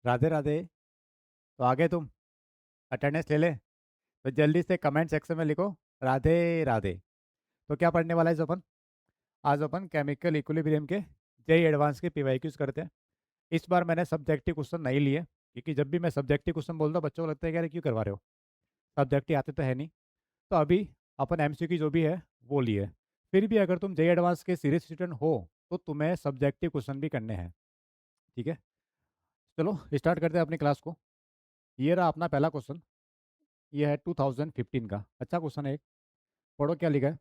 राधे राधे। तो आगे तुम अटेंडेंस ले ले। तो जल्दी से कमेंट सेक्शन में लिखो राधे राधे। तो क्या पढ़ने वाला है अपन? आज अपन केमिकल इक्विलिब्रियम के जेई एडवांस के पीवाईक्यूज करते हैं। इस बार मैंने सब्जेक्टिव क्वेश्चन नहीं लिए, क्योंकि जब भी मैं सब्जेक्टिव क्वेश्चन बोलता हूँ बच्चों को लगता है कि यार क्यों करवा रहे हो, सब्जेक्टिव आते तो है नहीं। तो अभी अपन एमसीक्यू जो भी है वो लिए। फिर भी अगर तुम जेई एडवांस के सीरियस स्टूडेंट हो तो तुम्हें सब्जेक्टिव क्वेश्चन भी करने हैं। ठीक है, चलो स्टार्ट करते हैं अपनी क्लास को। ये रहा अपना पहला क्वेश्चन। ये है 2015 का, अच्छा क्वेश्चन है एक। पढ़ो क्या लिखा है।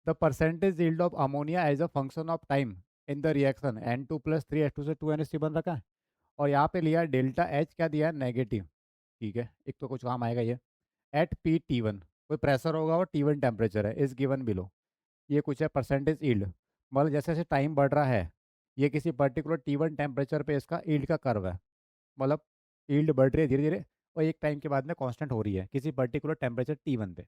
The percentage yield of ammonia as a function of time in the reaction N2+3H2 से 2NH3 बन रखा है। और यहाँ पे लिया डेल्टा H क्या दिया है, नेगेटिव। ठीक है, एक तो कुछ काम आएगा ये। एट पी T1 कोई प्रेशर होगा और T1 टेम्परेचर है, इज गिवन बिलो। ये कुछ है परसेंटेज यील्ड, मतलब जैसे जैसे टाइम बढ़ रहा है ये किसी पर्टिकुलर T1 टेम्परेचर पे इसका यील्ड का कर्व है। मतलब यील्ड बढ़ रही है धीरे धीरे और एक टाइम के बाद में कांस्टेंट हो रही है किसी पर्टिकुलर टेम्परेचर T1 पे।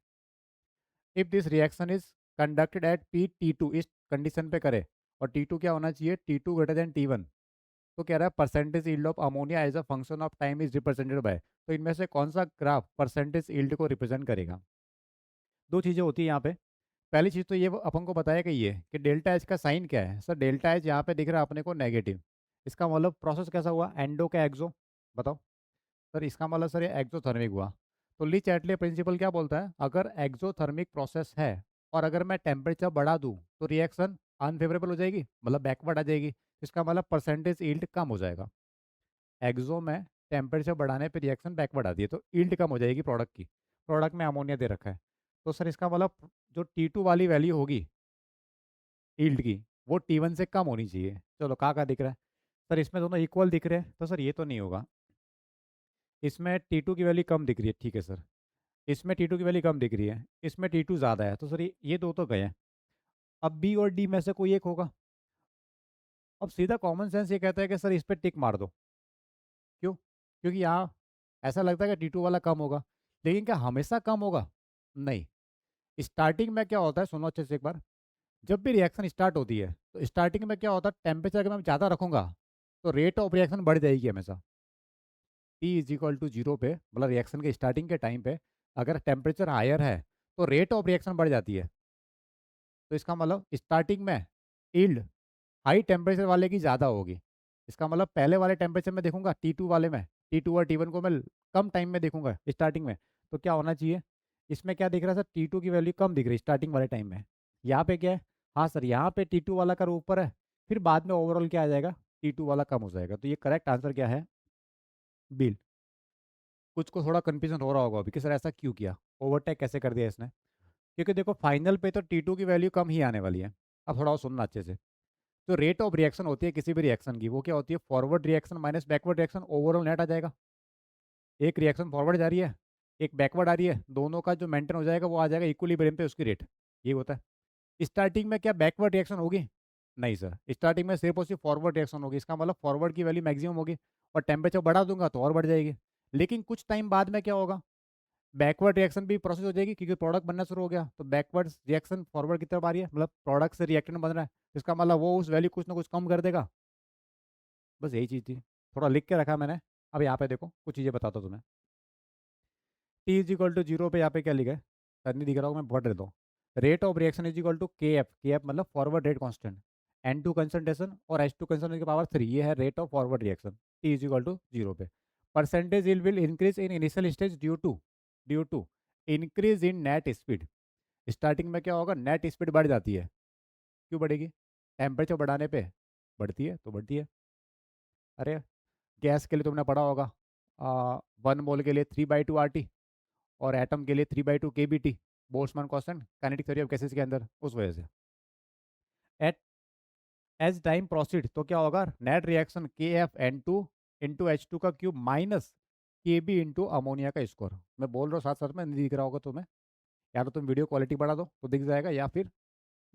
If this reaction is conducted at P T2, इस कंडीशन पे करे और T2 क्या होना चाहिए, T2 ग्रेटर देन T1। तो कह रहा है percentage yield of ammonia as a function of time is represented by. तो इनमें से कौन सा ग्राफ परसेंटेज यील्ड को रिप्रेजेंट करेगा? दो चीज़ें होती है यहाँ पे। पहली चीज़ तो ये अपन को बताया गई है कि डेल्टा एच का साइन क्या है। सर डेल्टा एच यहाँ पे दिख रहा है अपने को नेगेटिव। इसका मतलब प्रोसेस कैसा हुआ, एंडो का एक्सो? बताओ। सर इसका मतलब सर ये एक्सोथर्मिक हुआ। तो ली चैटले प्रिंसिपल क्या बोलता है, अगर एक्सोथर्मिक प्रोसेस है और अगर मैं टेम्परेचर बढ़ा दूं तो रिएक्शन अनफेवरेबल हो जाएगी, मतलब बैकवर्ड आ जाएगी। इसका मतलब परसेंटेज यील्ड कम हो जाएगा। एक्सो में टेम्परेचर बढ़ाने पे रिएक्शन बैकवर्ड आती है तो यील्ड कम हो जाएगी प्रोडक्ट की। प्रोडक्ट में अमोनिया दे रखा है। तो सर इसका मतलब जो T2 वाली वैल्यू होगी यील्ड की वो T1 से कम होनी चाहिए। चलो कहाँ दिख रहा है? सर इसमें दोनों इक्वल दिख रहे हैं तो सर ये तो नहीं होगा। इसमें T2 की वैल्यू कम दिख रही है, ठीक है सर। इसमें T2 की वैल्यू कम दिख रही है, इसमें T2 ज़्यादा है, तो सर ये दो तो गए हैं। अब बी और डी में से कोई एक होगा। अब सीधा कॉमन सेंस ये कहता है कि सर इस पर टिक मार दो। क्यों? क्योंकि यहाँ ऐसा लगता है कि T2 वाला कम होगा, लेकिन क्या हमेशा कम होगा? नहीं। स्टार्टिंग में क्या होता है, सुनो अच्छे से एक बार। जब भी रिएक्शन स्टार्ट होती है तो स्टार्टिंग में क्या होता है, टेम्परेचर अगर मैं ज़्यादा रखूंगा तो रेट ऑफ रिएक्शन बढ़ जाएगी हमेशा। T = 0 पे, मतलब रिएक्शन के स्टार्टिंग के टाइम पे अगर टेम्परेचर हायर है तो रेट ऑफ रिएक्शन बढ़ जाती है। तो इसका मतलब स्टार्टिंग में यील्ड हाई टेम्परेचर वाले की ज़्यादा होगी। इसका मतलब पहले वाले टेम्परेचर में देखूंगा T2 वाले में, T2 और T1 को मैं कम टाइम में देखूंगा स्टार्टिंग में। तो क्या होना चाहिए, इसमें क्या दिख रहा है सर, T2 की वैल्यू कम दिख रही है स्टार्टिंग वाले टाइम में। यहाँ पे क्या है, हाँ सर यहाँ पे T2 वाला का ऊपर है, फिर बाद में ओवरऑल क्या आ जाएगा, T2 वाला कम हो जाएगा। तो ये करेक्ट आंसर क्या है, बिल। कुछ को थोड़ा कन्फ्यूजन हो रहा होगा अभी कि सर ऐसा क्यों किया, ओवरटेक कैसे कर दिया इसने। क्योंकि देखो फाइनल पे तो T2 की वैल्यू कम ही आने वाली है। अब थोड़ा और सुनना अच्छे से। तो रेट ऑफ रिएक्शन होती है किसी भी रिएक्शन की, वो क्या होती है, forward reaction minus backward reaction, overall net आ जाएगा। एक रिएक्शन फॉरवर्ड जा रही है, एक बैकवर्ड आ रही है, दोनों का जो मेंटेन हो जाएगा वो आ जाएगा इक्विलिब्रियम पे उसकी रेट। ये होता है। स्टार्टिंग में क्या बैकवर्ड रिएक्शन होगी? नहीं सर, स्टार्टिंग में सिर्फ और सिर्फ फॉरवर्ड रिएक्शन होगी। इसका मतलब फॉरवर्ड की वैल्यू मैक्सिमम होगी और टेम्परेचर बढ़ा दूंगा तो और बढ़ जाएगी। लेकिन कुछ टाइम बाद में क्या होगा, बैकवर्ड रिएक्शन भी प्रोसेस हो जाएगी क्योंकि प्रोडक्ट बनना शुरू हो गया। तो बैकवर्ड रिएक्शन फॉरवर्ड की तरफ आ रही है, मतलब प्रोडक्ट से रिएक्टेंट बन रहा है। इसका मतलब वो उस वैल्यू कुछ ना कुछ कम कर देगा। बस यही चीज़ थी, थोड़ा लिख के रखा मैंने। अब यहाँ पे देखो कुछ चीज़ें बताता हूँ तुम्हें। T = 0 पे यहाँ पे क्या लिखा है, सर नहीं दिख रहा हूँ, मैं पढ़ देता हूँ। Rate of reaction = KF, KF मतलब forward rate constant, N2 concentration और H2 कंसंट्रेशन की पावर 3, ये है rate of forward reaction. T = 0 पे percentage yield will increase in initial stage due to increase in net speed. Starting में क्या होगा, net speed बढ़ जाती है। क्यों बढ़ेगी, टेम्परेचर बढ़ाने पे बढ़ती है तो बढ़ती है। अरे गैस के लिए तुमने पढ़ा होगा 1 मोल के लिए 3/2 RT और एटम के लिए 3/2 KBT, Boltzmann constant kinetic theory of gases के अंदर, उस वजह से। एट एज टाइम प्रोसीड तो क्या होगा, net reaction KF N2 × H2 का cube minus KB into ammonia का स्कोर। मैं बोल रहा हूँ साथ साथ में, नहीं दिख रहा होगा तुम्हें, या तो तुम वीडियो क्वालिटी बढ़ा दो तो दिख जाएगा, या फिर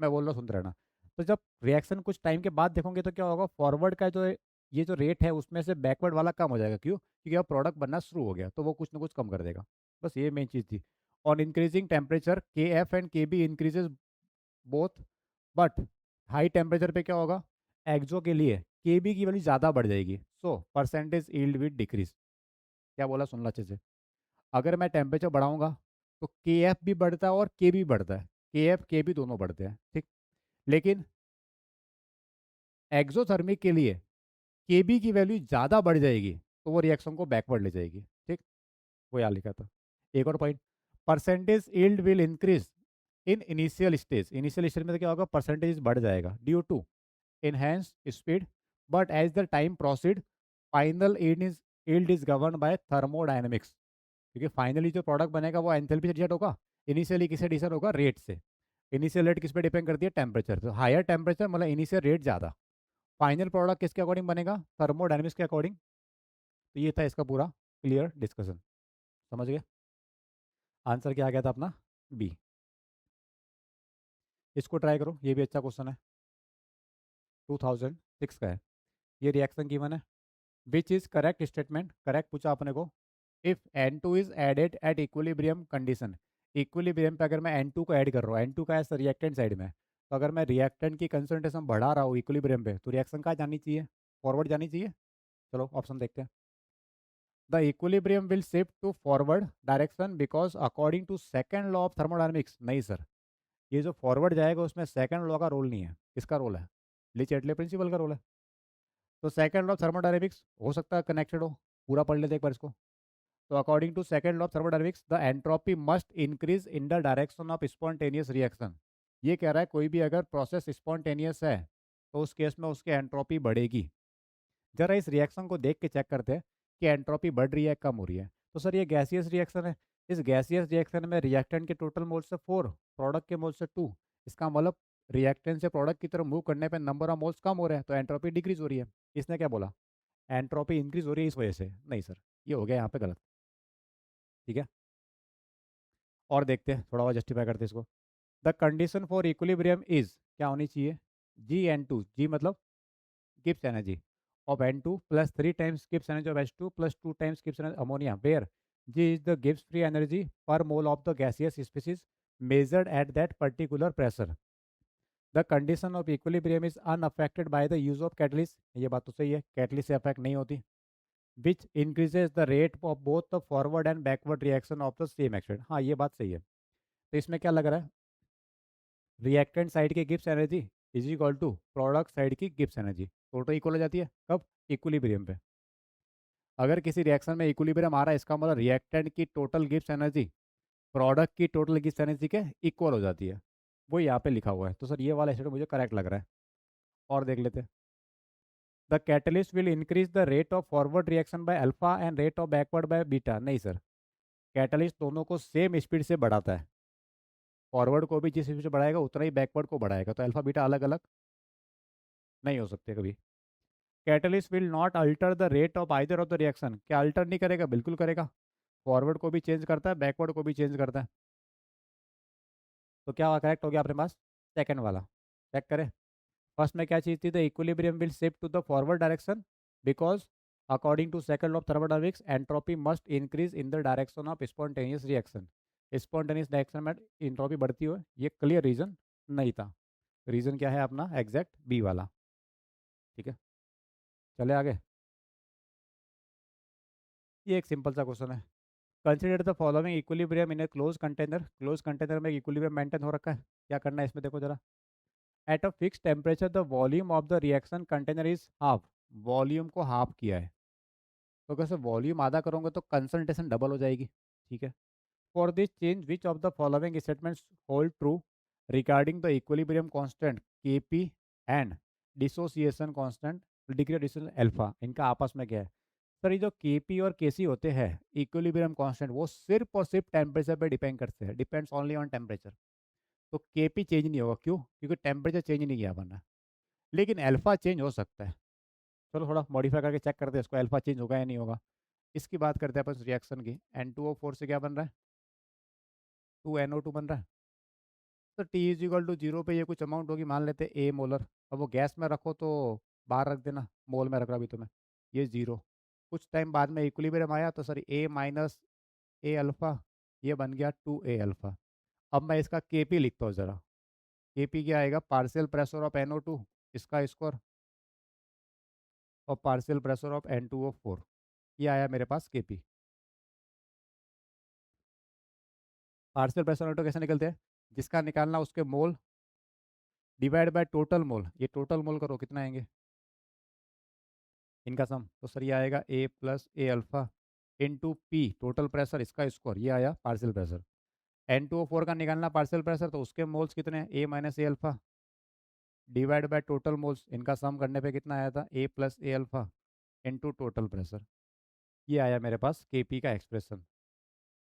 मैं बोल रहा हूँ सुनते रहना। तो जब रिएक्शन कुछ टाइम के बाद देखोगे तो क्या होगा, फॉरवर्ड का जो ये जो रेट है उसमें से बैकवर्ड वाला कम हो जाएगा। क्यों? क्योंकि अब प्रोडक्ट बनना शुरू हो गया तो वो कुछ ना कुछ कम कर देगा। बस ये मेन चीज़ थी। On increasing temperature KF and KB increases both, but high temperature पे क्या होगा, एक्सो के लिए के बी की वैल्यू ज़्यादा बढ़ जाएगी, so percentage yield with decrease. क्या बोला, सुन लो अच्छे से। अगर मैं टेम्परेचर बढ़ाऊंगा तो के एफ भी बढ़ता है और के भी बढ़ता है, के एफ के बी दोनों बढ़ते हैं, ठीक। लेकिन एक्सोथर्मिक के लिए के बी की वैल्यू ज़्यादा बढ़ जाएगी, तो वो रिएक्शन को बैकवर्ड ले जाएगी, ठीक। वो यहाँ लिखा था। एक और point, percentage yield will increase in initial stage. Initial stage में तो क्या होगा, परसेंटेज बढ़ जाएगा due to enhance speed, but as the time proceed, final yield is governed by thermodynamics। क्योंकि फाइनली जो प्रोडक्ट बनेगा वो एंथैल्पी से डिसाइड होगा, इनिशियली किससे डिसाइड होगा, रेट से। इनिशियल रेट किस पे डिपेंड करती है, टेम्परेचर। तो हायर टेम्परेचर मतलब इनिशियल रेट ज़्यादा, फाइनल प्रोडक्ट किसके अकॉर्डिंग बनेगा, थर्मोडायनेमिक्स के अकॉर्डिंग। तो ये था इसका पूरा क्लियर डिस्कशन, समझ गए। आंसर क्या आ गया था अपना, बी। इसको ट्राई करो, ये भी अच्छा क्वेश्चन है, 2006 का है। ये रिएक्शन गिवन है, which is correct statement, correct पूछा अपने को। If N2 is added at equilibrium condition, equilibrium पे अगर मैं N2 को ऐड कर रहा हूँ, N2 का है रिएक्टेंट साइड में, तो अगर मैं रिएक्टेंट की कंसंट्रेशन बढ़ा रहा हूँ इक्विलिब्रियम पे, तो रिएक्शन कहाँ जानी चाहिए, फॉरवर्ड जानी चाहिए। चलो ऑप्शन देखते हैं। The equilibrium will shift to forward direction because according to second law of thermodynamics. नहीं सर, ये जो फॉरवर्ड जाएगा उसमें सेकंड लॉ का रोल नहीं है। किसका रोल है, ली चैटले प्रिंसिपल का रोल है। तो सेकंड लॉ ऑफ थर्मोडायनेमिक्स हो सकता है कनेक्टेड हो, पूरा पढ़ लेते एक बार इसको। तो according to second law of thermodynamics the entropy must increase in the direction of spontaneous reaction. ये कह रहा है कोई भी अगर प्रोसेस स्पॉन्टेनियस है तो उस केस में उसकी एंट्रोपी बढ़ेगी। जरा इस रिएक्शन को देख के चेक करते हैं कि एंट्रोपी बढ़ रही है कम हो रही है। तो सर ये गैसियस रिएक्शन है, इस गैसियस रिएक्शन में रिएक्टेंट के टोटल मोल से 4, प्रोडक्ट के मोल से 2। इसका मतलब रिएक्टेंट से प्रोडक्ट की तरफ मूव करने पे नंबर ऑफ मोल्स कम हो रहे हैं, तो एंट्रोपी डिक्रीज हो रही है। इसने क्या बोला, एंट्रोपी इंक्रीज हो रही है इस वजह से। नहीं सर, ये हो गया यहाँ पे गलत, ठीक है। और देखते हैं, थोड़ा और जस्टिफाई करते हैं इसको। The condition for equilibrium is, क्या होनी चाहिए, G N2, जी मतलब Gibbs energy of N2 plus 3 times Gibbs energy of H2 plus 2 times Gibbs energy ammonia, where G is the Gibbs free energy per mole of the gaseous species measured at that particular pressure। The condition of equilibrium is unaffected by the use of catalyst. ये बात तो सही है, catalyst से affect नहीं होती। विच increases the rate of both the forward and backward reaction of the same action. हाँ ये बात सही है। तो इसमें क्या लग रहा है, रिएक्टेंट साइड की Gibbs energy is equal to product side की गिब्स एनर्जी, टोटल इक्वल हो जाती है कब, इक्विलिब्रियम पे। अगर किसी रिएक्शन में इक्विलिब्रियम आ रहा है, इसका मतलब रिएक्टेंट की टोटल गिब्स एनर्जी प्रोडक्ट की टोटल गिब्स एनर्जी के इक्वल हो जाती है। वो यहाँ पे लिखा हुआ है, तो सर ये वाला स्टेटमेंट मुझे करेक्ट लग रहा है। और देख लेते हैं। The catalyst will increase the rate of forward reaction by alpha and rate of backward by beta. नहीं सर, कैटलिस्ट दोनों को सेम स्पीड से बढ़ाता है, फॉरवर्ड को भी जिस स्पीड से बढ़ाएगा उतना ही बैकवर्ड को बढ़ाएगा। तो अल्फा बीटा अलग अलग नहीं हो सकते कभी। Catalyst will not alter the rate of either of the reaction. क्या अल्टर नहीं करेगा, बिल्कुल करेगा, फॉरवर्ड को भी चेंज करता है, बैकवर्ड को भी चेंज करता है। तो क्या करेक्ट हो गया अपने पास, सेकंड वाला। चेक करें, फर्स्ट में क्या चीज़ थी, the equilibrium will shift to the forward direction because according to second law of thermodynamics entropy must increase in the direction of spontaneous reaction. Spontaneous direction में एंट्रोपी बढ़ती हो, ये क्लियर रीजन नहीं था। रीजन क्या है अपना, एग्जैक्ट बी वाला, ठीक है। चले आगे, ये एक सिंपल सा क्वेश्चन है। Consider the following equilibrium in A close container. Closed container में इक्विलिब्रियम मेंटेन हो रखा है। क्या करना है इसमें, देखो जरा। At a fix temperature the volume of the reaction container is half. Volume को हाफ किया है, तो कैसे वॉल्यूम आधा करोगे तो कंसंट्रेशन डबल हो जाएगी, ठीक है। For this change which of the following statements hold true regarding the equilibrium constant K P and dissociation constant degree dissociation alpha, इनका आपस में क्या है। सर ये जो के पी और के सी होते हैं इक्विलिब्रियम कांस्टेंट, वो सिर्फ और सिर्फ टेम्परेचर पे डिपेंड करते हैं, डिपेंड्स ओनली ऑन टेम्परेचर। तो के पी चेंज नहीं होगा, क्यों, क्योंकि टेम्परेचर चेंज नहीं किया अपना। लेकिन अल्फा चेंज हो सकता है। चलो थोड़ा मॉडिफाई करके चेक करते हैं इसको, अल्फा चेंज होगा या नहीं होगा। इसकी बात करते हैं अपन रिएक्शन की। N2O4 से क्या बन रहा है, 2NO2 बन रहा है। तो T is equal to zero पे ये कुछ अमाउंट होगी, मान लेते हैं A मोलर। अब वो गैस में रखो तो बाहर रख देना, मोल में रख रहा अभी तो मैं, ये जीरो। कुछ टाइम बाद में इक्विलिब्रियम आया तो sir A minus A alpha, ये बन गया 2A अल्फ़ा। अब मैं इसका के पी लिखता हूँ ज़रा। के पी क्या आएगा, पार्शियल प्रेशर ऑफ NO2, इसका स्क्वायर और पार्शियल प्रेशर ऑफ N2O4। ये आया मेरे पास Kp। पार्शियल प्रेशर ऑटो कैसे निकलते हैं? जिसका निकालना उसके मोल डिवाइड बाय टोटल मोल। ये टोटल मोल करो कितना आएंगे इनका सम। तो सर ये आएगा A plus A alpha into P total pressure इसका स्क्वायर। ये आया पार्शियल प्रेशर। N2O4 का निकालना पार्शियल प्रेशर, तो उसके मोल्स कितने हैं? A minus A alpha divide by total moles. इनका सम करने पे कितना आया था? A plus A alpha into total pressure. ये आया मेरे पास Kp का एक्सप्रेशन।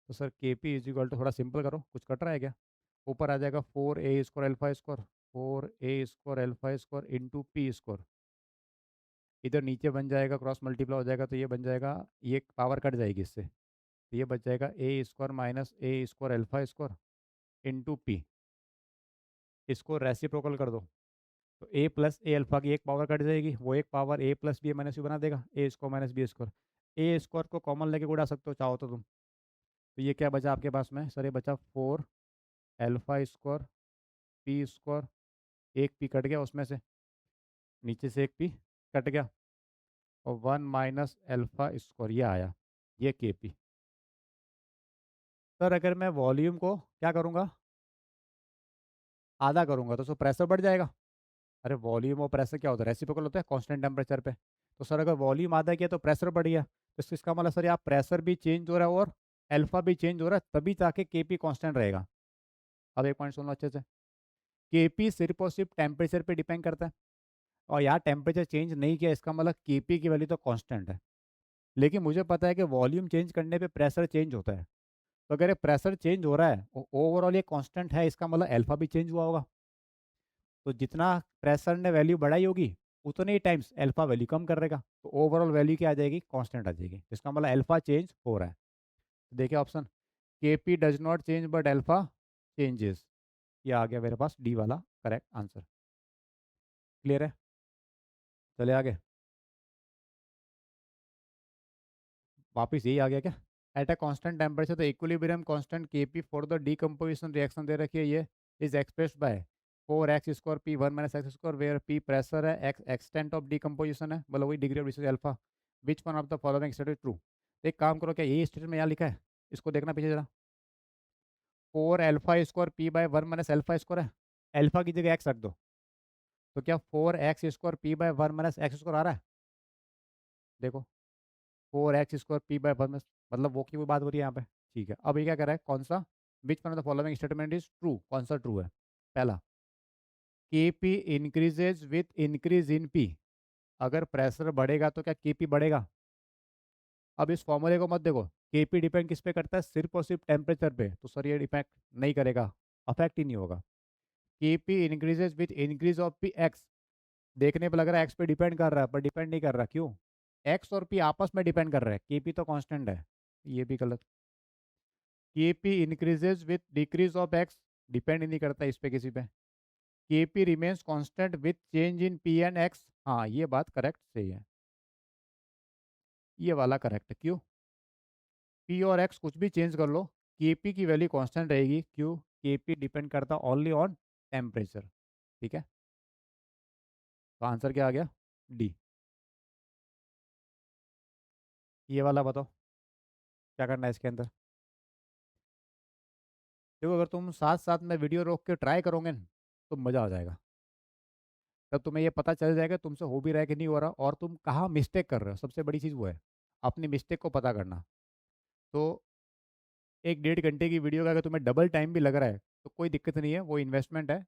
तो sir Kp is equal to, थोड़ा सिंपल करो, कुछ कट रहा है क्या? ऊपर आ जाएगा 4a² अल्फा², 4a² अल्फा² इंटू P²। इधर नीचे बन जाएगा, क्रॉस मल्टीप्लाई हो जाएगा, तो ये बन जाएगा, ये पावर कट जाएगी इससे, तो ये बच जाएगा A² माइनस a² अल्फा² इंटू पी। इसको रेसिप्रोकल कर दो, तो a प्लस ए अल्फा की एक पावर कट जाएगी, वो एक power a plus B minus B बना देगा, a² माइनस बी²। A² को कॉमन लेके उड़ा सकते हो चाहो तो तुम। तो ये क्या बचा आपके पास में? सर ये बचा 4 अल्फा² P²। एक पी कट गया उसमें से, नीचे से एक पी कट गया, और 1 - अल्फा²। ये आया, ये Kp। सर अगर मैं वॉल्यूम को क्या करूँगा, आधा करूँगा, तो सो प्रेशर बढ़ जाएगा। अरे वॉल्यूम और प्रेशर क्या होता है? रेसिप्रोकल होता है कांस्टेंट टेम्परेचर पे। तो सर अगर वॉल्यूम आधा किया तो प्रेशर बढ़ गया, तो इसका मतलब सर यहाँ प्रेशर भी चेंज हो रहा है और अल्फा भी चेंज हो रहा है, तभी जाके Kp कांस्टेंट रहेगा। अब एक पॉइंट सुन लो अच्छे से। Kp सिर्फ और सिर्फ टेम्परेचर पे डिपेंड करता है, और यहाँ टेम्परेचर चेंज नहीं किया, इसका मतलब Kp की वैल्यू तो कांस्टेंट है। लेकिन मुझे पता है कि वॉल्यूम चेंज करने पे प्रेशर चेंज होता है, तो अगर ये प्रेशर चेंज हो रहा है, ओवरऑल ये कांस्टेंट है, इसका मतलब अल्फा भी चेंज हुआ होगा। तो जितना प्रेशर ने वैल्यू बढ़ाई होगी, उतने ही टाइम्स अल्फा वैल्यू कम कर देगा, तो ओवरऑल वैल्यू क्या आ जाएगी? कांस्टेंट आ जाएगी। इसका मतलब अल्फा चेंज हो रहा है। तो देखिए option, Kp does not change but alpha changes. ये आ गया मेरे पास डी वाला करेक्ट आंसर। क्लियर है? चले आगे। वापिस यही आ गया क्या? At a constant temperature the equilibrium constant Kp for the decomposition reaction दे रखी है, ये is expressed by 4x² P1 - x² where P pressure है, x एक्सटेंट ऑफ डीकम्पोजिशन है, मतलब वही degree of distance alpha. Which one of the following statement true? एक काम करो, क्या यही स्टेटमेंट यहाँ लिखा है? इसको देखना पीछे जरा। 4 अल्फा² P/1 - अल्फा² है, अल्फा की जगह x रख दो, तो क्या 4x² P/1 - x² आ रहा है? देखो 4x² P/1, मतलब वो की वो बात हो रही है यहाँ पे। ठीक है, अब ये क्या कर रहा है? कौन सा? Which one of the following statement is true? कौन सा ट्रू है? पहला, Kp increases with increase in P। अगर प्रेशर बढ़ेगा तो क्या Kp बढ़ेगा? अब इस फॉर्मूले को मत देखो, Kp डिपेंड किस पे करता है? सिर्फ और सिर्फ टेम्परेचर पे, तो सर ये डिपेंड नहीं करेगा, अफेक्ट ही नहीं होगा। Kp increases with increase of P x. देखने पे लग रहा है एक्स पे डिपेंड कर रहा है, पर डिपेंड नहीं कर रहा। क्यों? एक्स और पी आपस में डिपेंड कर रहे हैं, Kp तो कांस्टेंट है। ये भी गलत। Kp increases with decrease of x, depend ही नहीं करता इस पे किसी पे। Kp remains constant with change in P and x. हाँ ये बात करेक्ट सही है, ये वाला करेक्ट है। क्यों? पी और एक्स कुछ भी चेंज कर लो, Kp की वैल्यू कांस्टेंट रहेगी। क्यों? Kp डिपेंड करता ओनली ऑन टेम्परेचर। ठीक है, तो आंसर क्या आ गया? डी। ये वाला बताओ क्या करना है इसके अंदर। देखो अगर तुम साथ साथ में वीडियो रोक के ट्राई करोगे ना, तो मज़ा आ जाएगा। तब तुम्हें ये पता चल जाएगा तुमसे हो भी रहा है कि नहीं हो रहा, और तुम कहाँ मिस्टेक कर रहे हो। सबसे बड़ी चीज़ वो है, अपनी मिस्टेक को पता करना। तो 1 - 1.5 घंटे की वीडियो का अगर तुम्हें डबल टाइम भी लग रहा है, तो कोई दिक्कत नहीं है, वो इन्वेस्टमेंट है।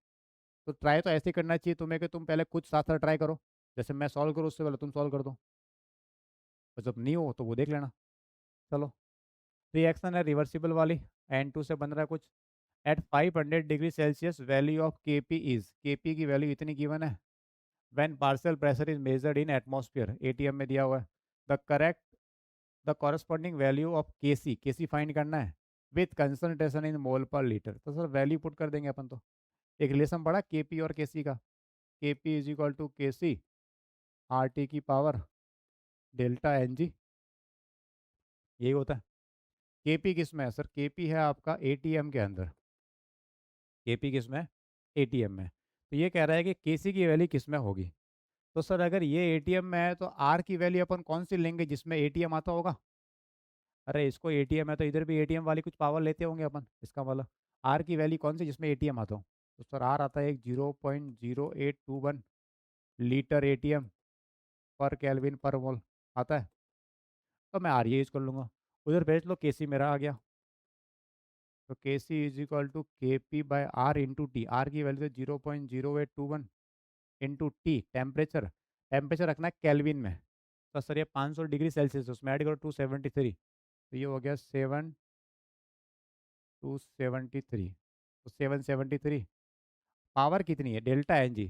तो ट्राई तो ऐसे करना चाहिए तुम्हें कि तुम पहले खुद साथ साथ ट्राई करो, जैसे मैं सॉल्व करूँ उससे पहले तुम सॉल्व कर दो, और जब नहीं हो तो वो देख लेना। चलो, रिएक्शन है रिवर्सिबल वाली, N2 से बन रहा है कुछ। At 500 degree Celsius value of Kp is, Kp की वैल्यू इतनी गिवन है। When partial pressure is measured in atmosphere, ATM में दिया हुआ है। The correct the corresponding value of Kc, Kc find करना है, विथ कंसंट्रेशन इन मोल पर लीटर। तो सर वैल्यू पुट कर देंगे अपन तो। एक रिलेशन पड़ा Kp और Kc का, Kp is equal to Kc RT की पावर डेल्टा Ng, यही होता है। Kp किस में है सर? Kp है आपका एटीएम के अंदर। Kp किस में? एटीएम में। तो ये कह रहा है कि Kc की वैल्यू किस में होगी? तो सर अगर ये एटीएम में है तो आर की वैल्यू अपन कौन सी लेंगे जिसमें एटीएम आता होगा? अरे इसको एटीएम है तो इधर भी एटीएम वाली कुछ पावर लेते होंगे अपन, इसका मतलब आर की वैल्यू कौन सी जिसमें एटीएम आता हो? तो सर आर आता है एक 0.0821 लीटर एटीएम पर केल्विन पर मोल आता है। तो मैं आर ये यूज़ कर लूँगा। उधर भेज लो, केसी मेरा आ गया। तो K C is equal to K P by R into T. R की value 0.0821 into T temperature. Temperature रखना है केल्विन में। तो सर ये 500 डिग्री सेल्सियस, उसमें ऐड करो 273, तो ये हो गया 273। तो 773 पावर कितनी है? Delta N G.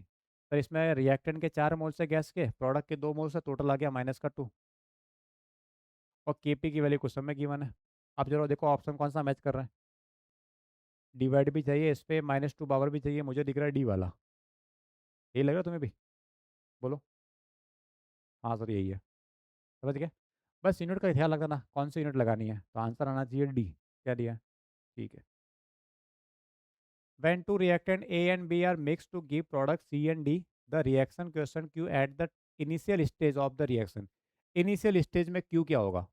सर इसमें रिएक्टेंट के 4 मोल से गैस के, प्रोडक्ट के 2 मोल से, टोटल आ गया -2। और के पी की वैल्यू कुछ समय गिवन है। अब जरा देखो ऑप्शन कौन सा मैच कर रहा है। डिवाइड भी चाहिए इस पे, -2 पावर भी चाहिए, मुझे दिख रहा है डी वाला। यही लग रहा है तुम्हें भी? बोलो। हाँ सर यही है। समझ गया। बस यूनिट का ख्याल रखना कौन सी यूनिट लगानी है, तो आंसर आना चाहिए डी। क्या दिया है? ठीक है। When two reactant A and B are mixed to give product C and D, the reaction question Q at the initial stage of the reaction. Initial stage में Q क्या होगा?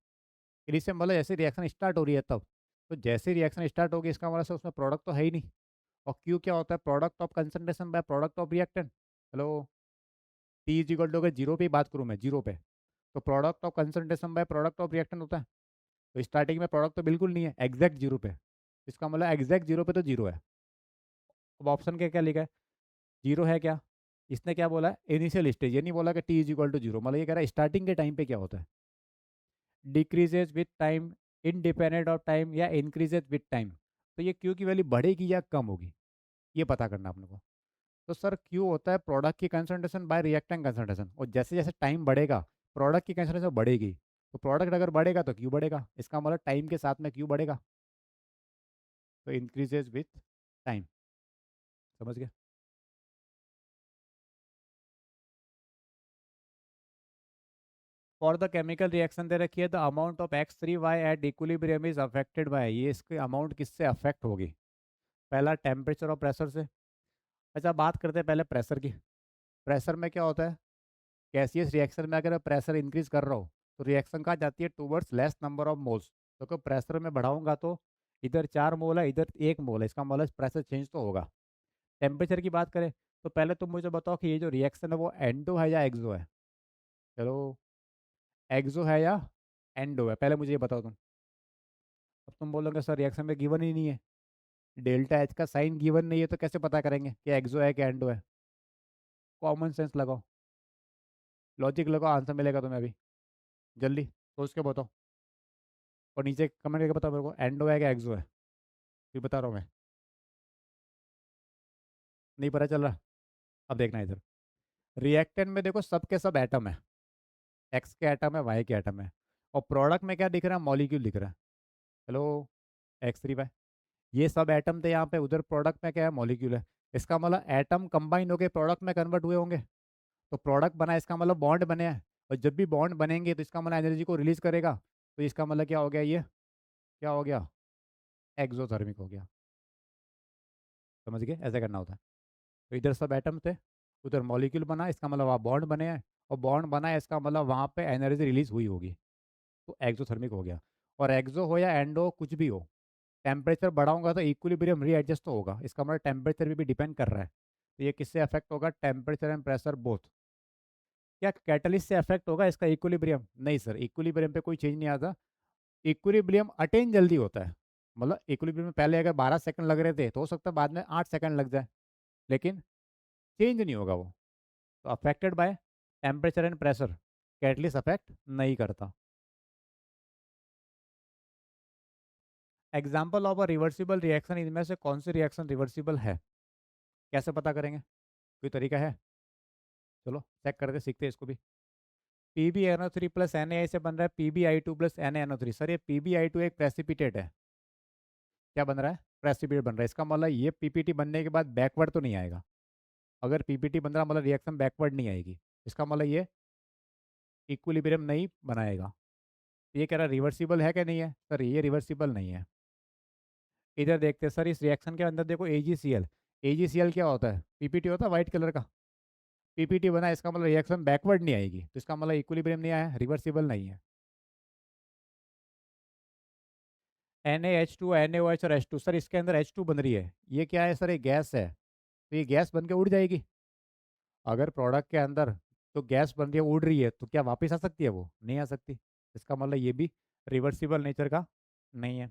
इनिशियल मतलब जैसे रिएक्शन स्टार्ट हो रही है तब। तो जैसे रिएक्शन स्टार्ट होगी इसका मतलब से उसमें प्रोडक्ट तो है ही नहीं। और Q क्या होता है? Product of concentration by product of reactant. Hello. T is equal to, अगर जीरो पे ही बात करूँ मैं, जीरो पे, तो product of concentration by product of reactant होता है। तो स्टार्टिंग में प्रोडक्ट तो बिल्कुल नहीं है, एग्जैक्ट जीरो पे। इसका मतलब एग्जैक्ट जीरो पे तो जीरो है। अब ऑप्शन के क्या लिखा है? जीरो है क्या? इसने क्या बोला है? Initial stage. ये नहीं बोला कि T is equal to zero, मतलब ये कह रहा है स्टार्टिंग के टाइम पे क्या होता है। Decreases with time, independent of time, या इंक्रीजेज विथ टाइम। तो ये क्यू की वैल्यू बढ़ेगी या कम होगी, ये पता करना अपने को। तो सर क्यू होता है प्रोडक्ट की कंसंट्रेशन बाय रिएक्टेंट कंसंट्रेशन, और जैसे जैसे टाइम बढ़ेगा प्रोडक्ट की कंसंट्रेशन बढ़ेगी। तो प्रोडक्ट अगर बढ़ेगा तो क्यू बढ़ेगा, इसका मतलब टाइम के साथ में क्यू बढ़ेगा। तो इंक्रीजेज विथ टाइम। समझ गए? फॉर द केमिकल रिएक्शन दे रखी है, the amount of X3Y at equilibrium is affected by, ये इसकी अमाउंट किससे अफेक्ट होगी? पहला टेम्परेचर और प्रेशर से। अच्छा बात करते हैं पहले प्रेशर की। प्रेशर में क्या होता है? गैसियस रिएक्शन में अगर प्रेशर इंक्रीज कर रहा हो तो रिएक्शन कहाँ जाती है? Towards less number of moles. तो अगर प्रेशर में बढ़ाऊंगा तो इधर 4 मोल है, इधर 1 मोल है, इसका मतलब प्रेशर चेंज तो होगा। टेम्परेचर की बात करें तो पहले तुम मुझे बताओ कि ये जो रिएक्शन है वो एंडो है या एक्सो है? चलो, एक्सो है या एंडो है, पहले मुझे ये बताओ तुम। अब तुम बोलोगे सर रिएक्शन में गिवन ही नहीं है, डेल्टा एच का साइन गिवन नहीं है, तो कैसे पता करेंगे कि एक्सो है कि एंडो है? कॉमन सेंस लगाओ, लॉजिक लगाओ, आंसर मिलेगा तुम्हें अभी। जल्दी सोच के बताओ। और नीचे कमेंट करके बताओ मेरे को, एंडो है क्या एक्सो है? फिर बता रहा हूँ मैं। नहीं पता चल रहा? अब देखना इधर। रिएक्टेंट में देखो सब के सब एटम है, एक्स के एटम है, वाई के एटम है। और प्रोडक्ट में क्या दिख रहा है? मॉलिक्यूल दिख रहा है। Hello, X3Y। ये सब एटम थे यहाँ पे, उधर प्रोडक्ट में क्या है? मॉलिक्यूल है। इसका मतलब एटम कंबाइन होकर प्रोडक्ट में कन्वर्ट हुए होंगे। तो प्रोडक्ट बना, इसका मतलब बॉन्ड बने हैं। और जब भी बॉन्ड बनेंगे तो इसका मतलब एनर्जी को रिलीज करेगा। तो इसका मतलब क्या हो गया? ये क्या हो गया? एक्सोथर्मिक हो गया। समझ गए? ऐसे करना होता है। तो इधर सब एटम थे, उधर मॉलिक्यूल बना, इसका मतलब वहाँ बॉन्ड बने हैं। और बॉन्ड बना है, इसका मतलब वहाँ पे एनर्जी रिलीज हुई होगी। तो एक्सोथर्मिक हो गया। और एक्सो हो या एंडो, कुछ भी हो, टेम्परेचर बढ़ाऊंगा तो इक्विलिब्रियम रीएडजस्ट तो होगा, इसका मतलब टेम्परेचर भी डिपेंड कर रहा है। तो ये किससे अफेक्ट होगा? Temperature and pressure both. क्या कैटलिस्ट से अफेक्ट होगा इसका इक्विलिब्रियम? नहीं सर, इक्विलिब्रियम पे कोई चेंज नहीं आता। इक्विलिब्रियम अटेन जल्दी होता है। मतलब इक्विलिब्रियम में पहले अगर 12 सेकंड लग रहे थे तो हो सकता है बाद में 8 सेकंड लग जाए, लेकिन चेंज नहीं होगा वो। तो affected by temperature and pressure, catalyst affect नहीं करता। Example of a reversible reaction, इनमें से कौन सी रिएक्शन रिवर्सिबल है? कैसे पता करेंगे? कोई तरीका है? चलो चेक करके सीखते हैं इसको भी। P B N O three plus N A से बन रहा है P B I two plus N N O three. Sir ये पी बी आई टू एक प्रेसिपिटेट है। क्या बन रहा है? प्रेसिपिटेट बन रहा है। इसका मतलब ये पीपीटी बनने के बाद बैकवर्ड तो नहीं आएगा। अगर पीपीटी बन रहा मतलब रिएक्शन बैकवर्ड नहीं आएगी। इसका मतलब ये इक्विलिब्रियम नहीं बनाएगा। ये कह रहा है रिवर्सिबल है कि नहीं है? सर ये रिवर्सिबल नहीं है। इधर देखते हैं सर, इस रिएक्शन के अंदर देखो AgCl। AgCl क्या होता है? पीपीटी होता है वाइट कलर का। पीपीटी बना, इसका मतलब रिएक्शन बैकवर्ड नहीं आएगी, तो इसका मतलब इक्विलिब्रियम नहीं आया, रिवर्सिबल नहीं है। NaH2 NaOH और H2, सर इसके अंदर H2 बन रही है, ये क्या है सर, ये गैस है, तो ये गैस बन के उड़ जाएगी। अगर प्रोडक्ट के अंदर तो गैस बन रही है, उड़ रही है, तो क्या वापस आ सकती है? वो नहीं आ सकती। इसका मतलब ये भी रिवर्सिबल नेचर का नहीं है।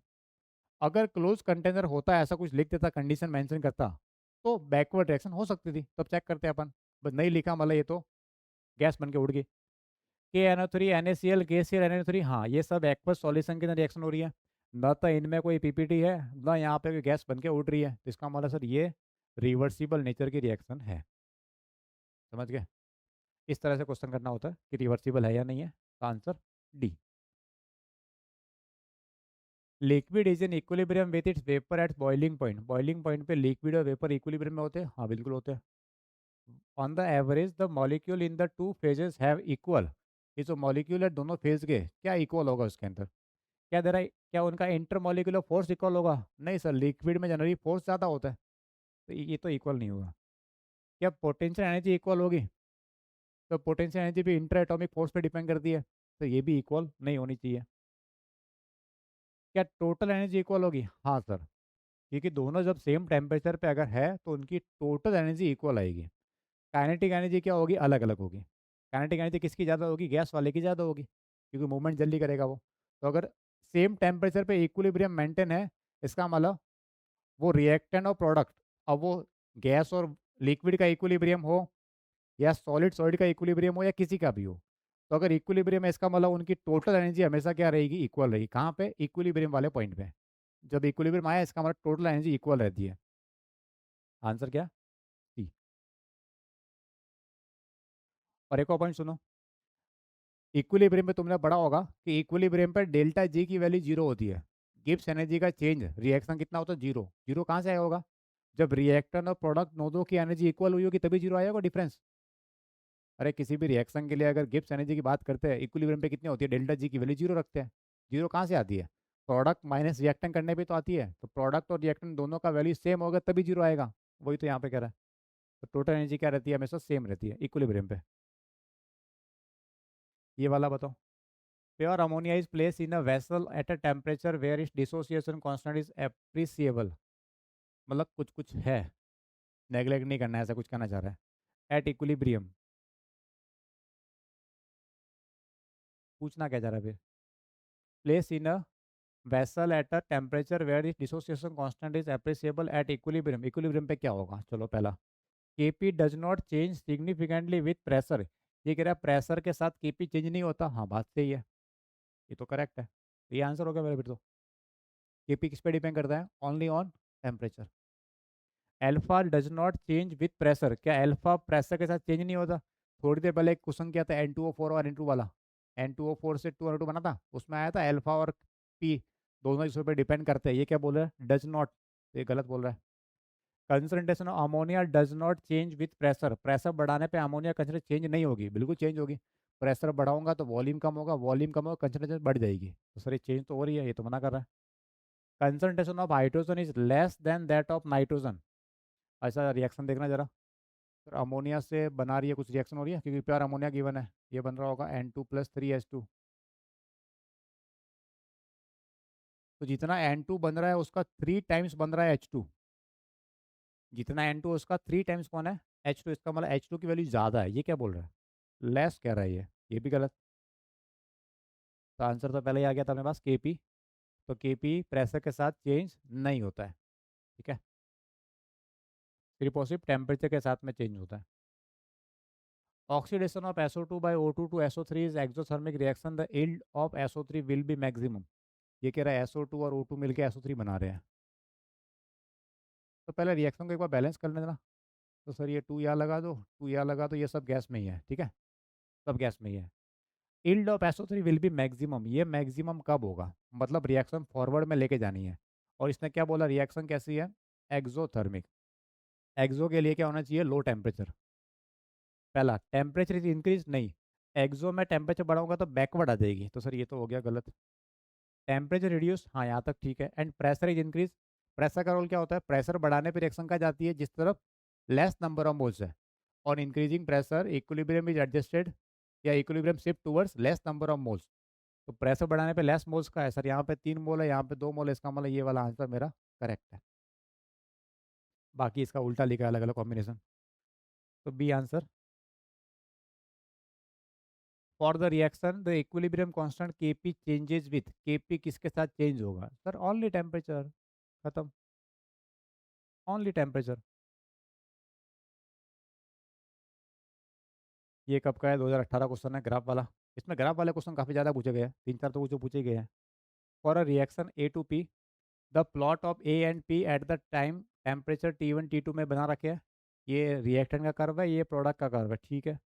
अगर क्लोज कंटेनर होता है, ऐसा कुछ लिख देता, कंडीशन मेंशन करता, तो बैकवर्ड रिएक्शन हो सकती थी, तब चेक करते अपन। बस नहीं लिखा, मतलब ये तो गैस बन के उड़ गई। KNO3 NaCl KCl NO3, हाँ ये सब एक्वस सॉल्यूशन के अंदर रिएक्शन हो रही है, न तो इनमें कोई पीपीटी है, न यहाँ पे कोई गैस बन के उड़ रही है, तो इसका मतलब सर ये रिवर्सिबल नेचर की रिएक्शन है। समझ गए? इस तरह से क्वेश्चन करना होता है कि रिवर्सिबल है या नहीं है। तो answer D. Liquid is in equilibrium with its vapour eight boiling point, boiling point पे लिक्विड और वेपर इक्विलिब्रियम में होते हैं, हाँ बिल्कुल होते हैं। On the average the molecule in the two phases have equal, ये जो मॉलिक्यूल है दोनों फेज के, क्या इक्वल होगा उसके अंदर? क्या दे रहा है, क्या उनका इंटरमॉलिक्यूलर फोर्स इक्वल होगा? नहीं सर, लिक्विड में जनरली फोर्स ज़्यादा होता है, तो ये तो इक्वल नहीं होगा। क्या पोटेंशियल एनर्जी इक्वल होगी? तो पोटेंशियल एनर्जी भी इंटर एटॉमिक फोर्स पे डिपेंड करती है, तो ये भी इक्वल नहीं होनी चाहिए। क्या टोटल एनर्जी इक्वल होगी? हाँ सर, क्योंकि दोनों जब सेम टेम्परेचर पे अगर है तो उनकी टोटल एनर्जी इक्वल आएगी। काइनेटिक एनर्जी क्या होगी? अलग अलग होगी। काइनेटिक एनर्जी किसकी ज़्यादा होगी? गैस वाले की ज़्यादा होगी, क्योंकि मूवमेंट जल्दी करेगा वो। तो अगर सेम टेम्परेचर पे इक्विलिब्रियम मेंटेन है, इसका मतलब वो रिएक्टेंट और प्रोडक्ट, अब वो गैस और लिक्विड का इक्विलिब्रियम हो, या सॉलिड सॉलिड का इक्विलिब्रियम हो, या किसी का भी हो, तो अगर इक्विलिब्रियम है, इसका मतलब उनकी टोटल एनर्जी हमेशा क्या रहेगी? इक्वल रहेगी। कहाँ पे? इक्विलिब्रियम वाले पॉइंट पे। जब इक्विलिब्रियम आया, इसका मतलब टोटल एनर्जी इक्वल रहती है। आंसर क्या? सी। और एक और पॉइंट सुनो, इक्विलिब्रियम में तुमने पढ़ा होगा कि इक्विलिब्रियम पर डेल्टा जी की वैल्यू जीरो होती है। गिब्स एनर्जी का चेंज रिएक्शन कितना होता है? जीरो। जीरो कहाँ से आया होगा? जब रिएक्टेंट और प्रोडक्ट दोनों की एनर्जी इक्वल हुई होगी, तभी जीरो आया होगा डिफरेंस। अरे किसी भी रिएक्शन के लिए अगर गिब्स एनर्जी की बात करते हैं, इक्विलिब्रियम पे कितनी होती है? डेल्टा जी की वैल्यू जीरो रखते हैं। जीरो कहाँ से आती है? प्रोडक्ट माइनस रिएक्टेंट करने पे तो आती है, तो प्रोडक्ट और रिएक्टेंट दोनों का वैल्यू सेम होगा तभी जीरो आएगा। वही तो यहाँ पे कह रहा है। तो टोटल एनर्जी क्या रहती है? हमेशा सेम रहती है इक्विलिब्रियम पे। ये वाला बताओ। Pure ammonia is place in a vessel at a temperature where is dissociation constant is appreciable, मतलब कुछ कुछ है, नेग्लेक्ट नहीं करना है, ऐसा कुछ कहना चाह रहा है। एट इक्विलिब्रियम, पूछना क्या चाह रहा है फिर? Place in a vessel at a temperature where the dissociation constant is appreciable at equilibrium, equilibrium पे क्या होगा? चलो पहला, Kp does not change significantly with pressure, ये कह रहा है प्रेशर के साथ Kp चेंज नहीं होता, हाँ बात सही है, ये तो करेक्ट है, तो ये आंसर होगा मेरा फिर तो। Kp किस पे डिपेंड करता है? Only on temperature. Alpha does not change with pressure, क्या एल्फा प्रेशर के साथ चेंज नहीं होता? थोड़ी देर पहले एक क्वेश्चन किया था N2O4 और N2 वाला, N2O4 से 2N2 बना था, उसमें आया था एल्फा और पी दोनों इस पर डिपेंड करते हैं, ये क्या बोल रहा है? डज नॉट, ये गलत बोल रहा है। Concentration of ammonia does not change with pressure, pressure बढ़ाने पे अमोनिया कंसंट्रेशन चेंज नहीं होगी, बिल्कुल चेंज होगी। प्रेशर बढ़ाऊंगा तो वॉल्यूम कम होगा, वॉल्यूम कम होगा, कंसंट्रेशन बढ़ जाएगी, तो सर ये चेंज तो हो रही है, ये तो मना कर रहा है। Concentration of hydrogen is less than that of nitrogen, ऐसा रिएक्शन देखना जरा। सर अमोनिया से बना रही है, कुछ रिएक्शन हो रही है, क्योंकि प्योर अमोनिया गिवन है, ये बन रहा होगा N2+3H2, तो जितना N2 बन रहा है उसका 3 टाइम्स बन रहा है H2, जितना N2 उसका 3 टाइम्स कौन है? H2, इसका मतलब H2 की वैल्यू ज़्यादा है, ये क्या बोल रहा है? लेस कह रहा है ये भी गलत। तो आंसर तो पहले ही आ गया था अपने पास Kp, तो Kp प्रेशर के साथ चेंज नहीं होता है, ठीक है, सिर्फ और सिर्फ टेम्परेचर के साथ में चेंज होता है। Oxidation of SO2 by O2 to SO3 is exothermic reaction, the yield of SO3 will be maximum, ये कह रहा है SO2 और O2 मिलकर SO3 बना रहे हैं। तो पहले रिएक्शन को एक बार बैलेंस कर लेना। तो सर ये 2 यहाँ लगा दो, 2 यहाँ लगा दो, ये सब गैस में ही है, ठीक है, सब गैस में ही है। Yield of SO3 will be maximum, ये मैक्सिमम कब होगा? मतलब रिएक्शन फॉरवर्ड में लेके जानी है, और इसने क्या बोला? रिएक्शन कैसी है? एक्सोथर्मिक। एक्सो के लिए क्या होना चाहिए? Low temperature. पहला, टेम्परेचर इज इंक्रीज नहीं, एक्सो में टेम्परेचर बढ़ाऊंगा तो बैकवर्ड आ जाएगी, तो सर ये तो हो गया गलत। टेम्परेचर रिड्यूस, हाँ यहाँ तक ठीक है, and pressure is increase, pressure का रोल क्या होता है? प्रेशर बढ़ाने पर रिएक्शन कहाँ जाती है? जिस तरफ लेस नंबर ऑफ मोल्स है, on increasing pressure equilibrium is adjusted या equilibrium shift towards less number of moles. तो प्रेशर बढ़ाने पे लेस मोल्स का है सर, यहाँ पे 3 मोल है, यहाँ पे 2 मोल है, इसका मतलब ये वाला आंसर मेरा करेक्ट है। बाकी इसका उल्टा लिखा है अलग अलग कॉम्बिनेशन। तो B answer. For the reaction the equilibrium constant Kp changes with, Kp किसके साथ चेंज होगा सर? ओनली टेम्परेचर, खत्म, ओनली टेम्परेचर। ये कब का है? 2018 क्वेश्चन है, ग्राफ वाला। इसमें ग्राफ वाले क्वेश्चन काफ़ी ज़्यादा पूछे गए हैं, 3-4 तो पूछे गए हैं। For a reaction A to P the plot of A and P at the time temperature T1 T2 में बना रखे हैं। ये रिएक्टेंट का कर्व है, ये प्रोडक्ट का कर्व है, ठीक है।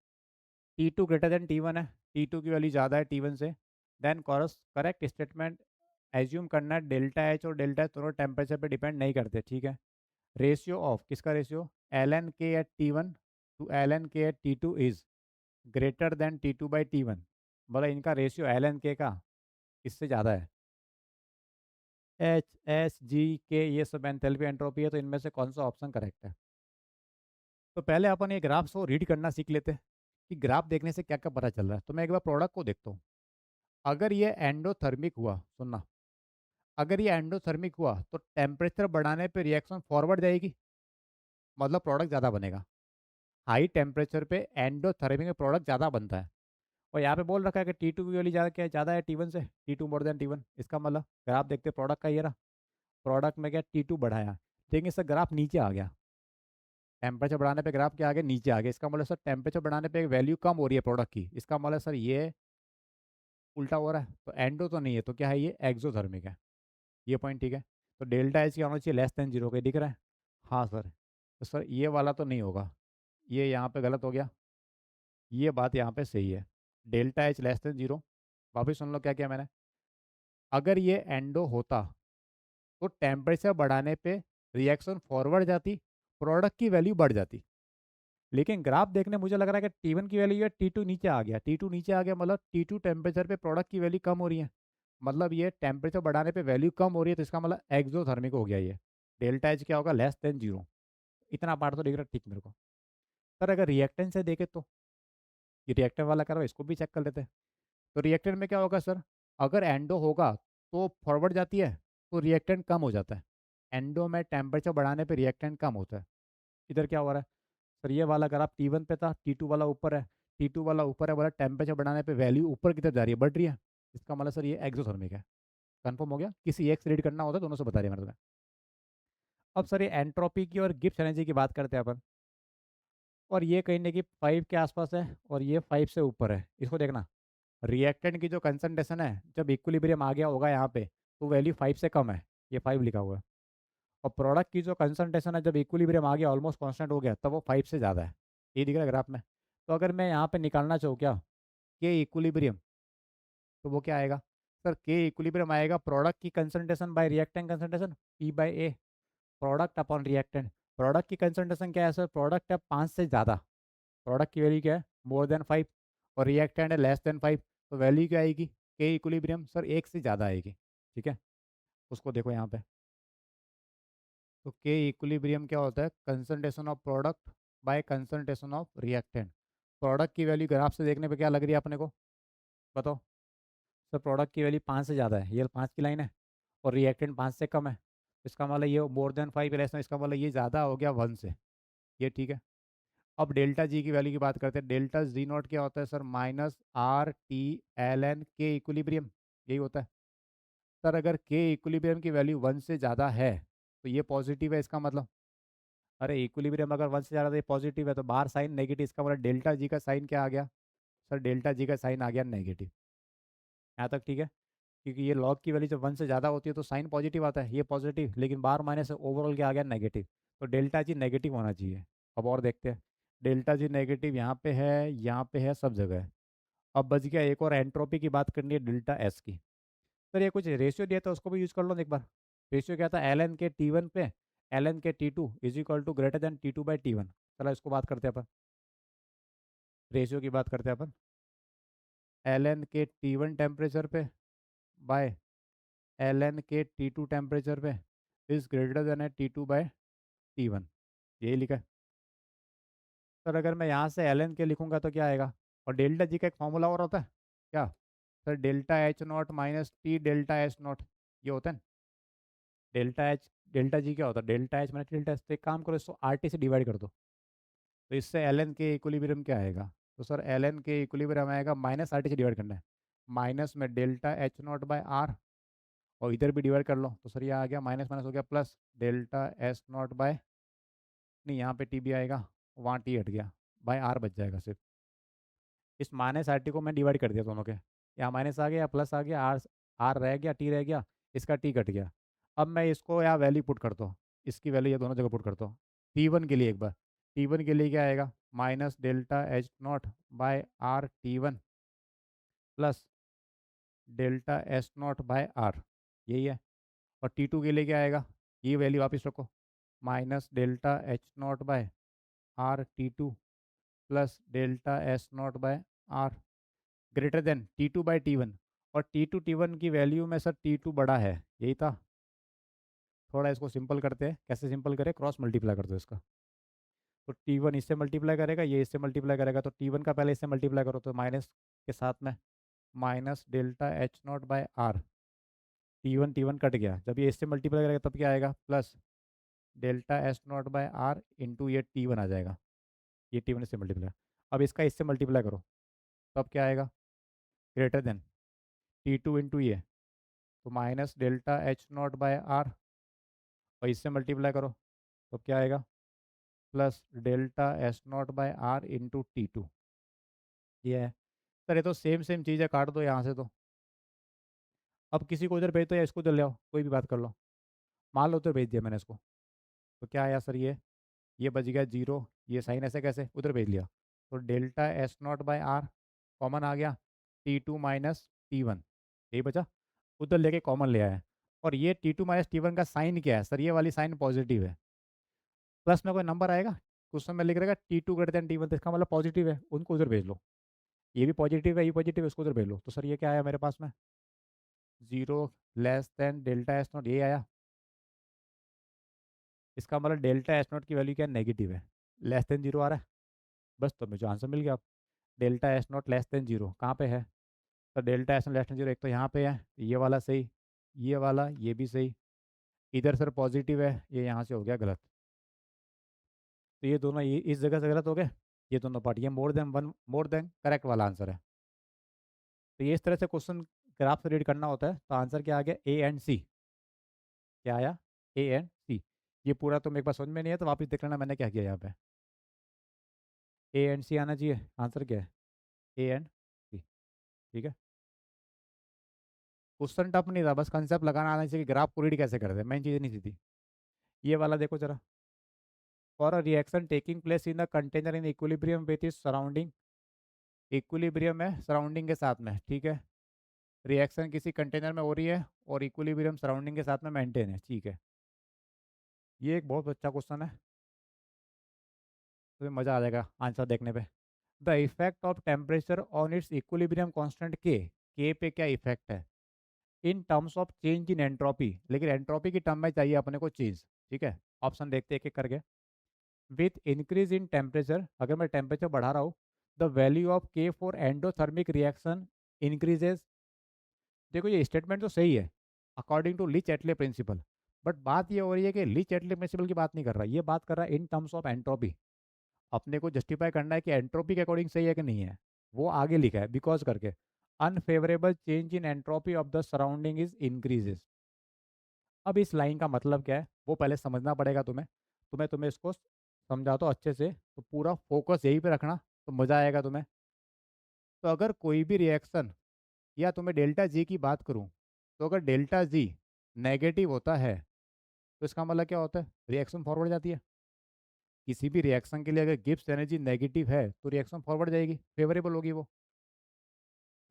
T2 ग्रेटर देन T1 है, T2 की वैल्यू ज़्यादा है T1 से। देन करेक्ट स्टेटमेंट एज्यूम करना है डेल्टा एच और डेल्टा एच दोनों टेम्परेचर पे डिपेंड नहीं करते, ठीक है। रेशियो ऑफ किसका ratio? L N K at T1 to L N K at T2 is greater than T2/T1। बोला इनका रेशियो एल एन के का इससे ज़्यादा है। एच एस जी के ये सब एंथैल्पी एंट्रोपी है, तो इनमें से कौन सा ऑप्शन करेक्ट है? तो पहले अपन ये ग्राफ्स को रीड करना सीख लेते हैं कि ग्राफ देखने से क्या क्या पता चल रहा है। तो मैं एक बार प्रोडक्ट को देखता हूँ। अगर ये एंडोथर्मिक हुआ, सुनना, अगर ये एंडोथर्मिक हुआ तो टेम्परेचर बढ़ाने पे रिएक्शन फॉरवर्ड जाएगी, मतलब प्रोडक्ट ज़्यादा बनेगा। हाई टेम्परेचर पे एंडोथर्मिक में प्रोडक्ट ज़्यादा बनता है। और यहाँ पे बोल रखा है कि T2 की वैल्यू ज़्यादा क्या है? ज़्यादा है T1 से, T2 मोर देन T1। इसका मतलब ग्राफ देखते प्रोडक्ट का, ये रहा प्रोडक्ट में क्या T2 बढ़ाया, लेकिन इसका ग्राफ नीचे आ गया। टेम्परेचर बढ़ाने पे ग्राफ क्या आ गया? नीचे आ गया। इसका मतलब सर टेम्परेचर बढ़ाने पे वैल्यू कम हो रही है प्रोडक्ट की, इसका मतलब सर ये उल्टा हो रहा है। तो एंडो तो नहीं है, तो क्या है? ये एक्सोथर्मिक है। ये पॉइंट ठीक है। तो डेल्टा एच क्या होना चाहिए? लेस देन 0 के, दिख रहा है? हाँ सर। तो सर ये वाला तो नहीं होगा, ये यहाँ पे गलत हो गया, ये बात यहाँ पे सही है। Delta H less than 0। वापिस सुन लो क्या किया मैंने। अगर ये एंडो होता तो टेम्परेचर बढ़ाने पे रिएक्शन फॉरवर्ड जाती, प्रोडक्ट की वैल्यू बढ़ जाती। लेकिन ग्राफ देखने मुझे लग रहा है कि T1 की वैल्यू है, T2 नीचे आ गया, T2 नीचे आ गया मतलब T2 टेम्परेचर पे प्रोडक्ट की वैल्यू कम हो रही है, मतलब ये टेम्परेचर बढ़ाने पे वैल्यू कम हो रही है, तो इसका मतलब एक्सोथर्मिक हो गया ये। डेल्टा एच क्या होगा? Less than 0। इतना पार्ट तो दिख रहा है ठीक मेरे को। सर अगर रिएक्टेंट से देखे तो ये रिएक्टेंट वाला करो, इसको भी चेक कर लेते हैं। तो रिएक्टेंट में क्या होगा सर? अगर एंडो होगा तो फॉरवर्ड जाती है, तो रिएक्टेंट कम हो जाता है। एंडो में टेम्परेचर बढ़ाने पे रिएक्टेंट कम होता है। इधर क्या हो रहा है सर? ये वाला अगर आप T1 पे था, T2 वाला ऊपर है, T2 वाला ऊपर है, बोला टेम्परेचर बढ़ाने पे वैल्यू ऊपर की तरफ जा रही है, बढ़ रही है। इसका मतलब सर ये एक्सोथर्मिक है। कंफर्म हो गया? किसी एक से रीड करना होता है, दोनों से बता रही है मैंने तुम्हें। अब सर ये एंट्रोपी की और गिब्स एनर्जी की बात करते हैं अपन। और ये कहीं ना कहीं 5 के आसपास है और ये 5 से ऊपर है। इसको देखना, रिएक्टेंट की जो कंसंट्रेशन है जब इक्विलिब्रियम आ गया होगा यहाँ पे, तो वैल्यू 5 से कम है, ये 5 लिखा हुआ है। और प्रोडक्ट की जो कंसंट्रेशन है जब इक्विलिब्रियम आ गया, ऑलमोस्ट कांस्टेंट हो गया, तब वो 5 से ज़्यादा है। ये दिख रहा है ग्राफ में। तो अगर मैं यहाँ पे निकालना चाहूँ क्या, के इक्विलिब्रियम, तो वो क्या आएगा सर? के इक्विलिब्रियम आएगा प्रोडक्ट की concentration bye reactant concentration, P/A, product upon reactant. Product की कंसंट्रेशन क्या है सर? प्रोडक्ट है 5 से ज़्यादा, प्रोडक्ट की वैल्यू क्या है? More than 5। और रिएक्टेंट है लेस देन 5, तो वैल्यू क्या आएगी? के इक्विलिब्रियम सर 1 से ज़्यादा आएगी, ठीक है। उसको देखो यहाँ पे। तो के इक्विलिब्रियम क्या होता है? Concentration of product by concentration of reactant. Product की वैल्यू ग्राफ से देखने पे क्या लग रही है अपने को? बताओ। सर प्रोडक्ट की वैल्यू 5 से ज़्यादा है, ये 5 की लाइन है, और रिएक्टेंट 5 से कम है। इसका मतलब ये मोर देन 5 लेस, इसका मतलब ये ज़्यादा हो गया 1 से, ये ठीक है। अब डेल्टा जी की वैल्यू की बात करते हैं। डेल्टा जी नॉट क्या होता है सर? -RT ln के इक्विलिब्रियम, यही होता है। सर अगर के इक्विलिब्रियम की वैल्यू 1 से ज़्यादा है तो ये पॉजिटिव है, इसका मतलब। अरे इक्विलिब्रियम अगर 1 से ज़्यादा तो ये पॉजिटिव है, तो बाहर साइन नेगेटिव, इसका मतलब डेल्टा जी का साइन क्या आ गया सर? डेल्टा जी का साइन आ गया नेगेटिव। यहाँ तक ठीक है? क्योंकि ये लॉग की वैल्यू जब 1 से ज़्यादा होती है तो साइन पॉजिटिव आता है, ये पॉजिटिव, लेकिन बाहर माइनस से ओवरऑल क्या आ गया? नेगेटिव। तो डेल्टा जी नेगेटिव होना चाहिए। अब और देखते हैं। डेल्टा जी नेगेटिव यहाँ पे है, यहाँ पे है, सब जगह है। अब बच गया एक और, एंट्रोपी की बात करनी है डेल्टा एस की। सर ये कुछ रेशियो दिया था, उसको भी यूज़ कर लो ना एक बार। रेशियो क्या था? एल एन के T1 पे L N K T2 is equal to greater than T2/T1। चलो इसको बात करते हैं अपन, रेशियो की बात करते हैं अपन। एल एन के T1 टेम्परेचर पे by L N K T2 temperature पे इज ग्रेटर देन है T2/T1, यही लिखा है। सर अगर मैं यहाँ से एल एन के लिखूंगा तो क्या आएगा? और डेल्टा जी का एक फॉर्मूला और होता है क्या? Sir delta H not minus T delta H not, ये होता है ना। डेल्टा एच डेल्टा जी क्या होता है? Delta H minus delta H. तो एक काम करो, इसको आर टी से डिवाइड कर दो, तो इससे एल एन के इक्विलिब्रियम क्या आएगा? तो sir L N K equilibrium आएगा माइनस आर टी से डिवाइड करना है, माइनस में delta H not by R, और इधर भी डिवाइड कर लो, तो सर ये आ गया माइनस माइनस हो गया plus delta S not by, नहीं यहाँ पे टी भी आएगा, वहाँ टी हट गया, बाय आर बच जाएगा सिर्फ। इस माइनस आर टी को मैं डिवाइड कर दिया दोनों के, यहाँ माइनस आ गया, प्लस आ गया, आर आर रह गया, टी रह गया, इसका टी कट गया। अब मैं इसको यहाँ वैल्यू पुट करता हूँ, इसकी वैल्यू ये दोनों जगह पुट करता हूँ। टी वन के लिए एक बार, टी वन के लिए क्या आएगा? Minus delta H not by R T one plus delta S not by R, यही है। और टी टू के लिए क्या आएगा? ये वैल्यू वापस रखो, minus delta H not by R T two plus delta S not by R greater than T two by T one. और टी टू टी वन की वैल्यू में सर टी टू बड़ा है, यही था। थोड़ा इसको सिंपल करते हैं, कैसे सिंपल करें? क्रॉस मल्टीप्लाई कर दो इसका, तो टी वन इससे मल्टीप्लाई करेगा, ये इससे मल्टीप्लाई करेगा, तो टी वन का पहले इससे मल्टीप्लाई करो, तो माइनस के साथ में minus delta H not by R, T one cut गया, जब ये इससे मल्टीप्लाई करेगा तब क्या आएगा? Plus delta S not by R into ये टी वन आ जाएगा, ये टी वन इससे मल्टीप्लाई। अब इसका इससे मल्टीप्लाई करो, तब क्या आएगा? Greater than T two into ये, तो minus delta H not by R, और इससे मल्टीप्लाई करो, तो क्या आएगा? Plus delta S not by R into T two, ये है। सर ये तो सेम सेम चीज़ है, काट दो यहाँ से तो। अब किसी को उधर भेज दो या इसको उधर ले आओ, कोई भी बात कर लो। मान लो उधर भेज दिया मैंने इसको, तो क्या आया सर? ये बच गया जीरो, ये साइन ऐसे कैसे? उधर भेज लिया, तो delta S not by R common आ गया, T two minus T one, यही बचा, उधर लेके कॉमन ले आया। और ये T two minus T one का साइन क्या है? सर ये वाली साइन पॉजिटिव है, प्लस में कोई नंबर आएगा, क्वेश्चन में लिख रहेगा T two greater than T one, तो इसका मतलब पॉजिटिव है, उनको उधर भेज लो। ये भी पॉजिटिव है, ये पॉजिटिव है, उसको उधर भेज लो। तो सर ये क्या आया मेरे पास में? Zero less than delta S not, ये आया। इसका मतलब डेल्टा एस नॉट की वैल्यू क्या है? नेगेटिव है, लेस देन जीरो आ रहा है। बस तो मुझे आंसर मिल गया। अब delta S not less than zero कहाँ पे है? तो delta S not less than zero एक तो यहाँ पे है, ये वाला सही, ये वाला ये भी सही, इधर सर पॉजिटिव है, ये यहाँ से हो गया गलत। तो ये दोनों ये इस जगह से गलत हो गए, ये दोनों पार्ट, ये more than one more than correct वाला आंसर है। तो ये इस तरह से क्वेश्चन ग्राफ से रीड करना होता है। तो आंसर क्या आ गया? ए एंड सी। क्या आया? ए एंड सी। ये पूरा तो मेरे पास समझ में नहीं है, तो वापस देख लेना मैंने क्या किया यहाँ पे। ए एंड सी आना चाहिए, आंसर क्या है? ए एंड सी। ठीक है, क्वेश्चन टफ नहीं था, बस कंसेप्ट लगाना आना चाहिए कि ग्राफ को रीड कैसे करते हैं, मेन चीज़ नहीं थी। ये वाला देखो जरा, for a reaction taking place in the container in equilibrium with is surrounding, equilibrium है सराउंडिंग के साथ में, ठीक है। रिएक्शन किसी कंटेनर में हो रही है और इक्विलिब्रियम सराउंडिंग के साथ में मेंटेन है, ठीक है। ये एक बहुत अच्छा क्वेश्चन है, तो मज़ा आ जाएगा आंसर देखने पे। The effect of temperature on it's equilibrium constant के पे क्या इफेक्ट है in terms of change in entropy, लेकिन एंट्रोपी की टर्म में चाहिए अपने को चेंज, ठीक है। ऑप्शन देखते एक एक करके। विथ इंक्रीज इन टेम्परेचर, अगर मैं टेम्परेचर बढ़ा रहा हूँ, the value of K for endothermic reaction increases. देखो ये स्टेटमेंट तो सही है according to Le Chatelier principle, but बात ये हो रही है कि ली चैटले प्रिंसिपल की बात नहीं कर रहा, ये बात कर रहा है इन टर्म्स ऑफ एंट्रोपी। अपने को जस्टिफाई करना है कि एंट्रोपी के अकॉर्डिंग सही है कि नहीं है। वो आगे लिखा है बिकॉज करके, unfavourable change in entropy of the surrounding is increases. अब इस लाइन का मतलब क्या है वो पहले समझना पड़ेगा तुम्हें, तो मैं तुम्हें इसको समझाता हूँ अच्छे से, तो पूरा फोकस यहीं पे रखना, तो मज़ा आएगा तुम्हें। तो अगर कोई भी रिएक्शन, या तुम्हें डेल्टा जी की बात करूँ, तो अगर डेल्टा जी नेगेटिव होता है, तो इसका मतलब क्या होता है? रिएक्शन फॉरवर्ड जाती है। किसी भी रिएक्शन के लिए अगर गिब्स एनर्जी नेगेटिव है तो रिएक्शन फॉरवर्ड जाएगी, फेवरेबल होगी वो।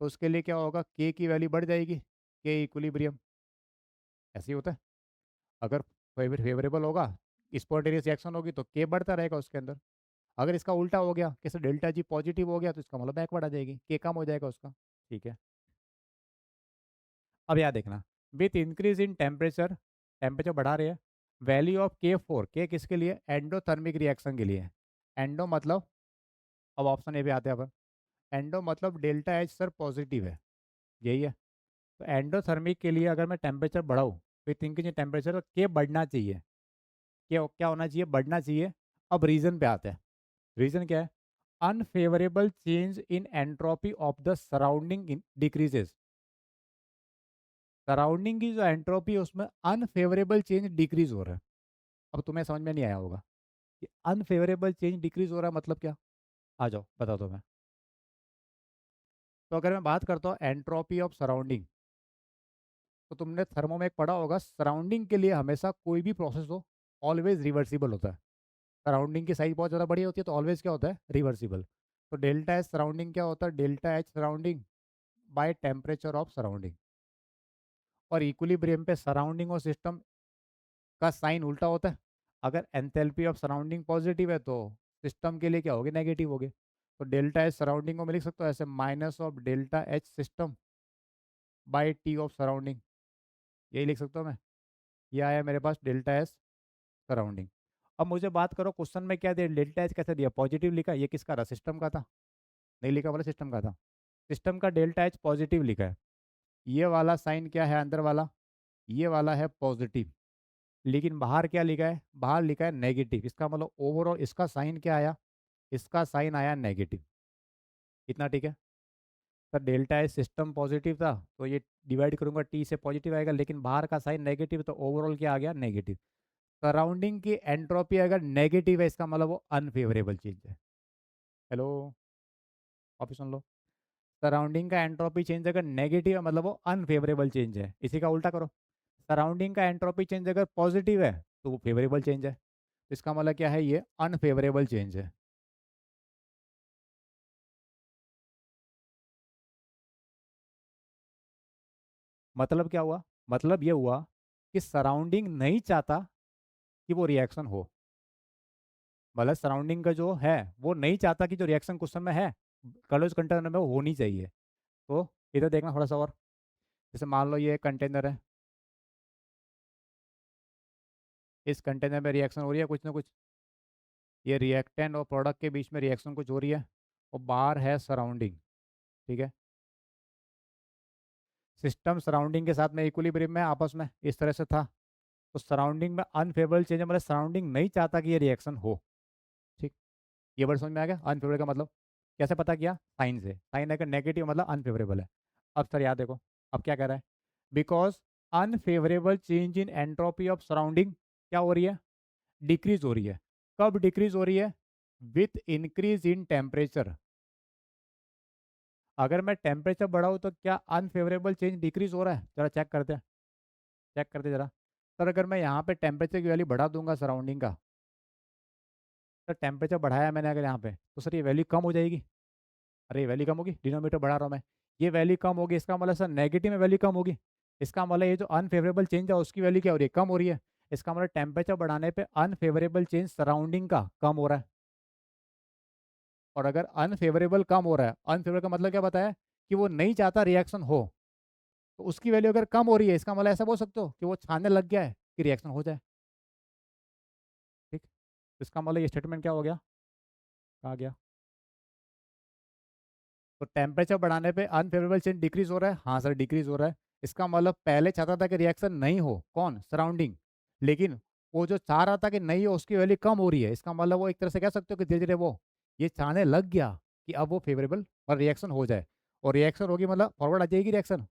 तो उसके लिए क्या होगा? के की वैल्यू बढ़ जाएगी, के इक्विलिब्रियम, ऐसे ही होता है। अगर फेवरेबल होगा, स्पॉन्टेनियस रिएक्शन होगी, तो के बढ़ता रहेगा उसके अंदर। अगर इसका उल्टा हो गया, कैसे डेल्टा जी पॉजिटिव हो गया, तो इसका मतलब बैकवर्ड आ जाएगी, के कम हो जाएगा उसका, ठीक है। अब याद देखना, with increase in temperature, temperature बढ़ा रहे हैं, वैल्यू ऑफ के फोर, के किसके लिए? एंडोथर्मिक रिएक्शन के लिए। एंडो मतलब अब ऑप्शन ए पे आते हैं अपन। एंडो मतलब डेल्टा एच सर पॉजिटिव है, यही है। तो एंडोथर्मिक के लिए अगर मैं टेम्परेचर बढ़ाऊँ, तो थिंकिंग टेम्परेचर के बढ़ना चाहिए, क्या क्या होना चाहिए, बढ़ना चाहिए। अब रीज़न पे आते हैं। रीज़न क्या है? Unfavourable change in entropy of the surrounding decreases. Surrounding की जो एंट्रोपी है उसमें अनफेवरेबल चेंज डिक्रीज हो रहा है। अब तुम्हें समझ में नहीं आया होगा कि अनफेवरेबल चेंज डिक्रीज हो रहा है मतलब क्या। आ जाओ बता दो मैं। तो अगर मैं बात करता हूँ एंट्रोपी ऑफ सराउंडिंग, तो तुमने थर्मो में एक पढ़ा होगा, सराउंडिंग के लिए हमेशा कोई भी प्रोसेस हो ऑलवेज रिवर्सिबल होता है। सराउंडिंग की साइज बहुत ज़्यादा बड़ी होती है तो ऑलवेज क्या होता है, रिवर्सिबल। तो डेल्टा एच सराउंडिंग क्या होता है, delta H surrounding by temperature of surrounding. और इक्विलिब्रियम पे सराउंडिंग और सिस्टम का साइन उल्टा होता है। अगर एंथैल्पी ऑफ सराउंडिंग पॉजिटिव है तो सिस्टम के लिए क्या होगी, नेगेटिव होगी। तो डेल्टा एच सराउंडिंग को मैं लिख सकता हूँ ऐसे, minus of delta H system by T of surrounding, यही लिख सकता हूँ मैं। ये आया मेरे पास डेल्टा एच सराउंडिंग। अब मुझे बात करो क्वेश्चन में क्या दिया, डेल्टा एच कैसे दिया, पॉजिटिव लिखा, ये किसका था, सिस्टम का था। नहीं लिखा, बोला सिस्टम का था। सिस्टम का डेल्टा एच पॉजिटिव लिखा है। ये वाला साइन क्या है अंदर वाला, ये वाला है पॉजिटिव। लेकिन बाहर क्या लिखा है, बाहर लिखा है नेगेटिव। इसका मतलब ओवरऑल इसका साइन क्या आया, इसका साइन आया नेगेटिव। इतना ठीक है। Sir delta H system positive था तो ये डिवाइड करूंगा टी से पॉजिटिव आएगा, लेकिन बाहर का साइन नेगेटिव तो ओवरऑल क्या आ गया, नेगेटिव। सराउंडिंग की एंट्रोपी अगर नेगेटिव है इसका मतलब वो अनफेवरेबल चीज है। हेलो, वापिस सुन लो। सराउंडिंग का एंट्रोपी चेंज अगर नेगेटिव है मतलब वो अनफेवरेबल चेंज है। इसी का उल्टा करो, सराउंडिंग का एंट्रोपी चेंज अगर पॉजिटिव है तो वो फेवरेबल चेंज है। तो इसका मतलब क्या है, ये अनफेवरेबल चेंज है। मतलब क्या हुआ, मतलब ये हुआ कि सराउंडिंग नहीं चाहता कि वो रिएक्शन हो। मतलब सराउंडिंग का जो है वो नहीं चाहता कि जो रिएक्शन क्वेश्चन में है क्लोज कंटेनर में वो होनी चाहिए। तो इधर देखना थोड़ा सा और। जैसे मान लो ये कंटेनर है, इस कंटेनर में रिएक्शन हो रही है कुछ ना कुछ, ये रिएक्टेंट और प्रोडक्ट के बीच में रिएक्शन कुछ हो रही है, और बाहर है सराउंडिंग। ठीक है, सिस्टम सराउंडिंग के साथ में इक्विलिब्रियम में आपस में इस तरह से था। तो सराउंडिंग में अनफेवरेबल चेंज मतलब सराउंडिंग नहीं चाहता कि ये रिएक्शन हो। ठीक, ये वर्ड समझ में आ गया, अनफेवरेबल का मतलब कैसे पता किया, साइन से। साइन अगर नेगेटिव मतलब अनफेवरेबल है। अब सर याद देखो, अब क्या कह रहा है, because unfavourable change in entropy of surrounding क्या हो रही है, डिक्रीज हो रही है। कब डिक्रीज हो रही है, विथ इंक्रीज इन टेम्परेचर। अगर मैं टेम्परेचर बढ़ाऊँ तो क्या अनफेवरेबल चेंज डिक्रीज हो रहा है, जरा चेक करते हैं, चेक करते जरा। सर अगर मैं यहाँ पे टेम्परेचर की वैल्यू बढ़ा दूंगा सराउंडिंग का, सर टेम्परेचर बढ़ाया मैंने अगर यहाँ पे, तो सर ये वैल्यू कम हो जाएगी। अरे ये वैल्यू कम होगी, डिनोमीटर बढ़ा रहा हूँ मैं, ये वैल्यू कम होगी, इसका मतलब सर नेगेटिव में वैल्यू कम होगी। इसका मतलब ये जो अनफेवरेबल चेंज है उसकी वैल्यू क्या हो रही है, कम हो रही है। इसका मतलब टेम्परेचर बढ़ाने पे अनफेवरेबल चेंज सराउंडिंग का कम हो रहा है। और अगर अनफेवरेबल कम हो रहा है, अनफेवरेबल का मतलब क्या बताया, कि वो नहीं चाहता रिएक्शन हो, तो उसकी वैल्यू अगर कम हो रही है इसका मतलब ऐसा बोल सकते हो कि वो छानने लग गया है कि रिएक्शन हो जाए। ठीक, तो इसका मतलब ये स्टेटमेंट क्या हो गया, कहा गया। तो टेम्परेचर बढ़ाने पे अनफेवरेबल चेंज डिक्रीज हो रहा है, हाँ सर डिक्रीज हो रहा है। इसका मतलब पहले चाहता था कि रिएक्शन नहीं हो, कौन, सराउंडिंग, लेकिन वो जो चाह रहा था कि नहीं हो उसकी वैल्यू कम हो रही है। इसका मतलब वो एक तरह से कह सकते हो कि धीरे धीरे वो ये चाहने लग गया कि अब वो फेवरेबल और रिएक्शन हो जाए। और रिएक्शन होगी मतलब फॉरवर्ड आ जाएगी रिएक्शन,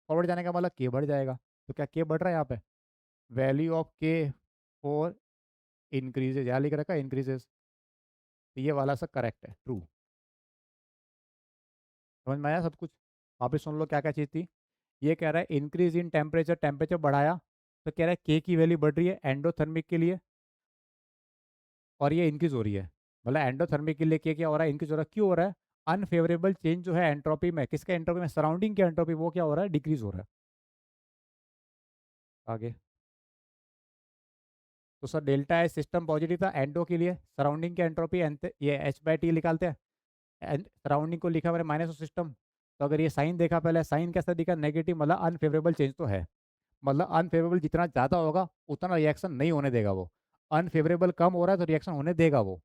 फॉरवर्ड जाने का मतलब के बढ़ जाएगा। तो क्या के बढ़ रहा है यहाँ पे, वैल्यू ऑफ के फोर इंक्रीजेज, यहाँ लिख रखा है इंक्रीजेज। तो ये वाला सा करेक्ट है, ट्रू। समझ में आया सब कुछ। वापस सुन लो क्या क्या चीज़ थी। ये कह रहा है इंक्रीज इन टेम्परेचर, टेम्परेचर बढ़ाया तो कह रहा है के की वैल्यू बढ़ रही है एंडोथर्मिक के लिए, और ये इंक्रीज हो रही है। मतलब एंडोथर्मिक के लिए के क्या हो रहा है, इंक्रीज हो रहा है। क्यों हो रहा है, अनफेवरेबल चेंज जो है एंट्रोपी में, किसका एंट्रोपी में, सराउंडिंग के एंट्रोपी, वो क्या हो रहा है, डिक्रीज हो रहा है। आगे, तो sir delta H system positive था एंडो के लिए, सराउंडिंग के एंट्रोपी ये एच बाई टी निकालते हैं, सराउंडिंग को लिखा मैंने माइनस ऑफ सिस्टम। तो अगर ये साइन देखा पहले, साइन कैसा दिखा, नेगेटिव, मतलब अनफेवरेबल चेंज तो है। मतलब अनफेवरेबल जितना ज़्यादा होगा उतना रिएक्शन नहीं होने देगा वो, अनफेवरेबल कम हो रहा है तो रिएक्शन होने देगा वो।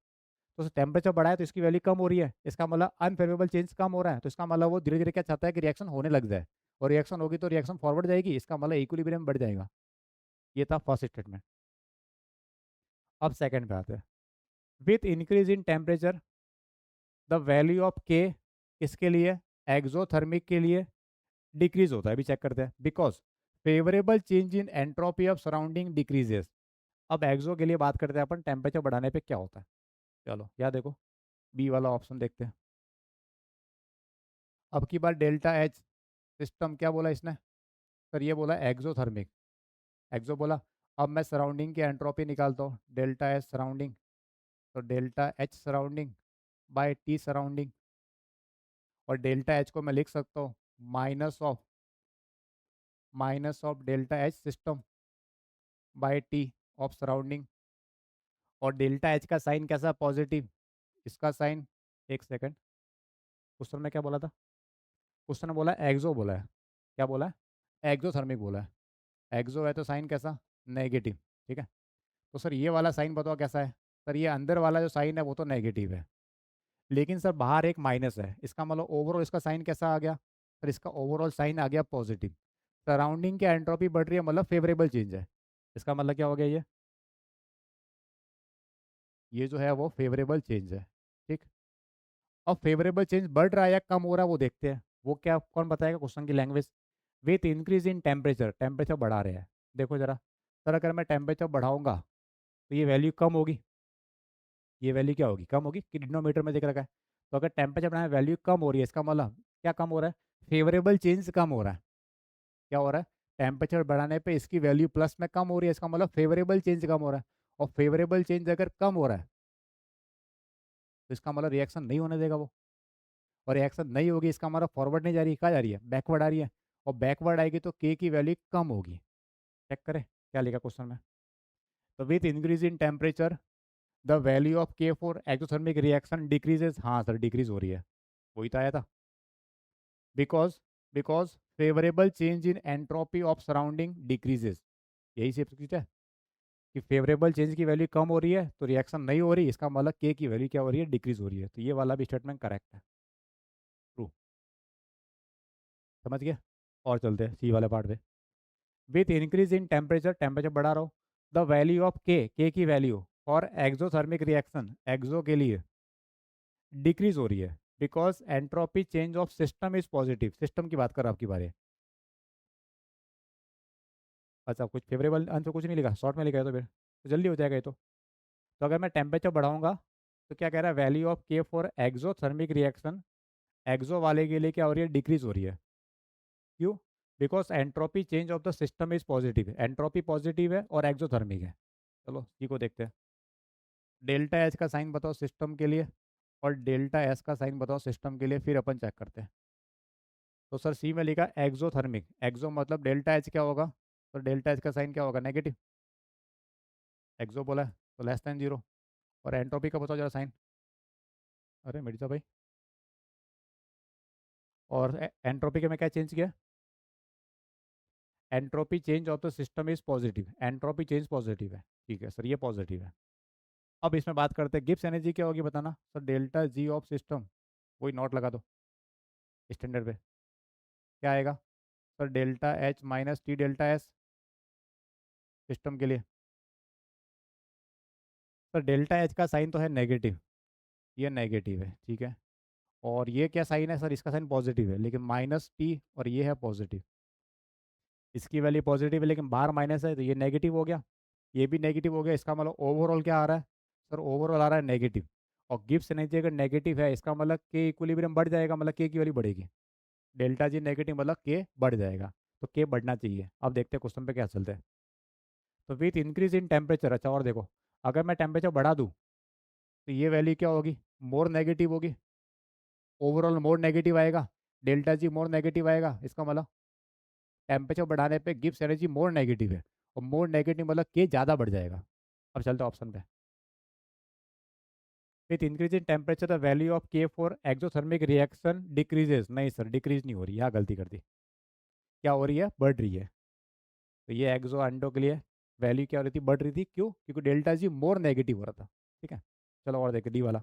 तो टेम्परेचर बढ़ा है तो इसकी वैल्यू कम हो रही है, इसका मतलब अनफेवरेबल चेंज कम हो रहा है, तो इसका मतलब वो धीरे धीरे क्या चाहता है कि रिएक्शन होने लग जाए, और रिएक्शन होगी तो रिएक्शन फॉरवर्ड जाएगी, इसका मतलब इक्विलिब्रियम बढ़ जाएगा। ये था फर्स्ट स्टेटमेंट। अब सेकंड पे आते हैं। With increase in temperature the value of के किसके लिए, एक्सोथर्मिक के लिए डिक्रीज होता है। अभी चेक करते हैं। Because favourable change in entropy of surrounding decreases. अब एक्सो के लिए बात करते हैं अपन, टेम्परेचर बढ़ाने पे क्या होता है। चलो यहाँ देखो, बी वाला ऑप्शन देखते हैं। अब की बार डेल्टा एच सिस्टम क्या बोला इसने, सर ये बोला एक्सोथर्मिक, एक्सो बोला। अब मैं सराउंडिंग की एंट्रोपी निकालता हूँ, डेल्टा एच सराउंडिंग, तो delta H surrounding by T surrounding, और डेल्टा एच को मैं लिख सकता हूँ minus of delta H system by T of surrounding. और डेल्टा एच का साइन कैसा, पॉजिटिव, इसका साइन, एक सेकंड, क्वेश्चन में क्या बोला था, क्वेश्चन में बोला एक्सो बोला है, क्या बोला है, एक्सोथर्मिक बोला है। एक्सो है तो साइन कैसा, नेगेटिव, ठीक है। तो सर ये वाला साइन बताओ कैसा है, सर ये अंदर वाला जो साइन है वो तो नेगेटिव है, लेकिन सर बाहर एक माइनस है, इसका मतलब ओवरऑल इसका साइन कैसा आ गया, सर इसका ओवरऑल साइन आ गया पॉजिटिव। सराउंडिंग की एंट्रोपी बढ़ रही है मतलब फेवरेबल चेंज है, इसका मतलब क्या हो गया, ये जो है वो फेवरेबल चेंज है, ठीक। अब फेवरेबल चेंज बढ़ रहा है या कम हो रहा है वो देखते हैं, वो क्या कौन बताएगा, क्वेश्चन की language. With increase in temperature, temperature बढ़ा रहे हैं, देखो जरा, सर अगर मैं टेम्परेचर बढ़ाऊंगा तो ये वैल्यू कम होगी, ये वैल्यू क्या होगी, कम होगी, कि डिनोमीटर में देख रखा है। तो अगर टेम्परेचर बढ़ाए वैल्यू कम हो रही है, इसका मतलब क्या कम हो रहा है, फेवरेबल चेंज कम हो रहा है। क्या हो रहा है, टेम्परेचर बढ़ाने पे इसकी वैल्यू प्लस में कम हो रही है, इसका मतलब फेवरेबल चेंज कम हो रहा है। और फेवरेबल चेंज अगर कम हो रहा है तो इसका मतलब रिएक्शन नहीं होने देगा वो, और रिएक्शन नहीं होगी इसका मतलब फॉरवर्ड नहीं जा रही है, कहाँ जा रही है, बैकवर्ड आ रही है। और बैकवर्ड आएगी तो के की वैल्यू कम होगी। चेक करें क्या लिखा क्वेश्चन में। तो with increase in temperature the value of K for exothermic reaction decreases, हाँ सर डिक्रीज हो रही है, वही तो आया था। Because because favourable change in entropy of surrounding decreases, यही से चीज है कि फेवरेबल चेंज की वैल्यू कम हो रही है तो रिएक्शन नहीं हो रही, इसका मतलब के की वैल्यू क्या हो रही है, डिक्रीज हो रही है। तो ये वाला भी स्टेटमेंट करेक्ट है, ट्रू। समझ गए। और चलते हैं सी वाले पार्ट पे। With increase in temperature, temperature बढ़ा रहा हो, द वैल्यू ऑफ के की वैल्यू फॉर एक्सोथर्मिक रिएक्शन, एक्सो के लिए डिक्रीज हो रही है। Because entropy change of system is positive, system की बात कर आपकी बारे। अच्छा कुछ फेवरेबल आंसर कुछ नहीं लिखा, शॉर्ट में लिखा है तो फिर तो जल्दी हो जाएगा ये तो अगर मैं टेम्परेचर बढ़ाऊंगा तो क्या कह रहा है, value of K for exothermic reaction, एक्सो वाले के लिए क्या हो रही है, डिक्रीज हो रही है। क्यों, because entropy change of the system is positive, entropy positive है और एक्सोथर्मिक है। चलो सी को देखते हैं। डेल्टा एच का साइन बताओ सिस्टम के लिए, और डेल्टा एस का साइन बताओ सिस्टम के लिए, फिर अपन चेक करते हैं। तो सर सी में लिखा एक्सोथर्मिक, एक्सो मतलब डेल्टा एच क्या होगा, तो डेल्टा एच का साइन क्या होगा, नेगेटिव, एक्सो बोला है तो लेस देन जीरो। और एंट्रोपी का बताओ जरा साइन, अरे मिर्जा भाई, और एंट्रोपी के में क्या चेंज किया, entropy change of the system is positive, entropy change positive है, ठीक है सर ये पॉजिटिव है। अब इसमें बात करते हैं गिब्स एनर्जी क्या होगी बताना, sir delta G of system, वही नॉट लगा दो स्टैंडर्ड पे, क्या आएगा, sir delta H minus T delta S system के लिए। सर डेल्टा एच का साइन तो है नेगेटिव, ये नेगेटिव है, ठीक है। और ये क्या साइन है सर, इसका साइन पॉजिटिव है, लेकिन माइनस टी और ये है पॉजिटिव, इसकी वैल्यू पॉजिटिव है लेकिन बाहर माइनस है तो ये नेगेटिव हो गया, ये भी नेगेटिव हो गया, इसका मतलब ओवरऑल क्या आ रहा है, सर ओवरऑल आ रहा है नेगेटिव। और गिब्स एनर्जी अगर नेगेटिव है इसका मतलब के इक्विलिब्रियम बढ़ जाएगा, मतलब के की वैल्यू बढ़ेगी, डेल्टा जी नेगेटिव मतलब के बढ़ जाएगा, तो के बढ़ना चाहिए। अब देखते हैं क्वेश्चन पे क्या चलते हैं। तो विथ इंक्रीज इन टेम्परेचर, अच्छा और देखो, अगर मैं टेम्परेचर बढ़ा दूँ तो ये वैल्यू क्या होगी, मोर नेगेटिव होगी, ओवरऑल मोर नेगेटिव आएगा, डेल्टा जी मोर नेगेटिव आएगा, इसका मतलब टेम्परेचर बढ़ाने पे गिब्स एनर्जी मोर नेगेटिव है, और मोर नेगेटिव मतलब के ज़्यादा बढ़ जाएगा। अब चलते ऑप्शन पे। With increase in temperature the value of K for exothermic reaction decreases, नहीं सर डिक्रीज नहीं हो रही, यहाँ गलती कर दी, क्या हो रही है, बढ़ रही है। तो ये एक्सो एंडो के लिए वैल्यू क्या हो रही थी, बढ़ रही थी, क्यों, क्योंकि डेल्टा जी मोर नेगेटिव हो रहा था, ठीक है। चलो और देखते डी वाला।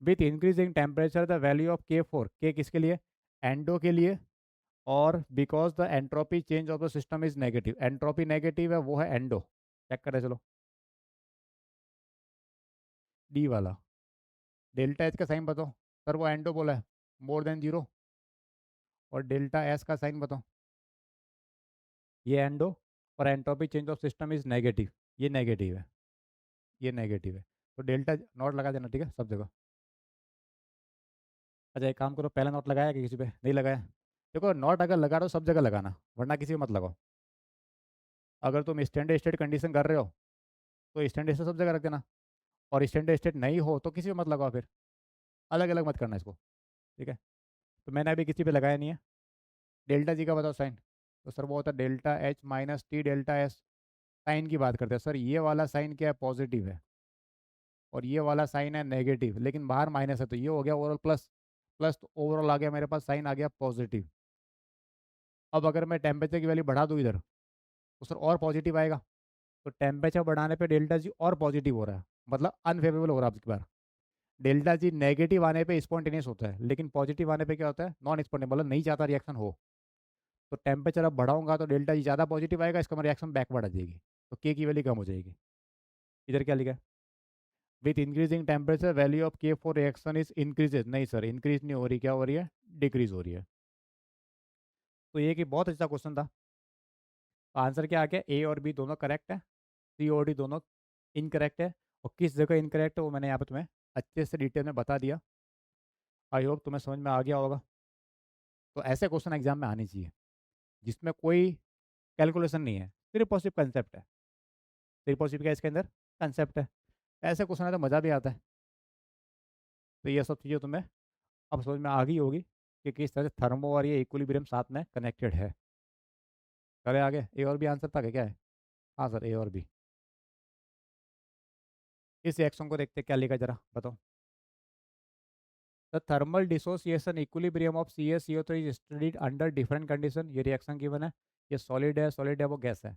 With increasing temperature the value of K4, के किसके लिए, एंडो के लिए, और because the entropy change of the system is negative, entropy negative है वो है एंडो। चेक करें चलो। डी वाला, डेल्टा एच का साइन बताओ। सर वो एंडो बोला है, मोर देन जीरो। और डेल्टा एस का साइन बताओ। ये एंडो, और entropy change of system is negative, ये नेगेटिव है, ये नेगेटिव है। तो डेल्टा नॉट लगा देना, ठीक है, सब जगह। अच्छा एक काम करो, पहला नोट लगाया कि किसी पे नहीं लगाया। देखो नोट अगर लगा रहे हो सब जगह लगाना, वरना किसी पे मत लगाओ। अगर तुम स्टैंडर्ड स्टेट कंडीशन कर रहे हो तो स्टैंडर्ड स्टेट सब जगह रख देना, और स्टैंडर्ड स्टेट नहीं हो तो किसी पे मत लगाओ, फिर अलग अलग मत करना इसको, ठीक है। तो मैंने अभी किसी पे लगाया नहीं है। डेल्टा जी का बताओ साइन। तो सर वो होता है delta H minus T delta S. Sign की बात करते हैं सर, ये वाला साइन क्या है, पॉजिटिव है, और ये वाला साइन है नेगेटिव, लेकिन बाहर माइनस है तो ये हो गया ओवरऑल प्लस। प्लस तो ओवरऑल आ गया मेरे पास, साइन आ गया पॉजिटिव। अब अगर मैं टेम्परेचर की वैल्यू बढ़ा दूँ इधर तो सर और पॉजिटिव आएगा। तो टेम्परेचर बढ़ाने पे डेल्टा जी और पॉजिटिव हो रहा है, मतलब अनफेवरेबल हो रहा है आपकी बार। डेल्टा जी नेगेटिव आने पे स्पॉन्टेनियस होता है, लेकिन पॉजिटिव आने पे क्या होता है, नॉन स्पॉन्टेनियस, मतलब नहीं चाहता रिएक्शन हो। तो टेम्परेचर अब बढ़ाऊंगा तो डेल्टा जी ज़्यादा पॉजिटिव आएगा, इसका रिएक्शन बैकवर्ड आ जाएगी, तो के की वैल्यू कम हो जाएगी। इधर क्या लिखा है, with increasing temperature value of K4 reaction is increases, नहीं सर इंक्रीज नहीं हो रही, क्या हो रही है, डिक्रीज हो रही है। तो ये कि बहुत अच्छा क्वेश्चन था। तो आंसर क्या आ गया, ए और बी दोनों करेक्ट है, सी और डी दोनों इनकरेक्ट है। और किस जगह इनकरेक्ट है वो मैंने यहाँ पे तुम्हें अच्छे से डिटेल में बता दिया। आई होप तुम्हें समझ में आ गया होगा। तो ऐसे क्वेश्चन एग्जाम में आने चाहिए जिसमें कोई कैलकुलेशन नहीं है, सिर्फ और सिर्फ कंसेप्ट है। सिर्फ और सिर्फ क्या इसके अंदर, कंसेप्ट है। ऐसे क्वेश्चन है तो मज़ा भी आता है। तो ये सब चीज़ें तुम्हें अब समझ में आ गई होगी कि किस तरह से थर्मो और ये इक्विलिब्रियम साथ में कनेक्टेड है। चले आगे, ए और बी आंसर था क्या है। हाँ सर ए और बी। इस रिएक्शन को देखते क्या लिखा जरा बताओ। The thermal dissociation equilibrium of CaCO3 is studied under different condition, ये रिएक्शन गिवन है। ये सॉलिड है वो गैस है।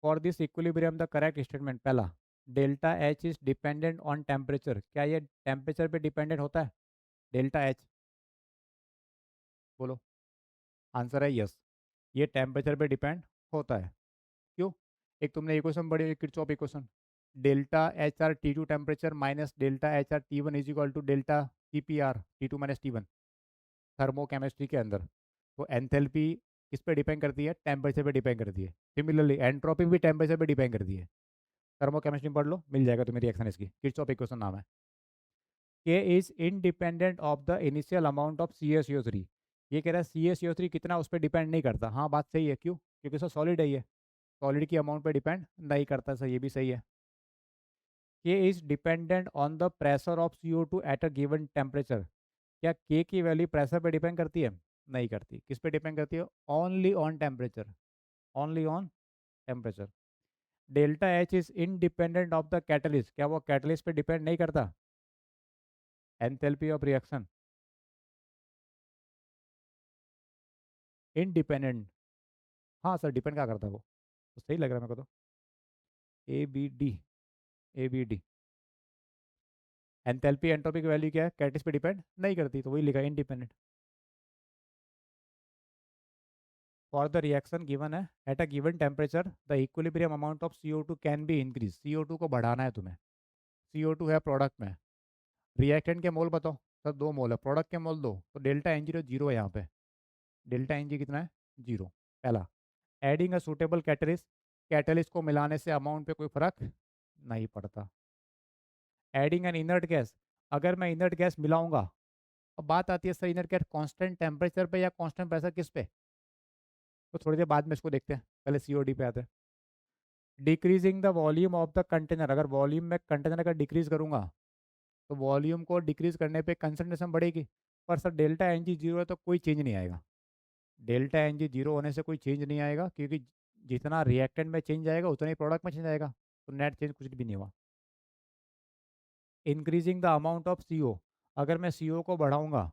For this equilibrium the correct statement, पहला, delta H is dependent on temperature, क्या ये टेम्परेचर पे डिपेंडेंट होता है, डेल्टा एच, बोलो। आंसर है यस, ये टेम्परेचर पे डिपेंड होता है। क्यों, एक तुमने इक्वेशन पढ़ी हुई Kirchhoff equation, delta HR T2 temperature minus delta HR T1 is equal to delta TPR T2 minus T1, thermochemistry के अंदर। तो एंथैल्पी किस पे डिपेंड करती है, टेम्परेचर पे डिपेंड करती है। सिमिलरली एंट्रोपी भी टेम्परेचर पे डिपेंड करती है। थर्मोकेमिस्ट्री पढ़ लो, मिल जाएगा तुम्हें रिएक्शन इसकी, किरचॉफ इक्वेशन नाम है। के is independent of the initial amount of CaCO3, ये कह रहा है CaCO3 कितना उस पर डिपेंड नहीं करता। हाँ बात सही है, क्यों, क्योंकि सर सॉलिड है ये, सॉलिड की अमाउंट पे डिपेंड नहीं करता सर, ये भी सही है। के is dependent on the pressure of CO2 eight a given temperature, क्या के की वैल्यू प्रेशर पे डिपेंड करती है, नहीं करती। किस पे डिपेंड करती है, only on temperature, only on temperature. Delta H is independent of the catalyst, क्या वो कैटलिस्ट पे डिपेंड नहीं करता, एंथैल्पी ऑफ रिएक्शन, इंडिपेंडेंट। हाँ सर डिपेंड क्या करता है वो, तो सही लग रहा है मेरे को तो, ABD, ABD। एंथैल्पी एंट्रोपी की वैल्यू क्या है, कैटलिस्ट पे डिपेंड नहीं करती, तो वही लिखा independent. For the reaction given है at a given temperature the equilibrium amount of CO2 can be increase, CO2 को बढ़ाना है तुम्हें। CO2 है प्रोडक्ट में, रिएक्टेंट के मोल बताओ। सर 2 मोल है, प्रोडक्ट के मोल दो, तो डेल्टा एन जीरो जीरो है यहाँ पे, डेल्टा एन जी कितना है, जीरो। पहला, adding a suitable catalyst, catalyst को मिलाने से अमाउंट पे कोई फर्क नहीं पड़ता। एडिंग एन इनर्ट गैस, अगर मैं इनर्ट गैस मिलाऊंगा, अब बात आती है sir inert gas constant temperature पे या कांस्टेंट प्रेशर किस पे, तो थोड़ी देर बाद में इसको देखते हैं, पहले COD पे आते हैं। Decreasing the volume of the container, अगर वॉल्यूम में कंटेनर का डिक्रीज करूंगा तो वॉल्यूम को डिक्रीज करने पे कंसंट्रेशन बढ़ेगी। पर sir delta N G zero है तो कोई चेंज नहीं आएगा, डेल्टा एन जी जीरो होने से कोई चेंज नहीं आएगा, क्योंकि जितना रिएक्टेंट में चेंज आएगा उतना ही प्रोडक्ट में चेंज आएगा, तो नेट चेंज कुछ भी नहीं हुआ। Increasing the amount of CO, अगर मैं CO को बढ़ाऊंगा,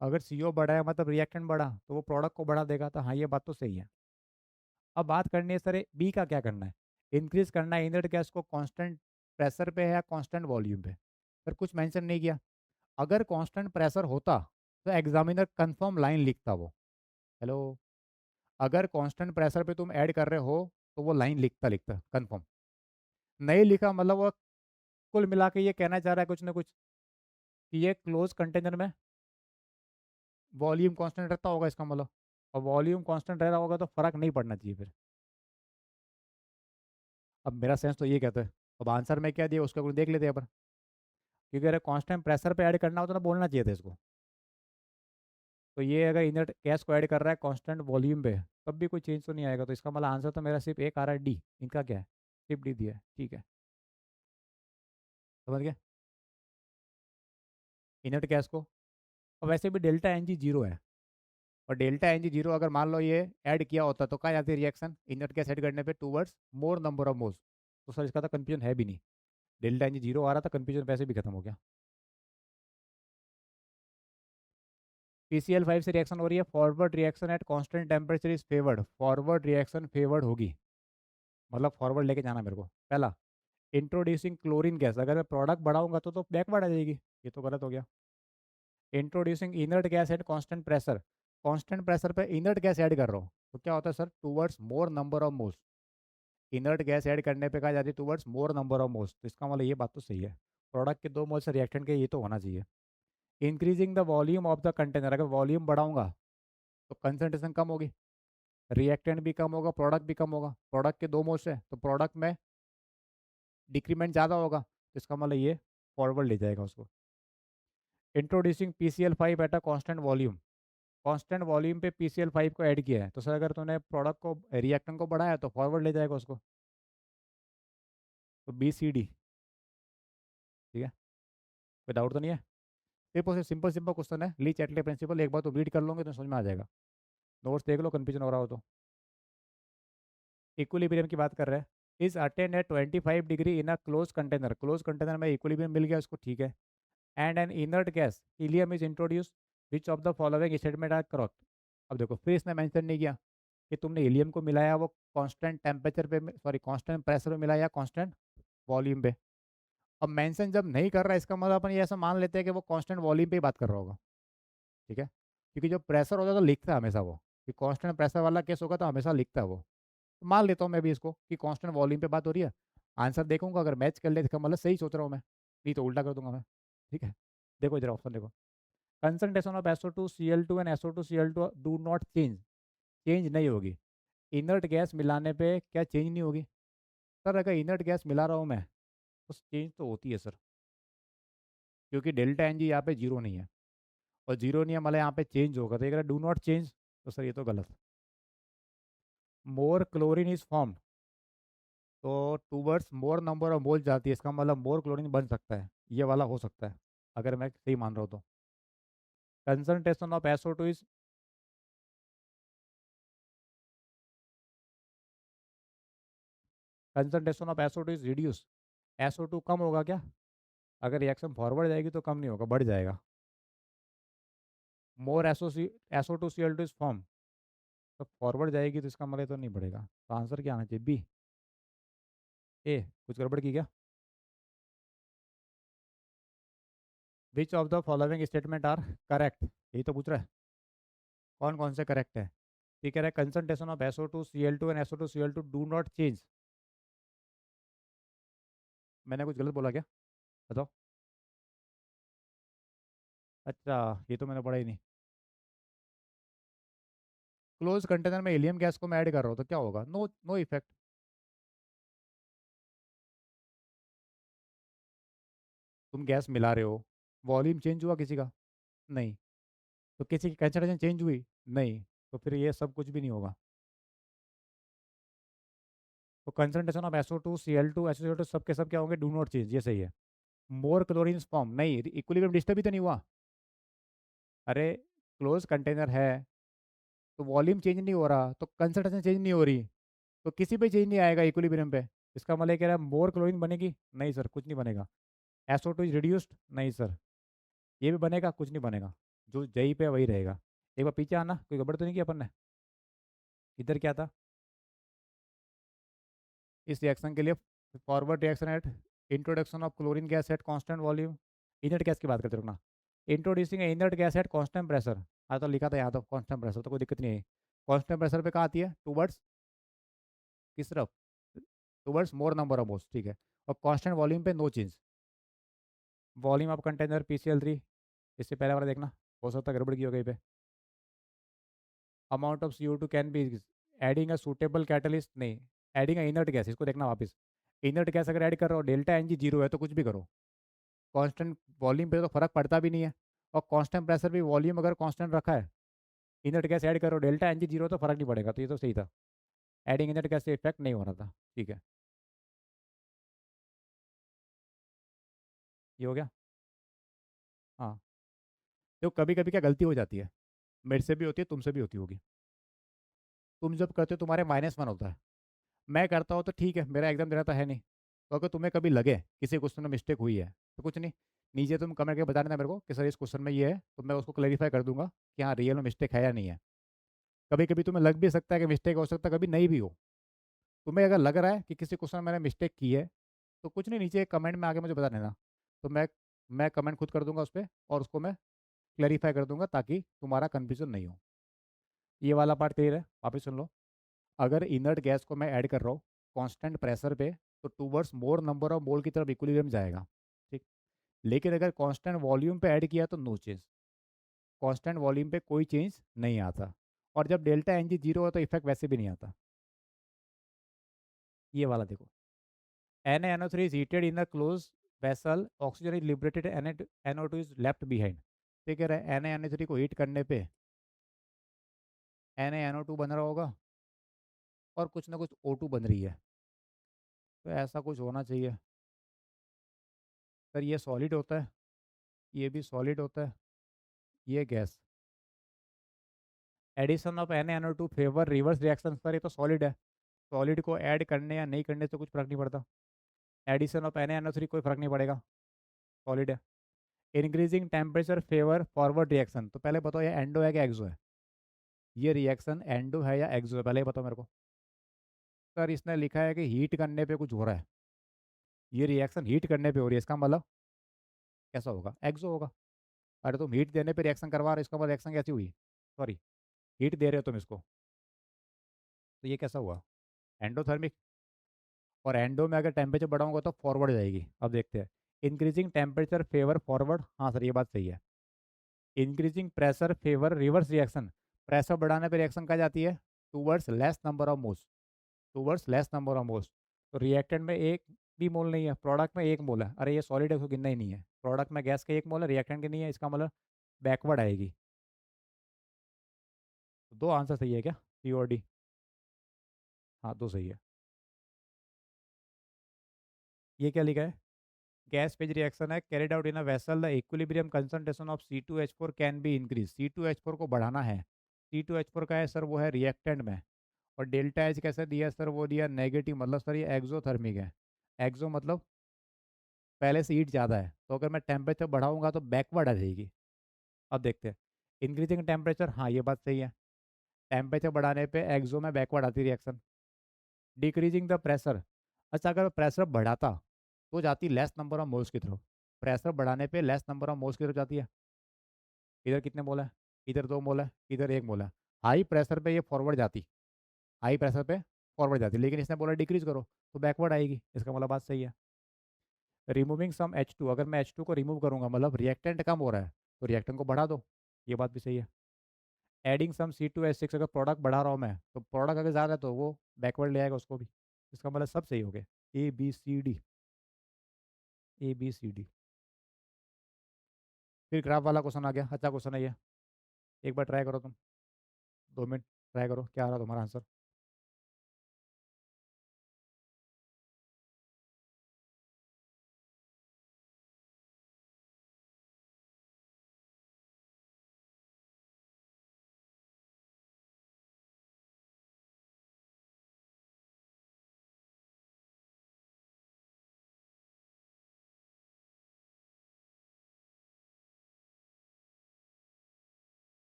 अगर CO बढ़ाया मतलब रिएक्टेंट बढ़ा तो वो प्रोडक्ट को बढ़ा देगा, तो हाँ ये बात तो सही है। अब बात करनी है सर बी का क्या करना है, इंक्रीज करना है इनर्ट गैस को कांस्टेंट प्रेशर पे है या कांस्टेंट वॉल्यूम पे। फिर कुछ मेंशन नहीं किया। अगर कांस्टेंट प्रेशर होता तो एग्जामिनर कंफर्म लाइन लिखता वो। हेलो, अगर कांस्टेंट प्रेशर पे तुम ऐड कर रहे हो तो वो लाइन लिखता लिखता कंफर्म। नहीं लिखा मतलब वो कुल मिला के ये कहना चाह रहा है कुछ ना कुछ कि ये क्लोज कंटेनर में वॉल्यूम कांस्टेंट रहता होगा इसका मतलब। और वॉल्यूम कांस्टेंट रह रहा होगा तो फर्क नहीं पड़ना चाहिए फिर। अब मेरा सेंस तो ये कहता है। अब आंसर में क्या दिया उसका कुछ देख लेते हैं अपन। क्योंकि अगर कांस्टेंट प्रेशर पे ऐड करना होता तो ना बोलना चाहिए था इसको। तो ये अगर इनर्ट गैस को ऐड कर रहा है कांस्टेंट वॉल्यूम पे तब भी कोई चेंज तो नहीं आएगा। तो इसका मतलब आंसर तो मेरा सिर्फ एक आ रहा है डी। इनका क्या है? सिर्फ डी दिया है, ठीक है। समझ गए इनर्ट गैस को। और वैसे भी डेल्टा एन जी जीरो है। और डेल्टा एन जी जीरो अगर मान लो ये ऐड किया होता तो क्या जाती है रिएक्शन इनर्ट गैस ऐड करने पे towards more number of moles. तो सर इसका तो कंफ्यूजन है भी नहीं। डेल्टा एन जी जीरो आ रहा था, कंफ्यूजन वैसे भी खत्म हो गया। PCl5 से रिएक्शन हो रही है, forward reaction at constant temperature is favoured. Forward reaction favoured होगी मतलब फॉरवर्ड लेके जाना मेरे को। पहला, इंट्रोड्यूसिंग क्लोरीन गैस, अगर मैं प्रोडक्ट बढ़ाऊंगा तो बैकवर्ड आ जाएगी। ये तो गलत हो गया। Introducing inert gas at constant pressure, constant pressure पे इनर्ट गैस ऐड कर रहा हूँ तो क्या होता है sir towards more number of moles. Inert gas add करने पे कहा जाती है towards more number of moles. तो इसका मतलब ये बात तो सही है। प्रोडक्ट के 2 मोल से रिएक्टेंट के ये तो होना चाहिए। Increasing the volume of the container, अगर वॉल्यूम बढ़ाऊंगा तो कंसनट्रेशन कम होगी, रिएक्टेंट भी कम होगा, प्रोडक्ट भी कम होगा। प्रोडक्ट के 2 मोल्स है तो प्रोडक्ट में डिक्रीमेंट ज़्यादा होगा। तो इसका मतलब ये फॉरवर्ड ले जाएगा उसको। Introducing PCl5 eight a constant volume, constant volume पे PCl5 को ऐड किया है तो सर अगर तूने प्रोडक्ट को रिएक्टेंट को बढ़ाया तो फॉरवर्ड ले जाएगा उसको। तो BCD, ठीक है। कोई डाउट तो नहीं है? सिर्फ सिंपल सिंपल क्वेश्चन है, ली चैटले प्रिंसिपल, एक बार तो रीड कर लोगे तो समझ में आ जाएगा। नोट्स देख लो कन्फ्यूजन हो रहा हो तो। इक्विलिब्रियम की बात कर रहे हैं। Is attained at 25 degree in a closed container, closed container में इक्विलिब्रियम मिल गया उसको, ठीक है। And an inert gas helium is introduce, which of the following statement are correct. अब देखो फिर इसने मेंशन नहीं किया कि तुमने हीलियम को मिलाया वो कांस्टेंट टेम्परेचर पे, सॉरी कांस्टेंट प्रेशर पे मिलाया या कांस्टेंट वॉल्यूम पे। अब मेंशन जब नहीं कर रहा है इसका मतलब अपन ये ऐसा मान लेते हैं कि वो कांस्टेंट वॉल्यूम पे ही बात कर रहा होगा, ठीक है। क्योंकि जो प्रेशर होता है तो लिखता है हमेशा वो, कि कांस्टेंट प्रेशर वाला केस होगा तो हमेशा लिखता है वो। तो मान लेता हूँ मैं भी इसको कि कांस्टेंट वॉल्यूम पे बात हो रही है। आंसर देखूंगा अगर मैच कर ले इसका मतलब सही सोच रहा हूँ मैं, नहीं तो उल्टा कर दूंगा मैं, ठीक है। देखो जरा ऑप्शन देखो। Concentration of SO2 Cl2 and SO2 Cl2 do not change, change नहीं होगी। इनर्ट गैस मिलाने पे क्या चेंज नहीं होगी? सर अगर इनर्ट गैस मिला रहा हूँ मैं तो चेंज तो होती है सर, क्योंकि डेल्टा एन जी यहाँ पे जीरो नहीं है। और जीरो नहीं है मतलब यहाँ पे चेंज होगा, तो ये डू नॉट चेंज, तो सर ये तो गलत। मोर क्लोरीन इज फॉर्म, तो towards more number of mole जाती है, इसका मतलब मोर क्लोरीन बन सकता है, ये वाला हो सकता है अगर मैं सही मान रहा हूँ तो। Concentration of SO2 is, concentration of SO2 is reduce, SO2 कम होगा क्या? अगर रिएक्शन फॉरवर्ड जाएगी तो कम नहीं होगा, बढ़ जाएगा। मोर SO2 Cl2 इज फॉर्म, तो फॉरवर्ड जाएगी तो इसका मतलब तो नहीं बढ़ेगा। तो आंसर क्या आना चाहिए? B, A. कुछ गड़बड़ की क्या? Which of the following statement are correct, यही तो पूछ रहा है। कौन कौन से करेक्ट है? ठीक कह रहा है concentration of SO2 Cl2 and SO2 Cl2 do not change. मैंने कुछ गलत बोला क्या? बताओ। अच्छा, ये तो मैंने पढ़ा ही नहीं। क्लोज कंटेनर में हीलियम गैस को मैं ऐड कर रहा हूँ तो क्या होगा? No, no effect. तुम गैस मिला रहे हो, वॉल्यूम चेंज हुआ किसी का? नहीं। तो किसी की कंसंट्रेशन चेंज हुई? नहीं। तो फिर ये सब कुछ भी नहीं होगा। तो concentration of SO2 Cl2 SO2 सब के सब क्या होंगे? डू नॉट चेंज, ये सही है। मोर क्लोरीन फॉर्म, नहीं इक्विलिब्रियम डिस्टर्ब भी तो नहीं हुआ। अरे क्लोज कंटेनर है तो वॉल्यूम चेंज नहीं हो रहा तो कंसंट्रेशन चेंज नहीं हो रही, तो किसी पे चेंज नहीं आएगा इक्विलिब्रियम पे। इसका मतलब ये कह रहा है मोर क्लोरीन बनेगी? नहीं सर, कुछ नहीं बनेगा। SO2 is reduced? नहीं सर। ये भी बनेगा? कुछ नहीं बनेगा। जो जही पे है वही रहेगा। एक बार पीछे आना, कोई गड़बड़ तो नहीं किया अपन ने? इधर क्या था? इस रिएक्शन के लिए forward reaction at introduction of chlorine gas at constant volume. Inert gas की बात करते रुकना। Introducing inert gas at constant pressure. हाँ तो लिखा था यहाँ तो कांस्टेंट प्रेशर, तो कोई दिक्कत नहीं है। कांस्टेंट प्रेशर पे कहाँ आती है? टूवर्ड्स किस तरफ? Towards more number of moles, ठीक है। और कांस्टेंट वॉल्यूम पे no change. Volume of container PCl3, इससे पहले वाला देखना, हो सकता है गड़बड़ की हो गई पे। Amount of CO2 can be adding a suitable catalyst, नहीं, एडिंग अ इनर्ट गैस, इसको देखना वापस। इनर्ट गैस अगर ऐड कर रहे हो, डेल्टा एन जी जीरो है तो कुछ भी करो, कांस्टेंट वॉल्यूम पे तो फर्क पड़ता भी नहीं है। और कांस्टेंट प्रेशर भी वॉल्यूम अगर कांस्टेंट रखा है, इनर्ट गैस ऐड करो, डेल्टा एन जी जीरो, तो फर्क नहीं पड़ेगा, तो ये तो सही था। एडिंग इनर्ट गैस से इफेक्ट नहीं हो रहा था, ठीक है। ये हो गया। हाँ। तो कभी कभी क्या गलती हो जाती है, मेरे से भी होती है, तुमसे भी होती होगी। तुम जब करते हो तुम्हारे -1 होता है, मैं करता हूँ तो ठीक है, मेरा एग्जाम देना तो है नहीं। तो अगर तुम्हें कभी लगे किसी क्वेश्चन में मिस्टेक हुई है तो कुछ नहीं, नीचे तुम कमेंट करके बता देना मेरे को कि सर इस क्वेश्चन में ये है, तो मैं उसको क्लैरिफाई कर दूंगा कि हाँ रियल में मिस्टेक है या नहीं है। कभी कभी तुम्हें लग भी सकता है कि मिस्टेक हो सकता है, कभी नहीं भी हो। तुम्हें अगर लग रहा है कि किसी क्वेश्चन में मैंने मिस्टेक की है, तो कुछ नहीं, नीचे कमेंट में आके मुझे बता देना। तो मैं कमेंट खुद कर दूंगा उस पर, और उसको मैं क्लैरिफाई कर दूंगा ताकि तुम्हारा कन्फ्यूजन नहीं हो। ये वाला पार्ट क्लियर है? वापस सुन लो। अगर इनर्ट गैस को मैं ऐड कर रहा हूँ कांस्टेंट प्रेशर पे, तो towards more number of mole की तरफ इक्विलिब्रियम जाएगा, ठीक। लेकिन अगर कांस्टेंट वॉल्यूम पे ऐड किया तो नो चेंज, कांस्टेंट वॉल्यूम पे कोई चेंज नहीं आता। और जब डेल्टा एन जी जीरो हो तो इफेक्ट वैसे भी नहीं आता। ये वाला देखो, NaNO3 is heated in a closed vessel, oxygen is liberated, NO2 is left behind। तो कह रहा है NaNO3 को हीट करने पे NaNO2 बन रहा होगा, और कुछ ना कुछ O2 बन रही है, तो ऐसा कुछ होना चाहिए। सर ये सॉलिड होता है, ये भी सॉलिड होता है, ये gas. Addition of NaNO2 favour reverse reaction, sir ये तो सॉलिड है, सॉलिड को ऐड करने या नहीं करने से कुछ फर्क नहीं पड़ता। एडिशन ऑफ NaNO3 कोई फर्क नहीं पड़ेगा, सॉलिड है। Increasing temperature favour forward reaction, तो पहले बताओ ये एंडो है कि एक्सो है? ये रिएक्शन एंडो है या एक्सो है, पहले ही बताओ मेरे को। सर इसने लिखा है कि हीट करने पे कुछ हो रहा है, ये रिएक्शन हीट करने पे हो रही है, इसका मतलब कैसा होगा? एक्सो होगा। अरे तुम हीट देने पे रिएक्शन करवा रहे हो, इसका मतलब रिएक्शन कैसी हुई? सॉरी, हीट दे रहे हो तुम इसको, तो ये कैसा हुआ? एंडोथर्मिक। और एंडो में अगर टेम्परेचर बढ़ाऊंगा तो फॉरवर्ड जाएगी। अब देखते हैं, इंक्रीजिंग टेम्परेचर फेवर फॉरवर्ड, हाँ सर ये बात सही है। Increasing pressure favour reverse reaction, pressure बढ़ाने पे रिएक्शन कहाँ जाती है? Towards less number of moles, towards less number of moles. तो रिएक्टेंट में एक भी मोल नहीं है, प्रोडक्ट में एक मोल है, अरे ये सॉलिड है उसको गिनना ही नहीं है। प्रोडक्ट में गैस का एक मोल है, रिएक्टेंट के नहीं है, इसका मतलब बैकवर्ड आएगी। तो दो आंसर सही है क्या, सी और डी? हाँ दो सही है। ये क्या लिखा है? गैस फेज रिएक्शन है carried out in a vessel, the equilibrium concentration of C2H4 can be increase. C2H4 को बढ़ाना है, C2H4 का है सर वो है रिएक्टेंट में। और डेल्टा एच कैसे दिया सर? वो दिया नेगेटिव, मतलब सर ये एक्सोथर्मिक है। एक्सो मतलब पहले से हीट ज़्यादा है, तो अगर मैं टेम्परेचर बढ़ाऊंगा तो बैकवर्ड आ जाएगी। अब देखते हैं, इंक्रीजिंग टेम्परेचर, हाँ ये बात सही है, टेम्परेचर बढ़ाने पे एक्सो में बैकवर्ड आती रिएक्शन। डिक्रीजिंग द प्रेशर, अच्छा अगर प्रेशर बढ़ाता तो जाती लेस नंबर ऑफ मोल्स की तरफ, प्रेशर बढ़ाने पे लेस नंबर ऑफ मोल्स की तरफ जाती है। इधर कितने मोल है? इधर 2 मोल है, इधर 1 मोल है। हाई प्रेशर पे ये फॉरवर्ड जाती, हाई प्रेशर पे फॉरवर्ड जाती, लेकिन इसने बोला डिक्रीज करो तो बैकवर्ड आएगी, इसका मतलब बात सही है। रिमूविंग सम H2, अगर मैं H2 को रिमूव करूंगा मतलब रिएक्टेंट कम हो रहा है, तो रिएक्टेंट को बढ़ा दो, ये बात भी सही है। एडिंग सम C2H6, अगर प्रोडक्ट बढ़ा रहा हूँ मैं, तो प्रोडक्ट अगर ज़्यादा है तो वो बैकवर्ड ले आएगा उसको भी, इसका मतलब सब सही हो गए। ABCD, ABCD। फिर ग्राफ वाला क्वेश्चन आ गया, अच्छा क्वेश्चन है ये, एक बार ट्राई करो तुम, 2 मिनट ट्राई करो क्या आ रहा तुम्हारा आंसर।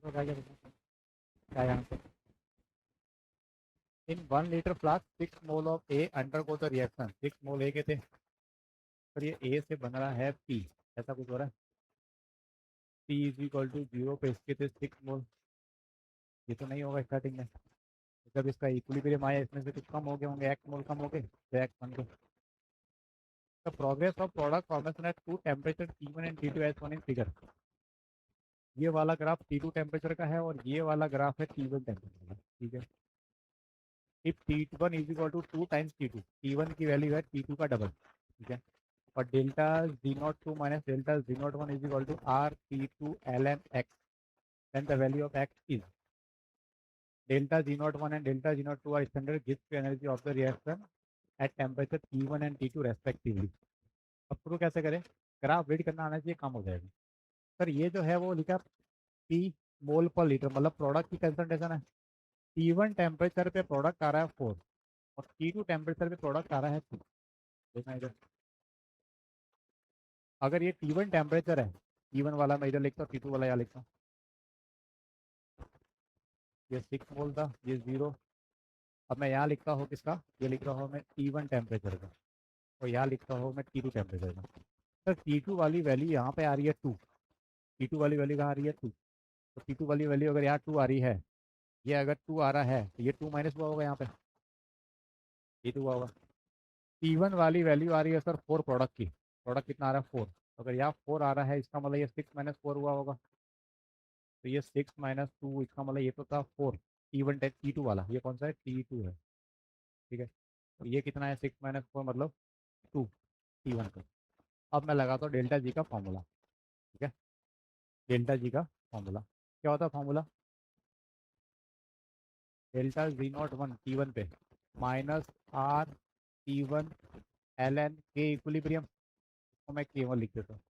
तो क्या यहाँ पे इन 1 litre flask 6 mole of A undergo the reaction 6 मोल ए के थे पर ये ए से बन रहा है पी ऐसा कुछ हो रहा है पी इज इक्वल टू 0 पे इसके थे 6 मोल ये तो नहीं होगा स्टार्टिंग में जब इसका इक्विलिब्रियम आया इसमें से कुछ कम हो गए होंगे एक्स मोल कम हो गए तो एक्स बन गए the progress of product formation at two temperature T1 and T2 as one in figure ये वाला ग्राफ T2 टेम्परेचर का है और ये वाला ग्राफ है T1 टेम्परेचर का ठीक है if T1 is equal to 2 times T2 T1 की वैल्यू है T2 का डबल ठीक है और delta Z02 minus delta Z01 is equal to R T2 ln x then the value of x is delta Z01 and delta Z02 are standard gives the energy of the reaction at temperature T1 and T2 respectively अब शुरू कैसे करें graph read करना आना चाहिए कम हो जाएगा sir ये जो है वो लिखा पी मोल पर लीटर मतलब प्रोडक्ट की कंसंट्रेशन है T1 टेम्परेचर पे प्रोडक्ट आ रहा है 4 और T2 टेम्परेचर पे प्रोडक्ट आ रहा है 2 देखना इधर अगर ये T1 टेम्परेचर है T1 वाला मैं इधर लिखता हूँ T2 वाला यहाँ लिखता हूँ ये 6 मोल था ये 0 अब मैं यहाँ लिखता हूँ किसका ये लिख रहा हूँ मैं T1 टेम्परेचर का और यहाँ लिखता हूँ मैं T2 टेम्परेचर का सर T2 वाली वैल्यू यहाँ पे आ रही है 2 T2 वाली वैल्यू कहाँ आ रही है 2 तो T2 वाली वैल्यू अगर यहाँ 2 आ रही है ये अगर 2 आ रहा है तो ये 2 माइनस हुआ होगा यहाँ पे ये 2 हुआ होगा T1 वाली वैल्यू आ रही है सर 4 प्रोडक्ट की प्रोडक्ट कितना आ रहा है 4 तो अगर यहाँ 4 आ रहा है इसका मतलब ये 6 - 4 हुआ होगा तो ये 6 - 2 इसका मतलब ये तो था 4 T1 T2 वाला ये कौन सा है T2 है ठीक है तो ये कितना है 6 - 4 मतलब 2 T1 का अब मैं लगाता हूँ डेल्टा जी का फॉर्मूला ठीक है डेल्टा जी का फॉर्मूला क्या होता है फॉर्मूला डेल्टा Z01 T1 पे माइनस आर T1 ln के इक्विलिब्रियम तो मैं K1 लिख देता हूँ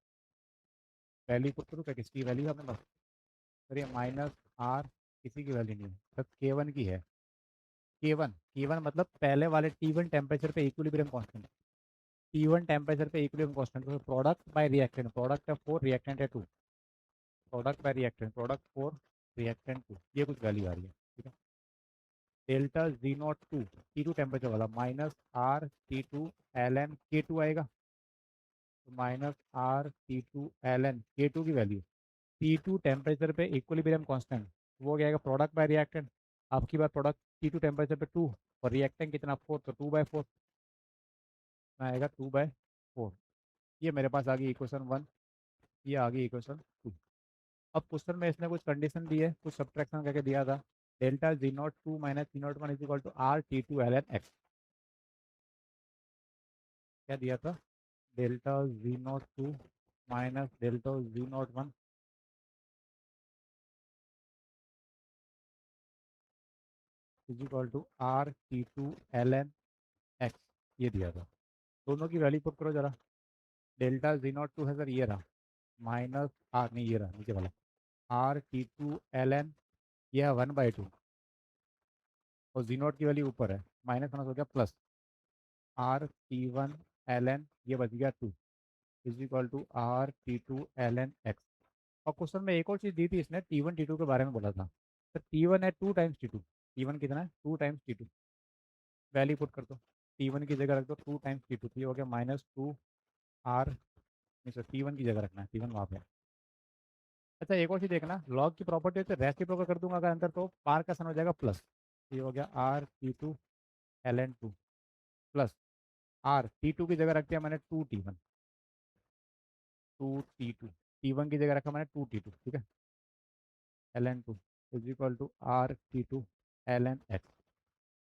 वैल्यू पुट करूँ क्या किसकी वैल्यू है अपने पास सर ये माइनस आर किसी की वैल्यू नहीं है सर K1 की है K1 मतलब पहले वाले T1 टेम्परेचर पे इक्विलिब्रियम कांस्टेंट T1 टेम्परेचर पे इक्विलिब्रियम कांस्टेंट तो प्रोडक्ट बाय रिएक्टेंट प्रोडक्ट है 4 रिएक्टेंट है 2 product by reactant product 4 reactant 2 ये कुछ वैल्यू आ रही है ठीक है डेल्टा Z02 T2 टेम्परेचर वाला minus R T2 ln K2 आएगा तो minus R T2 ln K2 की वैल्यू T2 टेम्परेचर पे इक्विलिब्रियम कांस्टेंट वो क्या आएगा प्रोडक्ट बाय रिएक्टेंट आपकी बार प्रोडक्ट T2 टेम्परेचर पे 2 और रिएक्टेंट कितना 4 तो 2/4 आएगा 2/4 ये मेरे पास आ गई इक्वेशन 1 ये आ गई इक्वेशन 2 अब क्वेश्चन में इसने कुछ कंडीशन दी है कुछ सब्ट्रैक्शन करके दिया था delta Z02 minus Z01 is equal to R T2 ln x क्या दिया था delta Z02 minus delta Z01 is equal to R T2 ln x ये दिया था दोनों की वैल्यू पुट करो जरा डेल्टा Z02 है सर ये रहा माइनस आर नहीं ये रहा नीचे वाला आर T2 ln ये है 1/2 और Z0 की वैल्यू ऊपर है माइनस माइनस हो गया प्लस R T1 ln ये बच गया 2 is equal to R T2 ln x और क्वेश्चन में एक और चीज़ दी थी इसने T1 T2 के बारे में बोला था तो T1 है 2 टाइम्स T2 T1 कितना है 2 टाइम्स T2 वैल्यू पुट कर दो T1 की जगह रख दो 2 टाइम्स T2 तो ये हो गया -2 R नहीं सर T1 की जगह रखना है T1 वहाँ पे है। अच्छा एक और चीज़ देखना लॉग की प्रॉपर्टी होती है रेसिप्रोकल कर दूंगा अगर अंदर तो पार का सन हो जाएगा प्लस ये हो गया R T2 ln 2 plus T2 की जगह रख दिया मैंने 2T1 की जगह रखा मैंने 2T2 ठीक है ln 2 is equal to R T2 ln x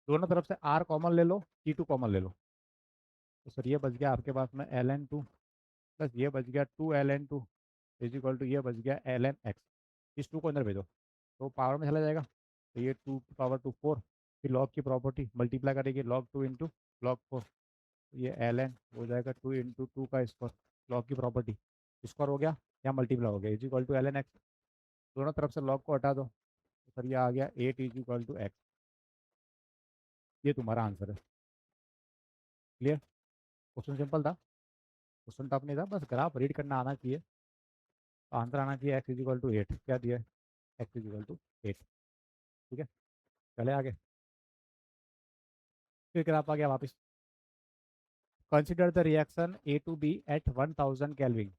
दोनों तरफ से R कॉमन ले लो T2 कॉमन ले लो तो सर ये बच गया आपके पास में ln 2 प्लस ये बच गया 2 ln 2 इज इक्वल टू ये बच गया ln x इस 2 को अंदर भेजो तो पावर में चला जाएगा तो ये 2 की पावर 4 फिर लॉग की प्रॉपर्टी मल्टीप्लाई करेगी log 2 इंटू log 4 ये ln हो जाएगा 2 इंटू 2 का स्क्वायर लॉग की प्रॉपर्टी स्क्वायर हो गया या मल्टीप्लाई हो गया is equal to ln x दोनों तरफ से लॉग को हटा दो तो सर ये आ गया 8 इज इक्वल टू x ये तुम्हारा आंसर है क्लियर क्वेश्चन सिंपल था क्वेश्चन टफ नहीं था बस ग्राफ रीड करना आना चाहिए आंसर आना चाहिए x इज इक्वल टू 8 क्या दिया है एक्स इज इक्वल टू 8। ठीक है, चले आगे। फिर ग्राफ आ गया वापस। Consider the reaction A to B at 1000 kelvin.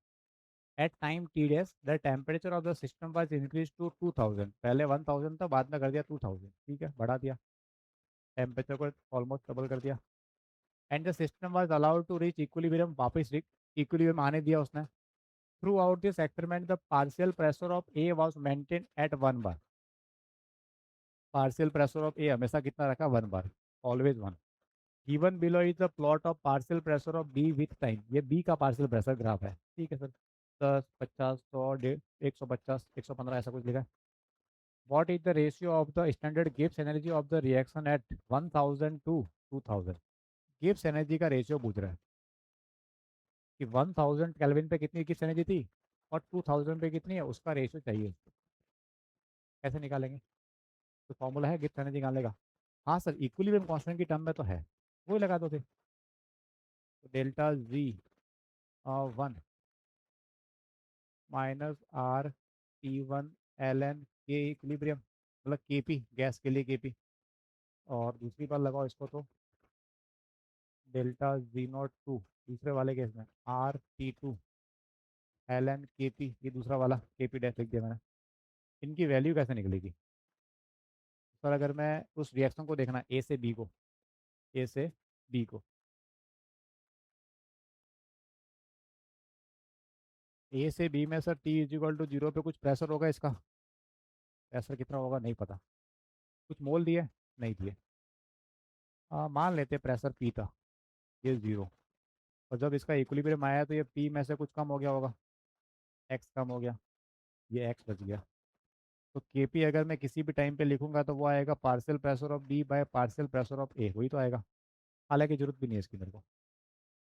At time T days the temperature of the system was increase to 2000। पहले 1000 था, बाद में कर दिया 2000। ठीक है, बढ़ा दिया, टेम्परेचर को ऑलमोस्ट डबल कर दिया। And the system was allowed to reach equilibrium, वापस इक्विलिब्रियम आने दिया उसने। Throughout this experiment the partial pressure of A was maintain at 1 bar. Partial pressure of A हमेशा कितना रखा, 1 bar, always 1। Given below is the plot of partial pressure of B with time. ये B का partial pressure graph है। ठीक है sir, 10, 50, 100, 150, 115 ऐसा कुछ लिखा है। What is the ratio of the standard Gibbs energy of the reaction at 1000 to 2000। Gibbs energy का रेशियो पूछ रहा है कि 1000 केल्विन पे कितनी गिब्स एनर्जी थी और 2000 पे कितनी है, उसका रेशियो चाहिए। कैसे निकालेंगे? तो फॉर्मूला है गिब्स एनर्जी निकालने का। हाँ सर, इक्विलिब्रियम कांस्टेंट की टर्म में तो है, वो लगा दो थे। तो delta G 1 minus R T 1 L N K equilibrium, मतलब के पी गैस के लिए के पी। और दूसरी बार लगाओ इसको तो डेल्टा जी नॉट टू, दूसरे वाले केस में आर टी 2 एल एन के पी, ये दूसरा वाला के पी डैश लिख दिया मैंने। इनकी वैल्यू कैसे निकलेगी सर? अगर मैं उस रिएक्शन को देखना ए से बी को, ए से बी को, ए से बी में sir T is equal to 0 पे कुछ प्रेशर होगा, इसका प्रेशर कितना होगा नहीं पता। कुछ मोल दिए, नहीं दिए। मान लेते प्रेशर पी था, ये 0। और जब इसका इक्विलिब्रियम आया तो ये पी में से कुछ कम हो गया होगा, एक्स कम हो गया, ये एक्स बच गया। तो के पी अगर मैं किसी भी टाइम पे लिखूंगा तो वो आएगा partial pressure of B by partial pressure of A, वही तो आएगा। हालांकि जरूरत भी नहीं है इसकी मेरे को,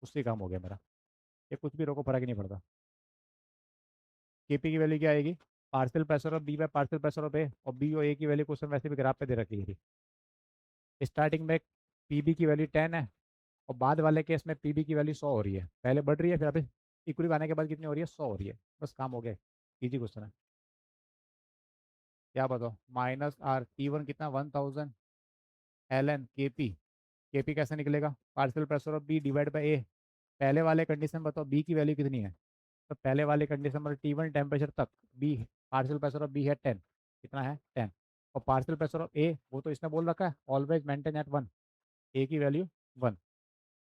उससे काम हो गया मेरा। ये कुछ भी रोको, फर्क ही नहीं पड़ता। के पी की वैल्यू क्या आएगी, partial pressure of B by partial pressure of A. और बी और ए की वैल्यू क्वेश्चन वैसे भी ग्राफ पे दे रखी है। स्टार्टिंग में पी बी की वैल्यू 10 है, और बाद वाले केस में पी बी की वैल्यू 100 हो रही है। पहले बढ़ रही है, फिर अभी इक्वलिब्रियम आने के बाद कितनी हो रही है, 100 हो रही है। बस काम हो गया, इजी क्वेश्चन है। क्या बताओ, माइनस आर टी 1 कितना 1000 एल एन के पी कैसे निकलेगा, partial pressure of B divide by A. पहले वाले कंडीशन बताओ बी की वैल्यू कितनी है। तो पहले वाले कंडीशन में टी 1 टेम्परेचर तक B, partial pressure of B है 10, कितना है 10। और पार्शियल प्रेशर ऑफ ए वो तो इसने बोल रखा है ऑलवेज मेंटेन एट 1, ए की वैल्यू 1।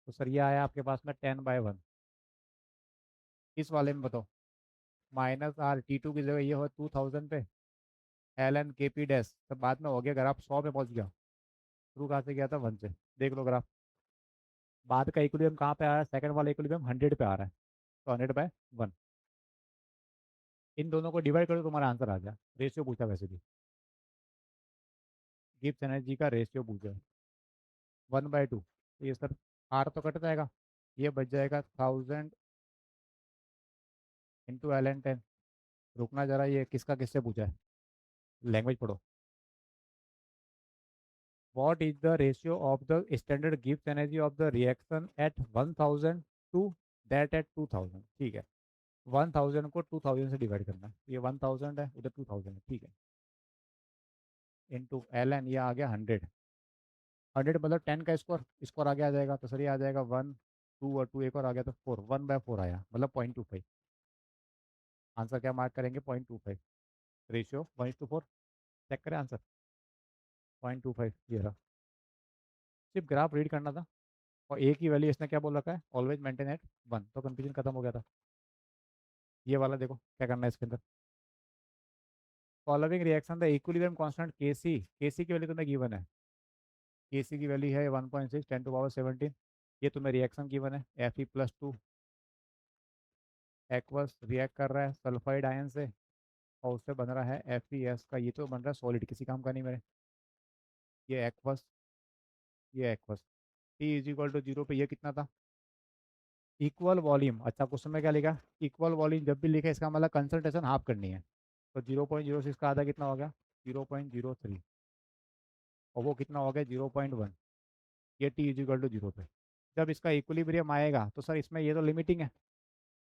तो सर ये आया आपके पास में 10/1। इस वाले में बताओ, माइनस आर टी 2 की जगह ये हो 2000 पे, एल एन के पी डैश सब बाद में हो गया, अगर आप 100 पे पहुंच गया। शुरू कहाँ से गया था, 1 से। देख लो ग्राफ, बाद का इक्विलिब्रियम कहाँ पे आ रहा है, सेकंड वाला इक्विलिब्रियम 100 पे आ रहा है। तो 100/1, इन दोनों को डिवाइड करो, तुम्हारा आंसर आ जाए। रेशियो पूछा वैसे भी, गिब्स एनर्जी का रेशियो पूछा, 1/2। तो ये सर आर तो कट जाएगा, ये बच जाएगा 1000 इंटू एल एन 10। रुकना जरा, ये किसका किससे पूछा है, लैंग्वेज पढ़ो। What is the ratio of the standard Gibbs energy of the reaction at 1000 to that at 2000? ठीक है, 1000 को 2000 से डिवाइड करना है। ये 1000 है, उधर 2000 है, ठीक है। इंटू एल एन, ये आ गया 100। 100 मतलब 10 का स्क्वायर, स्क्वायर आगे आ जाएगा, तो सर ये आ जाएगा 1, 2 और 2 एक और आ गया तो 4, 1/4 आया, मतलब 0.25। आंसर क्या मार्क करेंगे, 0.25। रेशियो 1:4। चेक करें आंसर, 0.25 ये रहा। सिर्फ ग्राफ रीड करना था। और ए की वैल्यू इसने क्या बोल रखा है, ऑलवेज मेंटेन एट 1, तो कंफ्यूजन खत्म हो गया था। ये वाला देखो क्या करना है इसके अंदर। Following reaction the equilibrium constant के सी की वैल्यू तुम्हें गिवन है। के सी की वैल्यू है 1.6 10⁻17। ये तुम्हें रिएक्शन गिवन है, Fe+2 एक्वस रिएक्ट कर रहा है सल्फाइड आयन से, और उससे बन रहा है FeS का। ये तो बन रहा है सॉलिड, किसी काम का नहीं मेरे। ये एक्वस, ये एक्वस। टी इज इक्वल टू 0 पे ये कितना था, इक्वल वॉल्यूम। अच्छा, क्वेश्चन में क्या लिखा, इक्वल वॉल्यूम जब भी लिखा इसका मतलब कंसंट्रेशन हाफ करनी है। तो 0.06 का आधा कितना हो गया, 0.03। और वो कितना हो गया 0.1। ये टी इज इक्वल टू 0 पे जब इसका इक्विलिब्रियम आएगा तो सर इसमें ये तो लिमिटिंग है।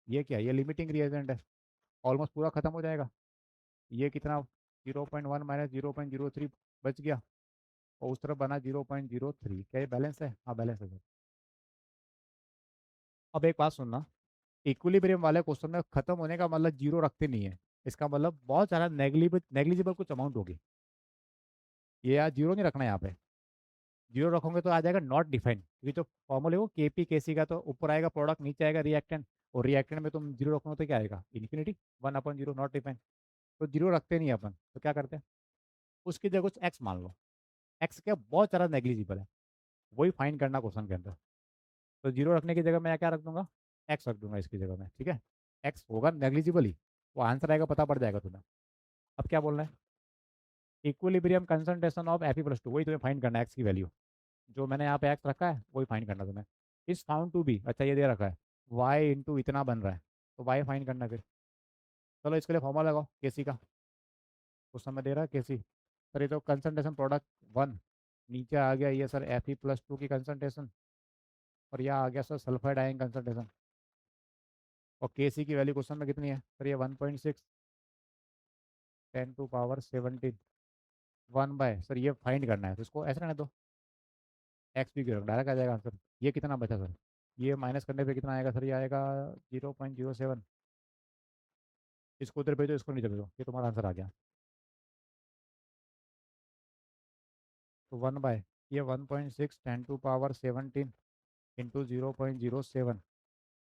ये क्या, ये लिमिटिंग रिएजेंट है, ऑलमोस्ट पूरा खत्म हो जाएगा। ये कितना 0.1 माइनस 0.03 बच गया, और उस तरफ बना 0.03। क्या ये बैलेंस है? हाँ बैलेंस है सर। अब एक बात सुनना, इक्विलिब्रियम वाले क्वेश्चन में खत्म होने का मतलब जीरो रखते नहीं है। इसका मतलब बहुत सारा नेग्लिजिबल नेग्लिजिबल कुछ अमाउंट होगी। ये यार जीरो नहीं रखना है यहाँ पे। जीरो रखोगे तो आ जाएगा नॉट डिफाइंड, क्योंकि जो फॉर्मूले वो के पी के सी का, तो ऊपर आएगा प्रोडक्ट, नीचे आएगा रिएक्टेंट, और रिएक्टेंट में तुम जीरो रखोगे तो क्या आएगा? इन्फिनिटी। 1/0 not defined. तो जीरो रखते नहीं अपन, तो क्या करते हैं, उसकी जगह कुछ एक्स मान लो। एक्स क्या बहुत सारा नेग्लिजिबल है, वही फाइंड करना क्वेश्चन के अंदर। तो जीरो रखने की जगह मैं क्या रख दूंगा? एक्स रख दूंगा इसकी जगह में, ठीक है। एक्स होगा नेग्लिजिबल ही, वो आंसर आएगा, पता पड़ जाएगा तुम्हें। अब क्या बोलना है? इक्विलिब्रियम कंसंट्रेशन ऑफ Fe+2, वही तुम्हें फाइंड करना है, एक्स की वैल्यू। जो मैंने यहाँ पे एक्स रखा है वही फाइंड करना तुम्हें। इज फाउंड टू बी, अच्छा ये दे रखा है, वाई इंटू इतना बन रहा है, तो वाई फाइंड करना है फिर। चलो इसके लिए फॉर्मूला लगाओ केसी का। उस समय दे रहा है केसी। सर ये तो कंसंट्रेशन प्रोडक्ट 1, नीचे आ गया ये सर Fe+2 की कंसंट्रेशन, और यहाँ आ गया सर सल्फाइड आयन कंसंट्रेशन। और केसी की वैल्यू क्वेश्चन में कितनी है सर? ये 1.6 10⁻17 1 बाय, सर ये फाइंड करना है, तो इसको ऐसे रहने दो, एक्स भी डायरेक्ट आ जाएगा आंसर। ये कितना बचा सर? ये माइनस करने पे कितना आएगा सर? ये आएगा 0.07। इसको उधर भेजो, इसको नीचे भेजो, ये तुम्हारा आंसर आ गया। तो 1 बाय, ये 1.6 10⁻17 इंटू 0.07।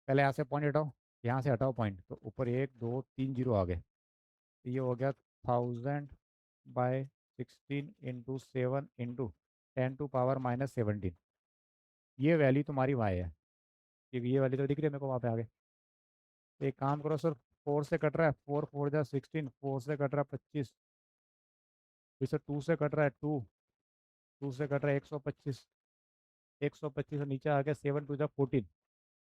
पहले यहाँ से पॉइंट हटाओ, यहाँ से हटाओ पॉइंट, तो ऊपर 1 2 3 जीरो आ गए, तो ये हो गया 1000/16 इंटू 7 इंटू 10⁻−17। ये वैल्यू तुम्हारी वाई है, क्योंकि ये वैल्यू तो दिख रही है मेरे को वहाँ पे आगे। तो एक काम करो सर, 4 से कट रहा है, 4 4 जा 16, 4 से कट रहा है 25, फिर से 2 से कट रहा है 2, 2 से कट रहा है 125, 125 से नीचे आ गया 7 2 जा 14,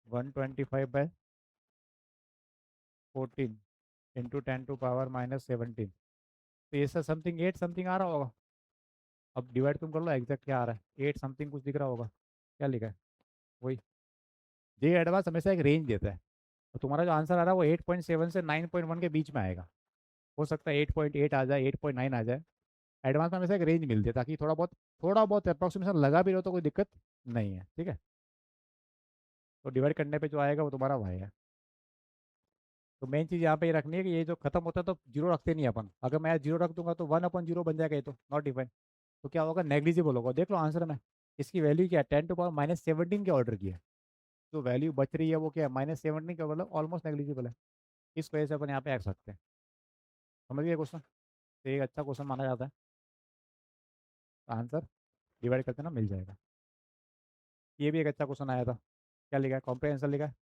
125/14 इंटू 10⁻−17। तो ये सर समथिंग 8 समथिंग आ रहा होगा। अब डिवाइड तुम कर लो, एग्जैक्ट क्या आ रहा है, 8 समथिंग कुछ दिख रहा होगा। क्या लिखा है? वही, जे एडवांस हमेशा एक रेंज देता है, तो तुम्हारा जो आंसर आ रहा है वो 8.7 से 9.1 के बीच में आएगा। हो सकता है 8.8 आ जाए, 8.9 आ जाए। एडवांस में हमेशा एक रेंज मिलती है, ताकि थोड़ा बहुत अप्रोक्सीमेशन लगा भी रहो तो कोई दिक्कत नहीं है, ठीक है। तो डिवाइड करने पे जो आएगा वो तुम्हारा वाई है। तो मेन चीज़ यहाँ पे ये रखनी है कि ये जो खत्म होता है तो जीरो रखते नहीं है अपन। अगर मैं जीरो रख दूंगा तो 1/0 बन जाएगा, ये तो नॉट डिफाइंड। तो क्या होगा? नेग्लिजिबल होगा। देख लो आंसर में, इसकी वैल्यू क्या है? 10⁻−17 के ऑर्डर की है। जो वैल्यू बच रही है वो क्या है? -17 का, मतलब ऑलमोस्ट नेग्लिजिबल है। इस वजह से अपन यहाँ पे रख सकते हैं। समझ गए क्वेश्चन? तो एक अच्छा क्वेश्चन माना जाता है। आंसर डिवाइड करते ना मिल जाएगा। ये भी एक अच्छा क्वेश्चन आया था। क्या लिखा है? कॉम्प्रिहेंशन लिखा है,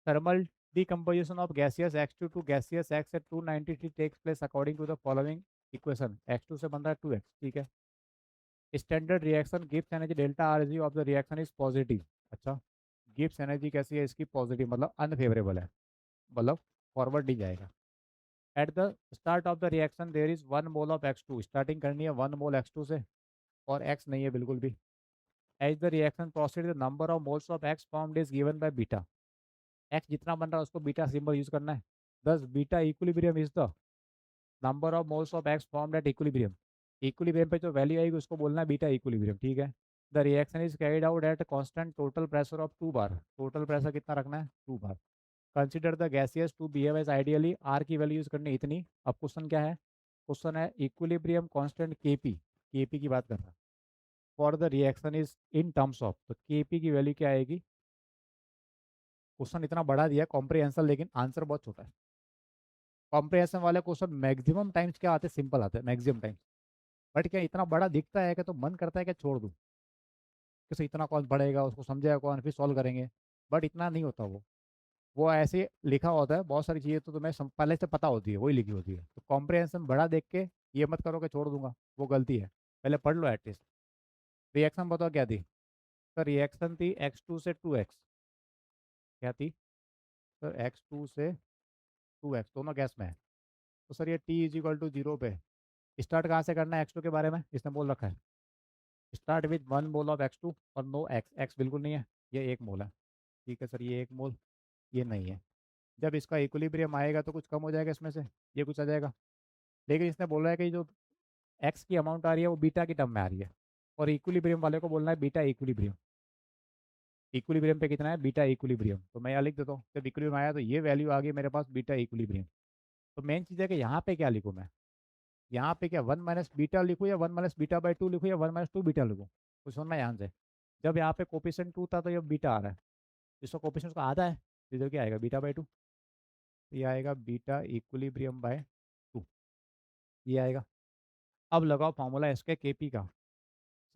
thermal decomposition of gaseous X2 to gaseous X at 293 takes place according to the following equation। X2 से बन रहा है 2x, ठीक है। Standard reaction Gibbs energy delta R G of the reaction is positive. अच्छा, गिब्स एनर्जी कैसी है इसकी? पॉजिटिव, मतलब अनफेवरेबल है, मतलब फॉरवर्ड नहीं जाएगा। At the start of the reaction there is 1 mole of X2, starting करनी है 1 मोल X2 से, और X नहीं है बिल्कुल भी। As the reaction proceed the number of moles of X formed is given by beta. X जितना बन रहा है उसको बीटा सिंबल यूज करना है। दस beta equilibrium is the number of moles of x formed at equilibrium. Equilibrium पे जो वैल्यू आएगी उसको बोलना है बीटा इक्विलिब्रियम, ठीक है। The reaction is carried out at constant total pressure of 2 bar. Total pressure कितना रखना है? 2 bar. Consider the gaseous to behave as ideally, R की वैल्यू यूज करनी है इतनी। अब क्वेश्चन क्या है? क्वेश्चन है इक्विलिब्रियम कांस्टेंट केपी, केपी की बात कर रहा है। For the reaction is in terms of, तो केपी की वैल्यू क्या आएगी? क्वेश्चन इतना बड़ा दिया कॉम्प्रिहेंशन, लेकिन आंसर बहुत छोटा है। कॉम्प्रिहेंशन वाले क्वेश्चन मैक्सिमम टाइम्स क्या आते हैं? सिंपल आते हैं मैक्सिमम टाइम्स। बट क्या इतना बड़ा दिखता है कि तो मन करता है कि छोड़ दूं, किसे इतना कौन पढ़ेगा, उसको समझेगा कौन, फिर सॉल्व करेंगे। बट इतना नहीं होता वो ऐसे लिखा होता है, बहुत सारी चीज़ें तो तुम्हें पहले से पता होती है, वही लिखी होती है। तो कॉम्प्रिहेंशन बड़ा देख के ये मत करो कि छोड़ दूंगा, वो गलती है। पहले पढ़ लो एटलीस्ट। रिएक्शन बताओ क्या थी? तो रिएक्शन थी X2 से 2x। क्या थी? तो X2 से 2x दोनों गैस में है। तो सर ये T=0 पे स्टार्ट कहाँ से करना है? X2 के बारे में इसने बोल रखा है, start with 1 mole of X2 और नो एक्स, एक्स बिल्कुल नहीं है, ये 1 मोल है। ठीक है सर, ये 1 मोल, ये नहीं है। जब इसका इक्विलिब्रियम आएगा तो कुछ कम हो जाएगा इसमें से, ये कुछ आ जाएगा। लेकिन इसने बोला है कि जो एक्स की अमाउंट आ रही है वो बीटा की टर्म में आ रही है, और इक्विलिब्रियम वाले को बोलना है बीटा इक्विलिब्रियम। इक्विलिब्रियम पे कितना है, बीटा इक्विलिब्रियम। तो मैं यहाँ लिख देता हूँ, जब इक्विलिब्रियम आया तो ये वैल्यू आ गई मेरे पास बीटा इक्विलिब्रियम। तो मेन चीज़ है कि यहाँ पे क्या लिखूँ मैं, यहाँ पे क्या वन माइनस बीटा लिखूँ या one minus beta by two लिखूँ या वन माइनस टू बीटा लिखूँ, कुछ सुनना ध्यान से। जब यहाँ पे कोपिशन टू था तो ये बीटा आ रहा है, जिसका कोपिशन उसका आधा है, तो इधर क्या आएगा बीटा बाई टू, ये आएगा बीटा इक्विलिब्रियम बाय टू, ये आएगा। अब लगाओ फॉर्मूला इसके केपी का।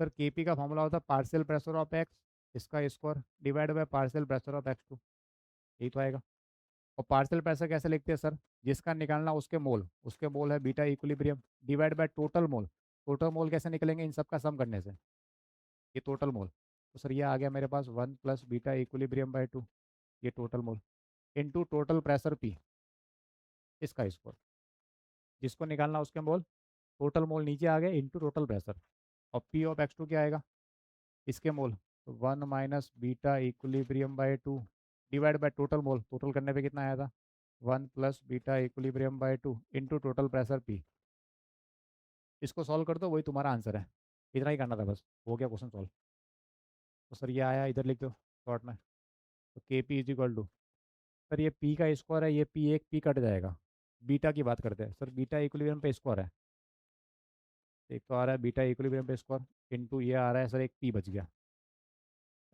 सर केपी का फॉर्मूला होता है पार्शियल प्रेशर ऑफ एक्स, इसका square divide by partial pressure of X two, यही तो आएगा। और पार्शियल प्रेशर कैसे लिखते हैं सर, जिसका निकालना उसके मोल है beta equilibrium divide by total mole. Total मोल कैसे निकलेंगे, इन सब का सम करने से, ये टोटल मोल। तो सर ये आ गया मेरे पास one plus beta equilibrium by two, ये total mole into total pressure P, इसका स्क्वायर, जिसको निकालना उसके मोल, टोटल मोल नीचे आ गए इंटू टोटल प्रेशर। और पी ऑफ एक्स टू क्या आएगा, इसके मोल, तो one minus beta equilibrium by two divide by total mole, total करने पे कितना आया था, one plus beta equilibrium by two into total pressure P. इसको सॉल्व कर दो, वही तुम्हारा आंसर है। इतना ही करना था बस, हो गया क्वेश्चन सॉल्व। तो सर ये आया, इधर लिख दो शॉर्ट में। तो K P is equal to, sir ये पी का स्क्वायर है, ये पी एक पी कट जाएगा। बीटा की बात करते हैं सर, बीटा इक्विलिब्रियम पे स्क्वायर है, एक तो आ रहा है बीटा इक्विलिब्रियम पे स्क्वायर इंटू ये आ रहा है सर एक पी बच गया।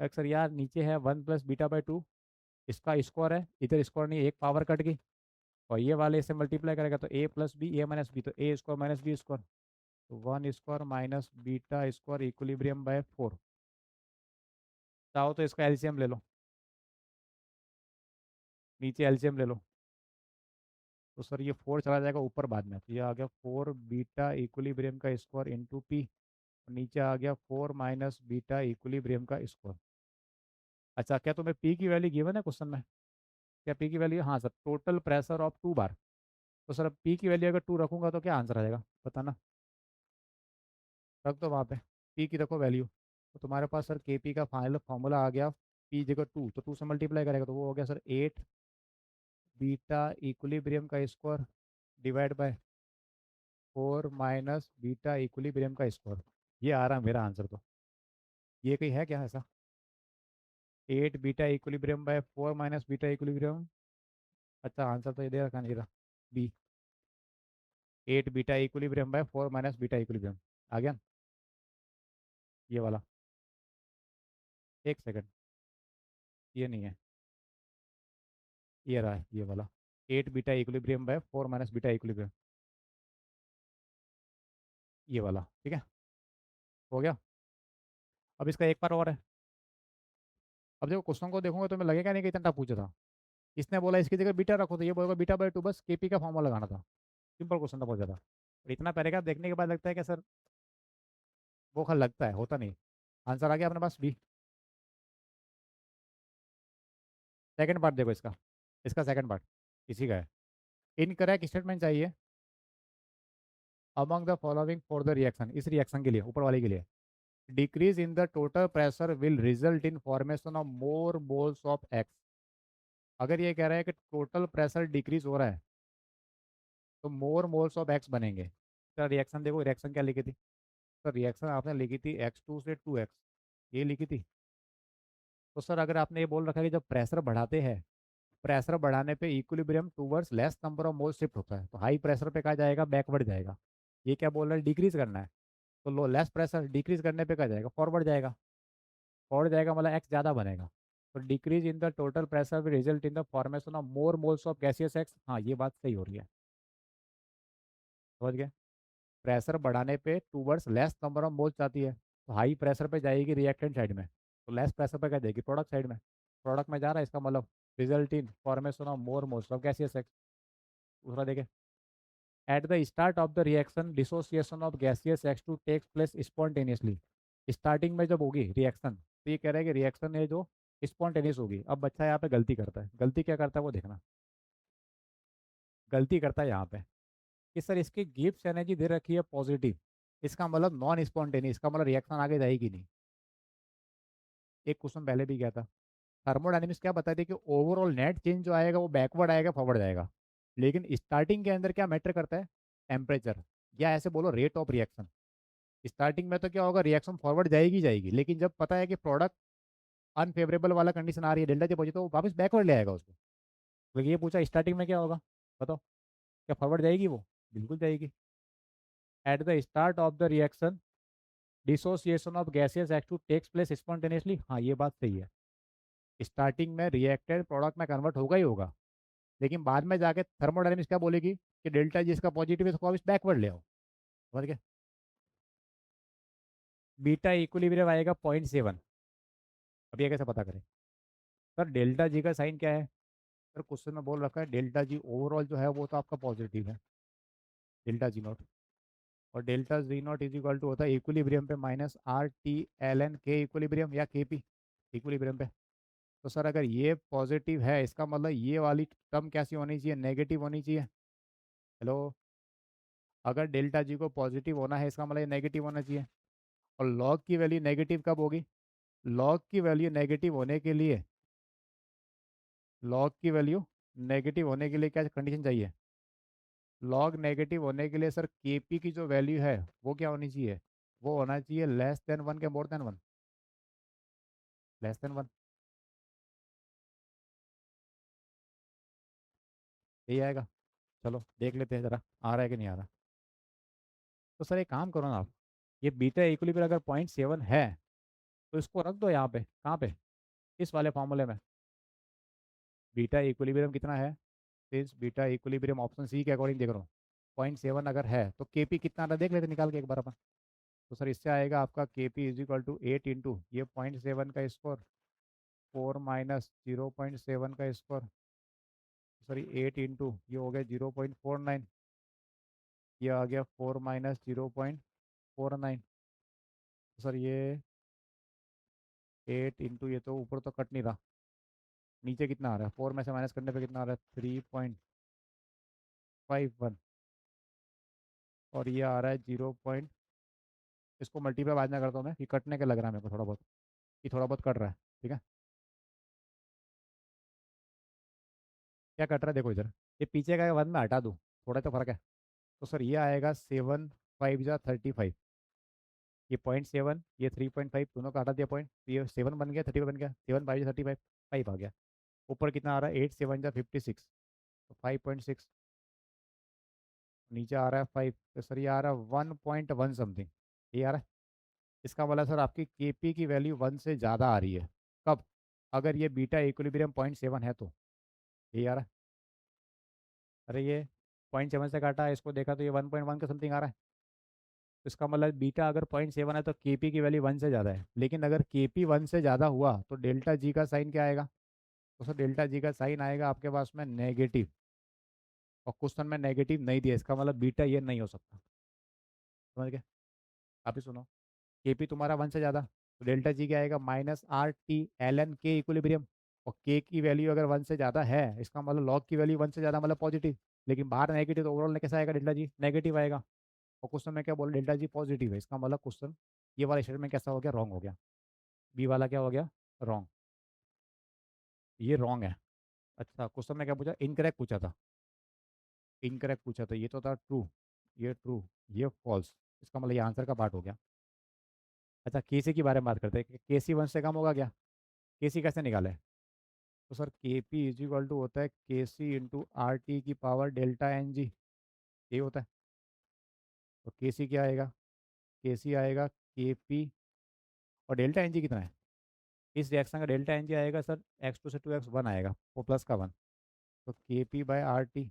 सर यार नीचे है one plus beta by two, इसका स्क्वायर है, इधर स्क्वायर नहीं, एक पावर कट गई, और ये वाले इसे मल्टीप्लाई करेगा तो ए प्लस बी ए माइनस बी, तो ए स्क्वायर माइनस बी स्क्वायर, तो one square minus beta square equilibrium by four. चाहो तो इसका एलसीएम ले लो, नीचे एलसीएम ले लो। तो सर ये फोर चला जाएगा ऊपर बाद में, तो ये आ गया फोर बीटा इक्विलिब्रियम का स्क्वायर इंटू पी, नीचे आ गया फोर माइनस बीटा इक्विलिब्रियम का स्क्वायर। अच्छा क्या तुम्हें पी की वैल्यू गिवन है क्वेश्चन में, क्या पी की वैल्यू, हाँ sir total pressure of two bar. तो सर अब पी की वैल्यू अगर टू रखूंगा तो क्या आंसर आ जाएगा बताना, रख दो वहाँ पे, पी की रखो वैल्यू। तो तुम्हारे पास सर के पी का फाइनल फॉर्मूला आ गया, पी जगह टू, तो टू से मल्टीप्लाई करेगा तो वो हो गया सर एट बीटा इक्विलिब्रियम का square divide bye four minus beta equilibrium का स्क्वायर। ये आ रहा है मेरा आंसर। तो ये कहीं है क्या ऐसा, eight beta equilibrium by four minus beta equilibrium. अच्छा आंसर तो ये दे रखा नहीं रहा, B, eight beta equilibrium by four minus beta equilibrium आ गया, ये वाला। एक सेकंड, ये नहीं है, ये रहा है ये वाला, at beta equilibrium by four minus beta equilibrium, ये वाला ठीक है, हो गया। अब इसका एक बार और है। अब देखो क्वेश्चन को देखोगे तो मैं लगेगा नहीं कि इतना टफ पूछा था। इसने बोला इसकी जगह बीटा रखो, तो ये बोलेगा बीटा बाय टू, बस केपी का फॉर्मूला लगाना था, सिंपल क्वेश्चन था बहुत ज़्यादा। और इतना पैराग्राफ देखने के बाद लगता है कि सर वो खल लगता है, होता नहीं। आंसर आ गया अपने पास बी। सेकंड पार्ट देखो इसका, इसका सेकंड पार्ट इसी का है। इनकरेक्ट स्टेटमेंट चाहिए among the following for the reaction, इस रिएक्शन के लिए ऊपर वाले के लिए, decrease in the total pressure will result in formation of more moles of x. अगर ये कह रहा है कि टोटल प्रेशर डिक्रीज हो रहा है तो मोर मोल्स ऑफ एक्स बनेंगे। सर रिएक्शन देखो, रिएक्शन क्या लिखी थी, सर रिएक्शन आपने लिखी थी एक्स टू से टू एक्स, ये लिखी थी। तो सर अगर आपने ये बोल रखा है कि जब प्रेशर बढ़ाते हैं, प्रेशर बढ़ाने पे equilibrium towards less number of mole shift होता है, तो हाई प्रेशर पे कहा जाएगा बैकवर्ड जाएगा। ये क्या बोल रहा है, डिक्रीज करना है, तो लो लेस प्रेशर डिक्रीज करने पे कहा जाएगा फॉरवर्ड जाएगा, फॉरवर्ड जाएगा मतलब एक्स ज़्यादा बनेगा। तो decrease in the total pressure will result in the formation of more moles of gaseous x, हाँ ये बात सही हो रही है, समझ गए। प्रेशर बढ़ाने पे towards less number of moles आती है, तो हाई प्रेशर पे जाएगी रिएक्टेंट साइड में, तो लेस प्रेशर पे क्या जाएगी प्रोडक्ट साइड में, प्रोडक्ट में जा रहा है, इसका मतलब result in formation of more moles of gaseous X. दूसरा देखें, at the start of the reaction dissociation of gaseous X to takes place spontaneously. Starting में जब होगी रिएक्शन, तो ये कह रहा है कि रिएक्शन है जो स्पॉन्टेनियस होगी। अब बच्चा यहाँ पे गलती करता है, गलती क्या करता है वो देखना, गलती करता है यहाँ पे कि सर इसकी गिब्स एनर्जी दे रखी है पॉजिटिव, इसका मतलब नॉन स्पॉन्टेनियस, इसका मतलब रिएक्शन आगे जाएगी नहीं। एक क्वेश्चन पहले भी गया था, थर्मोडायनेमिक्स क्या बताती है कि ओवरऑल नेट चेंज जो आएगा वो बैकवर्ड आएगा फॉरवर्ड जाएगा, लेकिन स्टार्टिंग के अंदर क्या मैटर करता है, टेम्परेचर, या ऐसे बोलो रेट ऑफ रिएक्शन। स्टार्टिंग में तो क्या होगा, रिएक्शन फॉरवर्ड जाएगी जाएगी, लेकिन जब पता है कि प्रोडक्ट अनफेवरेबल वाला कंडीशन आ रही है, डेल्टा जी पहुंचे, तो वो वापस बैकवर्ड ले आएगा उसको। तो ये पूछा स्टार्टिंग में क्या होगा, बताओ, क्या फॉरवर्ड जाएगी वो? बिल्कुल जाएगी। At the start of the reaction dissociation of gases X takes place spontaneously, हाँ ये बात सही है। स्टार्टिंग में रिएक्टेड प्रोडक्ट में कन्वर्ट होगा ही होगा, लेकिन बाद में जाके थर्मोडायनेमिक्स क्या बोलेगी कि डेल्टा जी इसका पॉजिटिव है, इसको वापस बैकवर्ड ले आओ। समझ गए? बीटा इक्विलिब्रियम आएगा 0.7। अब ये कैसे पता करें? सर डेल्टा जी का साइन क्या है? सर क्वेश्चन में बोल रखा है डेल्टा जी ओवरऑल जो है वो तो आपका पॉजिटिव है, डेल्टा जी नॉट। और delta G not is equal to होता है इक्विलिब्रियम पे minus R T L N K equilibrium या के पी इक्विलिब्रियम पे। तो सर अगर ये पॉजिटिव है, इसका मतलब ये वाली टर्म कैसी होनी चाहिए, नेगेटिव होनी चाहिए। हेलो, अगर डेल्टा जी को पॉजिटिव होना है, इसका मतलब ये नेगेटिव होना चाहिए। और लॉग की वैल्यू नेगेटिव कब होगी? लॉग की वैल्यू नेगेटिव होने के लिए, लॉग की वैल्यू नेगेटिव होने के लिए क्या कंडीशन चाहिए? लॉग नेगेटिव होने के लिए सर केपी की जो वैल्यू है वो क्या होनी चाहिए? वो होना चाहिए लेस देन वन के more than one, less than one. यही आएगा। चलो देख लेते हैं ज़रा आ रहा है कि नहीं आ रहा। तो सर एक काम करो ना आप, ये बीटा इक्विलिब्रियम अगर 0.7 है तो इसको रख दो यहाँ पे, कहाँ पे, इस वाले फॉर्मूले में। बीटा इक्विलिब्रियम कितना है? Since beta equilibrium option C के अकॉर्डिंग देख रहा हूँ, 0.7 अगर है तो केपी कितना आ रहा है देख लेते हैं निकाल के एक बार अपन। तो सर इससे आएगा आपका K P is equal to 8 into ये 0.7 का स्कोर, 4 - 0.7 का स्कोर, सॉरी 8 इंटू ये हो गया 0.49, ये आ गया 4 - 0.49। सर ये 8 इंटू ये तो ऊपर तो कट नहीं रहा, नीचे कितना आ रहा है, 4 में से माइनस करने पे कितना आ रहा है, 3.51। और ये आ रहा है 0. इसको मल्टीप्लाई बाद में करता हूँ मैं, ये कटने का लग रहा है मेरे को थोड़ा बहुत, ये थोड़ा बहुत कट रहा है। ठीक है, क्या कट रहा है देखो इधर, ये पीछे का बाद में हटा दूँ, थोड़ा तो फर्क है। तो सर ये आएगा 7 × 5 = 35, ये 0.7 ये 3.5 दोनों का हटा दिया पॉइंट, तो ये 7 बन गया, 35 बन गया, 7 × 5 = 35, 5 आ गया। ऊपर कितना आ रहा है, 8 × 7 = 56, तो 5.6, नीचे आ रहा है 5, तो सर ये आ रहा है 1.1 समथिंग, ये आ रहा है। इसका मतलब सर आपकी केपी की वैल्यू 1 से ज़्यादा आ रही है। कब? अगर ये बीटा इक्विलिब्रियम 0.7 है तो, ये आ रहा है। अरे ये 0.7 से काटा है, इसको देखा तो ये 1.1 का समथिंग आ रहा है। तो इसका मतलब बीटा अगर 0.7 है तो केपी की वैल्यू 1 से ज़्यादा है, लेकिन अगर केपी 1 से ज़्यादा हुआ तो डेल्टा जी का साइन क्या आएगा? तो सर डेल्टा जी का साइन आएगा आपके पास में नेगेटिव, और क्वेश्चन में नेगेटिव नहीं दिया, इसका मतलब बीटा ये नहीं हो सकता। समझ गए? आप ही सुनो, केपी तुम्हारा 1 से ज़्यादा, तो डेल्टा जी क्या आएगा, -RT ln K इक्विलिब्रियम। और के की वैल्यू अगर 1 से ज़्यादा है, इसका मतलब लॉग की वैल्यू 1 से ज़्यादा मतलब पॉजिटिव, लेकिन बाहर नेगेटिव, तो ओवरऑल कैसा आएगा, डेल्टा जी नेगेटिव आएगा। और क्वेश्चन में क्या बोल, डेल्टा जी पॉजिटिव है, इसका मतलब क्वेश्चन ये वाला स्टेटमेंट कैसा हो गया, रॉन्ग हो गया। बी वाला क्या हो गया, रॉन्ग, ये रॉन्ग है। अच्छा क्वेश्चन में क्या पूछा, इनकरेक्ट पूछा था, इनकरेक्ट पूछा था, ये तो था ट्रू, ये ट्रू, ये फॉल्स, इसका मतलब ये आंसर का पार्ट हो गया। अच्छा केसी के बारे में बात करते हैं, केसी 1 से कम होगा क्या? केसी कैसे निकाले? तो सर के पी इज इक्वल टू होता है के सी इंटू आर टी की पावर डेल्टा एन जी, यही होता है। तो के सी क्या आएगा, के सी आएगा के पी, और डेल्टा एन जी कितना है, इस रिएक्शन का डेल्टा एन जी आएगा सर x2 से 2x1 आएगा, वो प्लस का 1। तो K P by R T,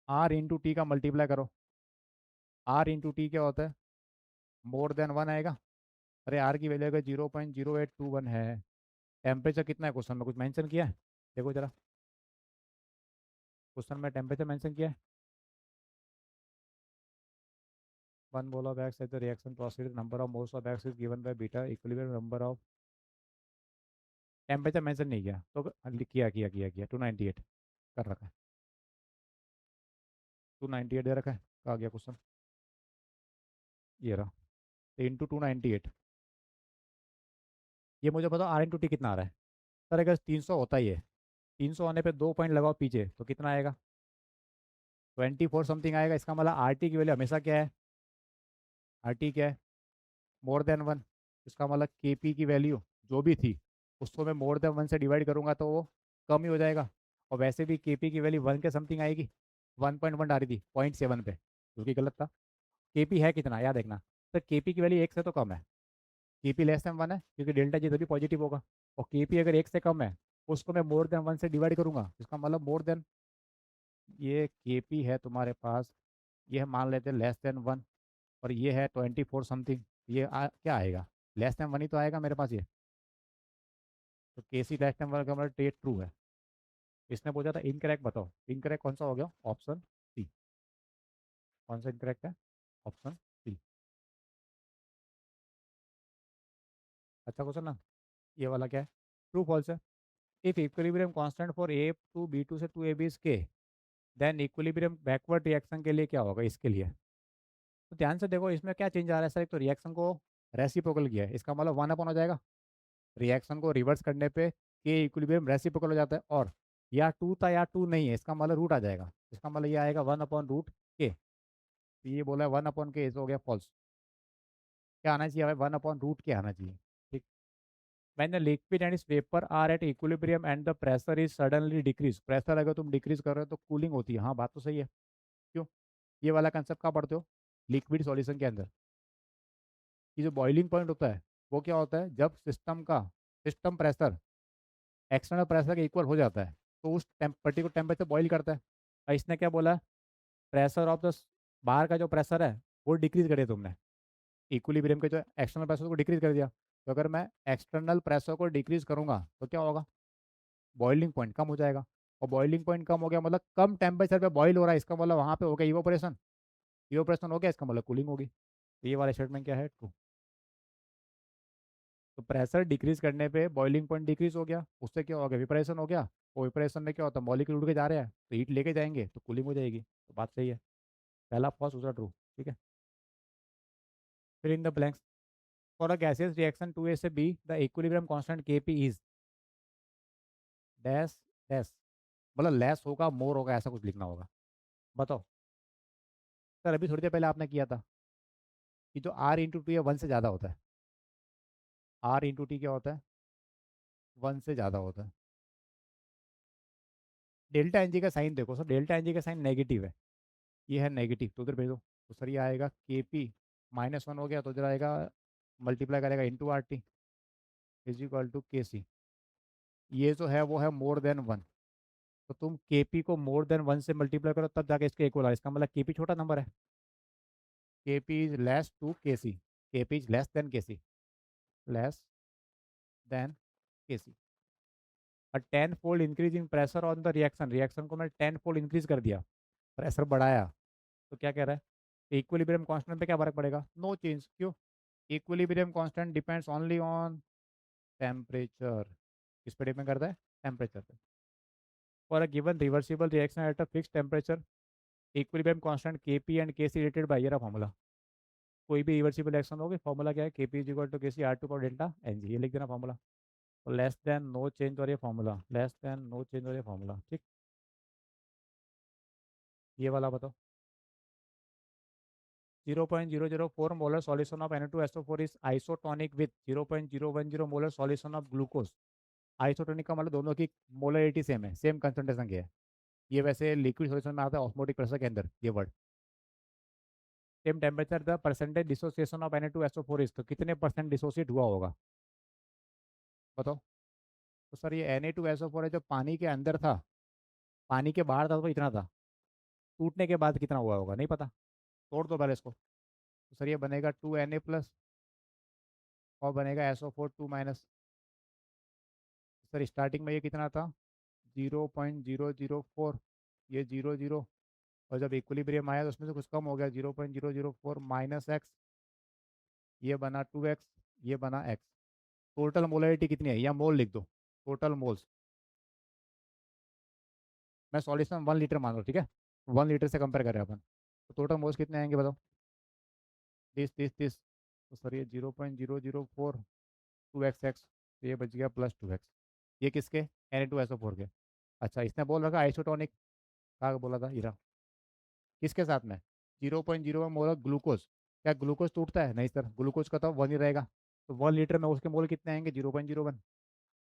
R into T का मल्टीप्लाई करो, आर इंटू टी क्या होता है, मोर देन 1 आएगा। अरे आर की वैल्यू अगर 0.0821 है, टेम्परेचर कितना है क्वेश्चन में कुछ मेंशन किया है? देखो जरा, क्वेश्चन में टेम्परेचर मेंशन किया है, 1 mole of X at the reaction process, number of moles of X is given by beta equilibrium number of, temperature mention नहीं किया तो किया 298 कर रखा है, 298 दे रखा है, आ गया क्वेश्चन, ये रहा, इंटू 298। ये मुझे बताओ आर इंटू टी कितना आ रहा है? सर अगर 300 होता ही है, 300 आने पे 2 पॉइंट लगाओ पीछे तो कितना आएगा? 24 समथिंग आएगा, इसका मतलब आर टी की वैल्यू हमेशा क्या है, आर टी क्या है, मोर देन वन। इसका मतलब के पी की वैल्यू जो भी थी उसको मैं मोर देन वन से डिवाइड करूंगा तो वो कम ही हो जाएगा। और वैसे भी के पी की वैल्यू वन के समथिंग आएगी, 1.1 आ रही थी 0.7 पे, जो कि गलत था। के पी है कितना याद रखना, तो के पी की वैल्यू एक से तो कम है, के पी लेस देन वन है क्योंकि डेल्टा जी तभी पॉजिटिव होगा। और के पी अगर एक से कम है उसको मैं मोर देन वन से डिवाइड करूंगा, इसका मतलब मोर देन, ये के पी है तुम्हारे पास, ये मान लेते हैं लेस देन वन, और ये है 24 समथिंग, ये क्या आएगा, लेस देन वन ही तो आएगा मेरे पास ये। तो के सी लेस देन वन का मतलब टेट ट्रू है। इसने पूछा था इनकरेक्ट बताओ, इनकरेक्ट कौन सा हो गया, ऑप्शन सी। कौन सा इनकरेक्ट है, ऑप्शन सी। अच्छा क्वेश्चन ना, ये वाला क्या है, ट्रू फॉल्स है। If equilibrium constant for A to B two से two A B is K, then equilibrium backward reaction के लिए क्या होगा, इसके लिए। तो ध्यान से देखो इसमें क्या चेंज आ रहा है सर, एक तो रिएक्शन को रेसिप्रोकल किया है, इसका मतलब वन अपॉन हो जाएगा, रिएक्शन को रिवर्स करने पे के इक्विलिब्रियम रेसिप्रोकल हो जाता है, और या टू था या टू नहीं है, इसका मतलब रूट आ जाएगा, इसका मतलब ये आएगा वन अपॉन रूट के। तो ये बोला है वन अपॉन के, हो गया फॉल्स। क्या आना चाहिए, वन अपॉन रूट के आना चाहिए। ठीक, when the liquid and its vapor are at equilibrium and the pressure is suddenly decrease, pressure अगर तुम डिक्रीज कर रहे हो तो कूलिंग होती है, हाँ बात तो सही है। क्यों, ये वाला कंसेप्ट कहाँ पढ़ते हो, लिक्विड सॉल्यूशन के अंदर। ये जो बॉइलिंग पॉइंट होता है वो क्या होता है, जब सिस्टम प्रेशर एक्सटर्नल प्रेशर के इक्वल हो जाता है तो उस पर्टिकुलर टेम्परेचर बॉईल करता है। और इसने क्या बोला, प्रेशर ऑफ द, बाहर का जो प्रेशर है वो डिक्रीज करे तुमने, इक्विलिब्रियम के जो एक्सटर्नल प्रेशर को डिक्रीज कर दिया। तो अगर मैं एक्सटर्नल प्रेशर को डिक्रीज करूंगा तो क्या होगा, बॉइलिंग पॉइंट कम हो जाएगा। और बॉइलिंग पॉइंट कम हो गया मतलब कम टेम्परेचर पे बॉईल हो रहा है, इसका मतलब वहाँ पे हो गया इवोपरेशन, इवोपरेशन हो गया, इसका मतलब कूलिंग होगी। तो ये वाला स्टेटमेंट क्या है, ट्रू। तो प्रेशर डिक्रीज करने पे बॉइलिंग पॉइंट डिक्रीज हो गया, उससे क्या हो गया, विपरेशन हो गया। और विपरेशन में क्या होता है, मॉलिक्यूल उड़ के जा रहे हैं तो हीट लेके जाएंगे तो कूलिंग हो जाएगी, तो बात सही है। पहला फॉल्स, दूसरा ट्रू। ठीक है, फिर in the blanks, for a gaseous reaction to A से B the equilibrium constant K P is dash dash, मतलब लेस होगा मोर होगा ऐसा कुछ लिखना होगा, बताओ। सर अभी थोड़ी देर पहले आपने किया था कि जो आर इंटू टी है वन से ज़्यादा होता है, आर इंटू टी क्या होता है, वन से ज़्यादा होता है। डेल्टा एन जी का साइन देखो सर, डेल्टा एन जी का साइन नेगेटिव है, ये है नेगेटिव तो उधर भेजो। तो सर ये आएगा के पी माइनस वन हो गया तो उधर आएगा मल्टीप्लाई करेगा into R T is equal to K C. ये जो है वो है मोर देन वन, तो तुम के पी को मोर देन वन से मल्टीप्लाई करो तब जाके इसके इक्वल आए, इसका मतलब के पी छोटा नंबर है, के P is less to K सी, के पी इज लेस देन के सी, लेस देन के सी। और 10 fold increase in pressure on the reaction, reaction को मैं 10 फोल्ड इंक्रीज कर दिया, प्रेशर बढ़ाया, तो क्या कह रहा है, इक्विलिब्रियम कांस्टेंट पे क्या फर्क पड़ेगा, नो चेंज। क्यों, equilibrium constant depends only on temperature, किस पे डिपेंड करता है, टेम्परेचर पे। For a given reversible reaction at a fix temperature equilibrium constant K P and के सी रिलेटेड बाय ये फॉर्मूला। कोई भी रिवर्सिबल रिएक्शन होगी फॉर्मूला क्या है, के P is equal to K C R to power delta N G, ये लिख देना फॉर्मूला। तो लेस देन नो चेंज और ये formula, less than no change और ये फॉर्मूला। ठीक, ये वाला बताओ, 0.004 molar solution of Na2SO4 is isotonic with 0.010 molar solution of glucose. Isotonic का मतलब दोनों की मोलरिटी सेम है, सेम कंसंट्रेशन की है। ये वैसे लिक्विड सॉल्यूशन में आता है ऑस्मोटिक प्रेशर के अंदर ये word. Same temperature the percentage dissociation of Na2SO4 is, तो कितने परसेंट डिसोसिएट हुआ होगा बताओ। तो सर ये Na2SO4 है जो पानी के अंदर था, पानी के बाहर था तो इतना था, टूटने के बाद कितना हुआ होगा नहीं पता, तोड़ दो पहले इसको। तो सर ये बनेगा 2Na और बनेगा SO4 2 सर स्टार्टिंग में ये कितना था, 0.004, ये 0 0, और जब इक्विलिब्रियम आया तो उसमें से कुछ कम हो गया, 0.004 माइनस एक्स, ये बना 2x, ये बना x। टोटल मोलरिटी कितनी है या मोल लिख दो, टोटल मोल्स। मैं सॉल्यूशन 1 लीटर मान रहा हूँ, ठीक है, 1 लीटर से कंपेयर करें अपन, तो टोटल मोल्स कितने आएंगे बताओ, 30 30 30। तो सर ये 0.004 2x, तो ये बच गया प्लस 2x, ये किसके, Na2SO4 के। अच्छा इसने बोल रखा आइसोटोनिक, कहाँ बोला था, इरा किसके साथ में? 0.01 मोल ग्लूकोज। क्या ग्लूकोज टूटता है? नहीं सर, ग्लूकोज का तो 1 ही रहेगा। तो 1 लीटर में उसके मोल कितने आएंगे? 0.01।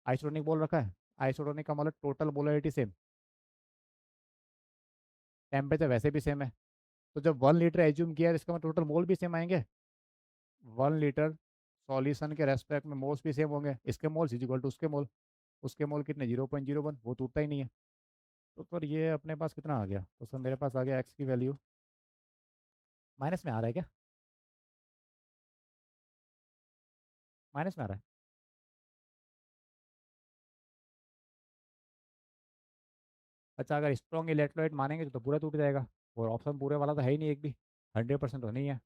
आइसोटोनिक बोल रखा है, आइसोटोनिक का मतलब टोटल मोलरिटी सेम, टेम्परेचर वैसे भी सेम है। तो जब 1 लीटर एज्यूम किया है, इसका मतलब टोटल मोल भी सेम आएंगे। 1 लीटर सॉल्यूशन के रेस्पेक्ट में मोल्स भी सेम होंगे, इसके मोल्स इज इक्वल टू उसके मोल। उसके मोल कितने? 0.01, वो टूटता ही नहीं है। तो सर ये अपने पास कितना आ गया? तो सर मेरे पास आ गया एक्स की वैल्यू, माइनस में आ रहा है क्या? माइनस में आ रहा है। अच्छा, अगर स्ट्रॉन्ग इलेक्ट्रोलाइट मानेंगे तो पूरा टूट जाएगा, और ऑप्शन पूरे वाला तो है ही नहीं एक भी, 100% तो नहीं है।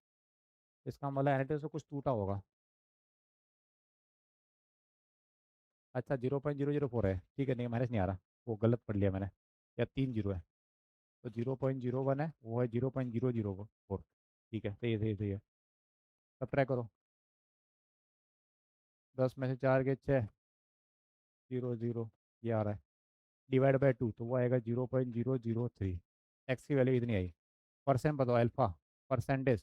इसका मतलब एनालिटिक्स से कुछ टूटा होगा। अच्छा, 0.004 है, ठीक है, नहीं माइनस नहीं आ रहा, वो गलत पढ़ लिया मैंने, या 3 जीरो है। तो 0.01 है, वो है 0.004। ठीक है, सही है सही है सही है। अब ट्राई करो। 10 में से 4 गए 6, 0 0, ये आ रहा है। डिवाइड बाई 2 तो वो आएगा 0.003। एक्स की वैल्यू इतनी आई। परसेंट बताओ, अल्फा, परसेंटेज।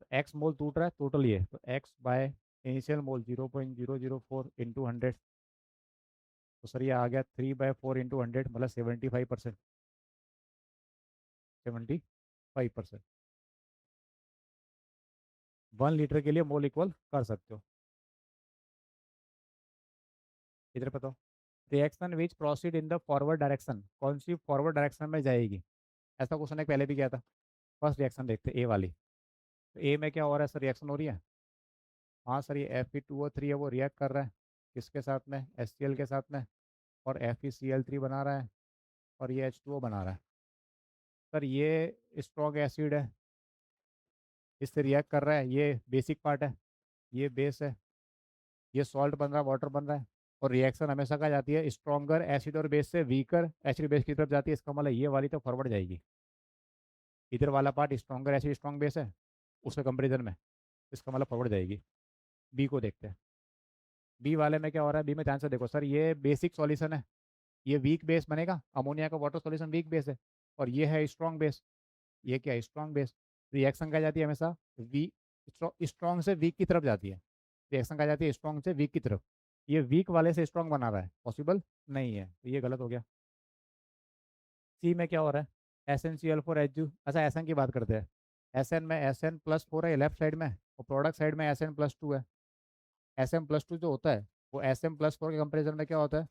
तो एक्स मोल टूट रहा है टोटल, ये तो x by initial mole 0.004 into 100। तो सर ये आ गया 3/4 इंटू 100, मतलब 75%। 75%। 1 लीटर के लिए मोल इक्वल कर सकते हो। इधर बताओ, reaction which proceed in the forward direction, कौन सी फॉरवर्ड डायरेक्शन में जाएगी? ऐसा क्वेश्चन एक पहले भी किया था। फर्स्ट रिएक्शन देखते ए वाली। तो ए में क्या हो रहा है सर? रिएक्शन हो रही है। हाँ सर, ये Fe2O3 है, वो रिएक्ट कर रहा है किसके साथ में? HCl के साथ में। और FeCl3 बना रहा है, और ये H2O बना रहा है। सर ये स्ट्रॉन्ग एसिड है, इससे रिएक्ट कर रहा है, ये बेसिक पार्ट है, ये बेस है, ये सॉल्ट बन रहा है, वाटर बन रहा है। और रिएक्शन हमेशा कहा जाती है स्ट्रॉन्गर एसिड और बेस से वीकर एसिड बेस की तरफ जाती है, इसका मतलब ये वाली तो फॉरवर्ड जाएगी। इधर वाला part stronger acid strong base है, उसके कंपेरिजन में, इसका मतलब फॉरवर्ड जाएगी। बी को देखते हैं। बी वाले में क्या हो रहा है? बी में ध्यान से देखो सर, ये बेसिक सॉल्यूशन है, ये वीक बेस बनेगा, अमोनिया का वाटर सॉल्यूशन वीक बेस है। और ये है स्ट्रॉन्ग बेस, ये क्या है? Strong base. रिएक्शन कहा जाती है हमेशा वी स्ट्रॉन्ग से वीक की तरफ जाती है। रिएक्शन कहा जाती है स्ट्रॉन्ग से वीक की तरफ। ये वीक वाले से स्ट्रॉन्ग बना रहा है, पॉसिबल नहीं है, तो ये गलत हो गया। सी में क्या हो रहा है? SnCl4H2। अच्छा, एस एन की बात करते हैं। एस एन में Sn+4 है लेफ्ट साइड में, और प्रोडक्ट साइड में Sn+2 है। Sn+2 जो होता है, वो Sn+4 के कंपेरिजन में क्या होता है?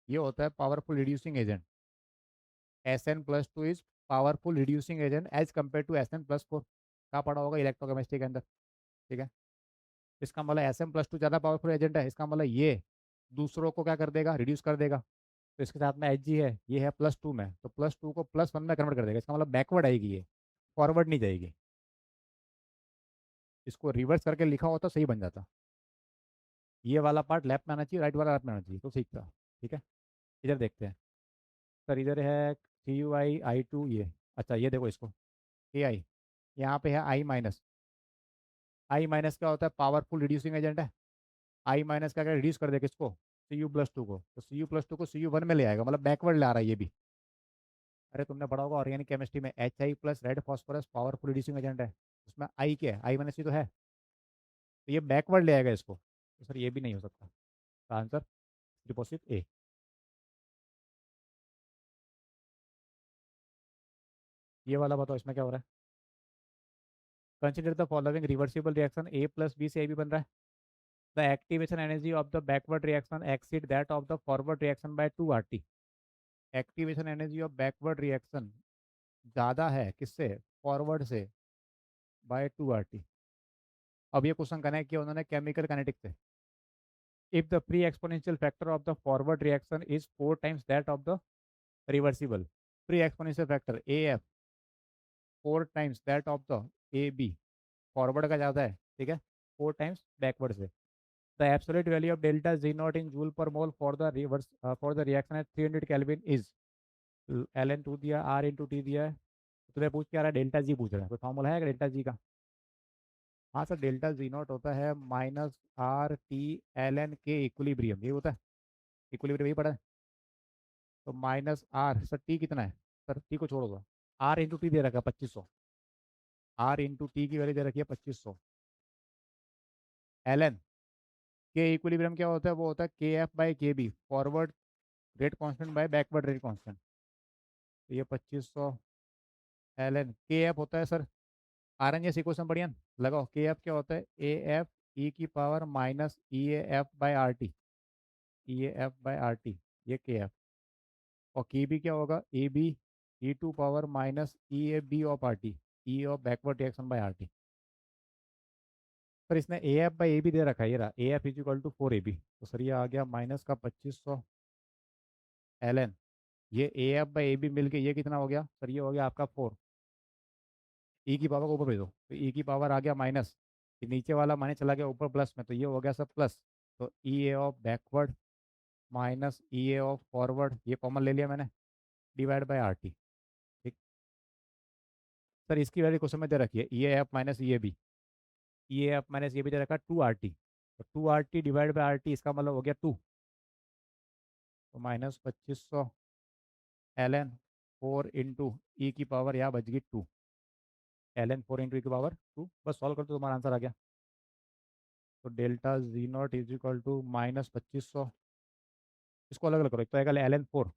ये होता है powerful reducing agent. Sn+2 is powerful reducing agent as compare to Sn+4। क्या पढ़ा होगा इलेक्ट्रोकेमिस्ट्री के अंदर? ठीक है। इसका मतलब Sn+2 ज़्यादा पावरफुल एजेंट है, इसका मतलब ये दूसरों को क्या कर देगा? रिड्यूस कर देगा। तो इसके साथ में Hg है, ये है +2 में, तो +2 को +1 में कन्वर्ट कर देगा, इसका मतलब बैकवर्ड आएगी ये, फॉरवर्ड नहीं जाएगी। इसको रिवर्स करके लिखा होता सही बन जाता। ये वाला पार्ट लेफ्ट में आना चाहिए, राइट वाला लेफ्ट में आना चाहिए, तो ठीक था। ठीक है। इधर देखते हैं। सर इधर है CuI2 ये। अच्छा ये देखो इसको, Ai, यहाँ पे है I-। I- क्या होता है? पावरफुल रिड्यूसिंग एजेंट है। I- का क्या रिड्यूस कर देगा किसको? Cu+2 को, तो Cu+2 को Cu1 में ले आएगा, मतलब बैकवर्ड ला रहा है ये भी। अरे तुमने पढ़ा होगा ऑर्गेनिक केमिस्ट्री में, Hi+ red phosphorus powerful reducing agent है। उसमें आई क्या है? I- तो है, तो ये बैकवर्ड ले आएगा इसको, तो सर ये भी नहीं हो सकता। आंसर डिपॉजिट ए। ये वाला बताओ, इसमें क्या हो रहा है? Consider the following reversible reaction, A+B से A भी बन रहा है। The activation energy of the backward reaction exceed that of the forward reaction by 2 RT। Activation energy of backward reaction ज़्यादा है किससे? फॉरवर्ड से, बाय 2 RT। अब ये क्वेश्चन कनेक्ट किया उन्होंने केमिकल काइनेटिक्स से। If the pre exponential factor of the forward reaction is 4 times that of the reversible, pre exponential factor AF 4 times that of the AB, forward का ज़्यादा है, ठीक है, 4 टाइम्स बैकवर्ड से। The absolute value of delta Z0 in joule पर मोल for the reverse for the reaction eight 300 kelvin is, Ln2 दिया, R/T दिया है। तुम्हें पूछ क्या रहा है? डेल्टा जी पूछ रहा है, कोई फॉर्मूला है डेल्टा जी का? हाँ सर, डेल्टा Z0 होता है -RT ln K इक्विलिब्रियम, ये होता है। इक्विलिब्रियम यही पढ़ा है। तो -R, सर टी कितना है? सर टी को छोड़ो, आर इंटू टी दे रखा है 2500, आर इंटू टी की वैल्यू दे रखी है 2500। एल एन के इक्विलिब्रियम क्या होता है, वो होता है K F by K B, forward rate constant by backward rate constant. तो ये 2500 एल एन के एफ होता है sir, Arrhenius equation बढ़िया लगाओ। के एफ क्या होता है, ए एफ ई की power minus E A F by R T, E A F by R T, ये के एफ। और के बी क्या होगा, A B E to power minus E A B of R T, E of backward reaction by R T. पर इसने A F by A B दे रखा है, ये रहा A F is equal to 4 AB। तो सर ये आ गया माइनस का 2500 एल एन, ये A F by A B मिल के ये कितना हो गया सर, ये हो गया आपका 4। ई की पावर को ऊपर भेजो, तो ई की पावर आ गया माइनस, ये नीचे वाला माइनस चला गया ऊपर प्लस में, तो ये हो गया सब प्लस। तो E A of backward minus E A of forward, ये कॉमन ले लिया मैंने, डिवाइड बाई आर टी। ठीक सर, इसकी वैल्यू क्वेश्चन में दे रखी है, E A F minus E A B, E A F minus ये भी दे रखा है 2 RT। तो 2 RT divide by R T, इसका मतलब हो गया 2। तो माइनस 2500 एल एन 4 इंटू ई की पावर यहाँ बच गई 2, एल एन 4 इंटू ई की पावर 2। बस सॉल्व कर दो, तुम्हारा आंसर आ गया। तो delta G not is equal to minus 2500, इसको अलग अलग करो, एक तो आएगा एल एन 4,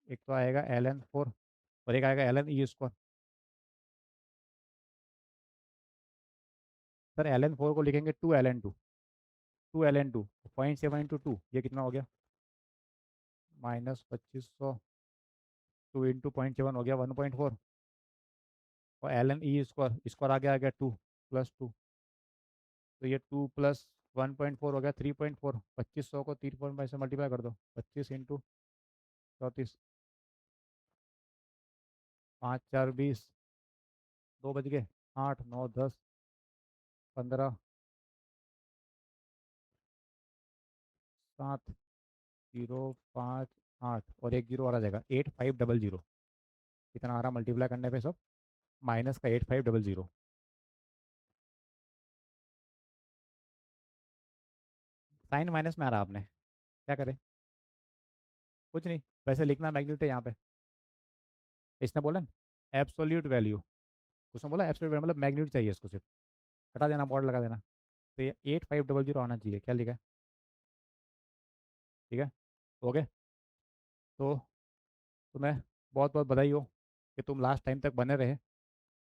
एक तो आएगा एल एन 4, और एक आएगा L N E square. Sir L N 4 को लिखेंगे 2 LN 2, 2 LN 2, 0.7 इंटू 2, ये कितना हो गया, -2500, 2 इंटू 0.7 हो गया 1.4, और L N E square, square आ गया 2 प्लस 2, तो ये 2 प्लस 1.4 हो गया 3.4। 2500 को 3.5 से मल्टीप्लाई कर दो, 25 इंटू 34, 5 4 20, 2 बज गए, 8 9 10 15, 7 0 5 8, और एक जीरो और आ जाएगा 8500। कितना आ रहा मल्टीप्लाई करने पे सब, माइनस का 8500। साइन माइनस में आ रहा आपने, क्या करें, कुछ नहीं, वैसे लिखना मैग्नीट्यूड है यहाँ पे। इसने बोला एब्सोल्यूट वैल्यू, उसने बोला एब्सोल्यूट वैल्यू मतलब मैग्नीट्यूड चाहिए इसको सिर्फ, हटा देना, बॉर्ड लगा देना। तो ये 8500 आना चाहिए, क्या लिखा है, ठीक है। ओके, तो तुम्हें बहुत बहुत बधाई हो कि तुम लास्ट टाइम तक बने रहे,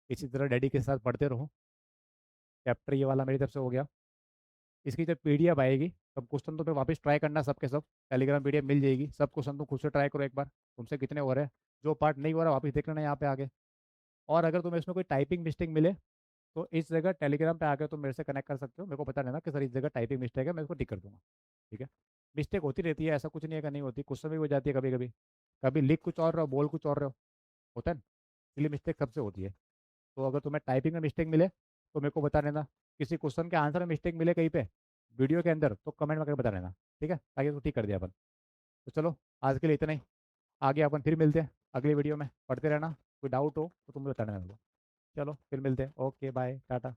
इसी तरह डैडी के साथ पढ़ते रहो। चैप्टर ये वाला मेरी तरफ से हो गया। इसकी जब पीडीएफ आएगी तब क्वेश्चन तुम्हें वापस ट्राई करना, सबके सब टेलीग्राम पीडीएफ मिल जाएगी, सब क्वेश्चन तुम खुद से ट्राई करो एक बार, तुमसे कितने हो रहे हैं, जो पार्ट नहीं हो रहा वापस देख लेना यहाँ पे आगे। और अगर तुम्हें इसमें कोई टाइपिंग मिस्टेक मिले तो इस जगह टेलीग्राम पे आकर तुम मेरे से कनेक्ट कर सकते हो, मेरे को बता देना कि सर इस जगह टाइपिंग मिस्टेक है, मैं इसको ठीक कर दूंगा। ठीक है, मिस्टेक होती रहती है, ऐसा कुछ नहीं है कि नहीं होती, क्वेश्चन भी हो जाती है कभी कभी, कभी लिख कुछ और रहे हो बोल कुछ और रहे हो, होता है ना, इसलिए मिस्टेक सबसे होती है। तो अगर तुम्हें टाइपिंग में मिस्टेक मिले तो मेरे को बता देना, किसी क्वेश्चन के आंसर में मिस्टेक मिले कहीं पे वीडियो के अंदर तो कमेंट में करके बता देना, ठीक है, ताकि उसको ठीक कर दिया अपन। तो चलो आज के लिए इतना ही, आगे अपन फिर मिलते हैं अगली वीडियो में, पढ़ते रहना, कोई डाउट हो तो तुम बता देना मेरे को। चलो फिर मिलते हैं, ओके बाय टाटा।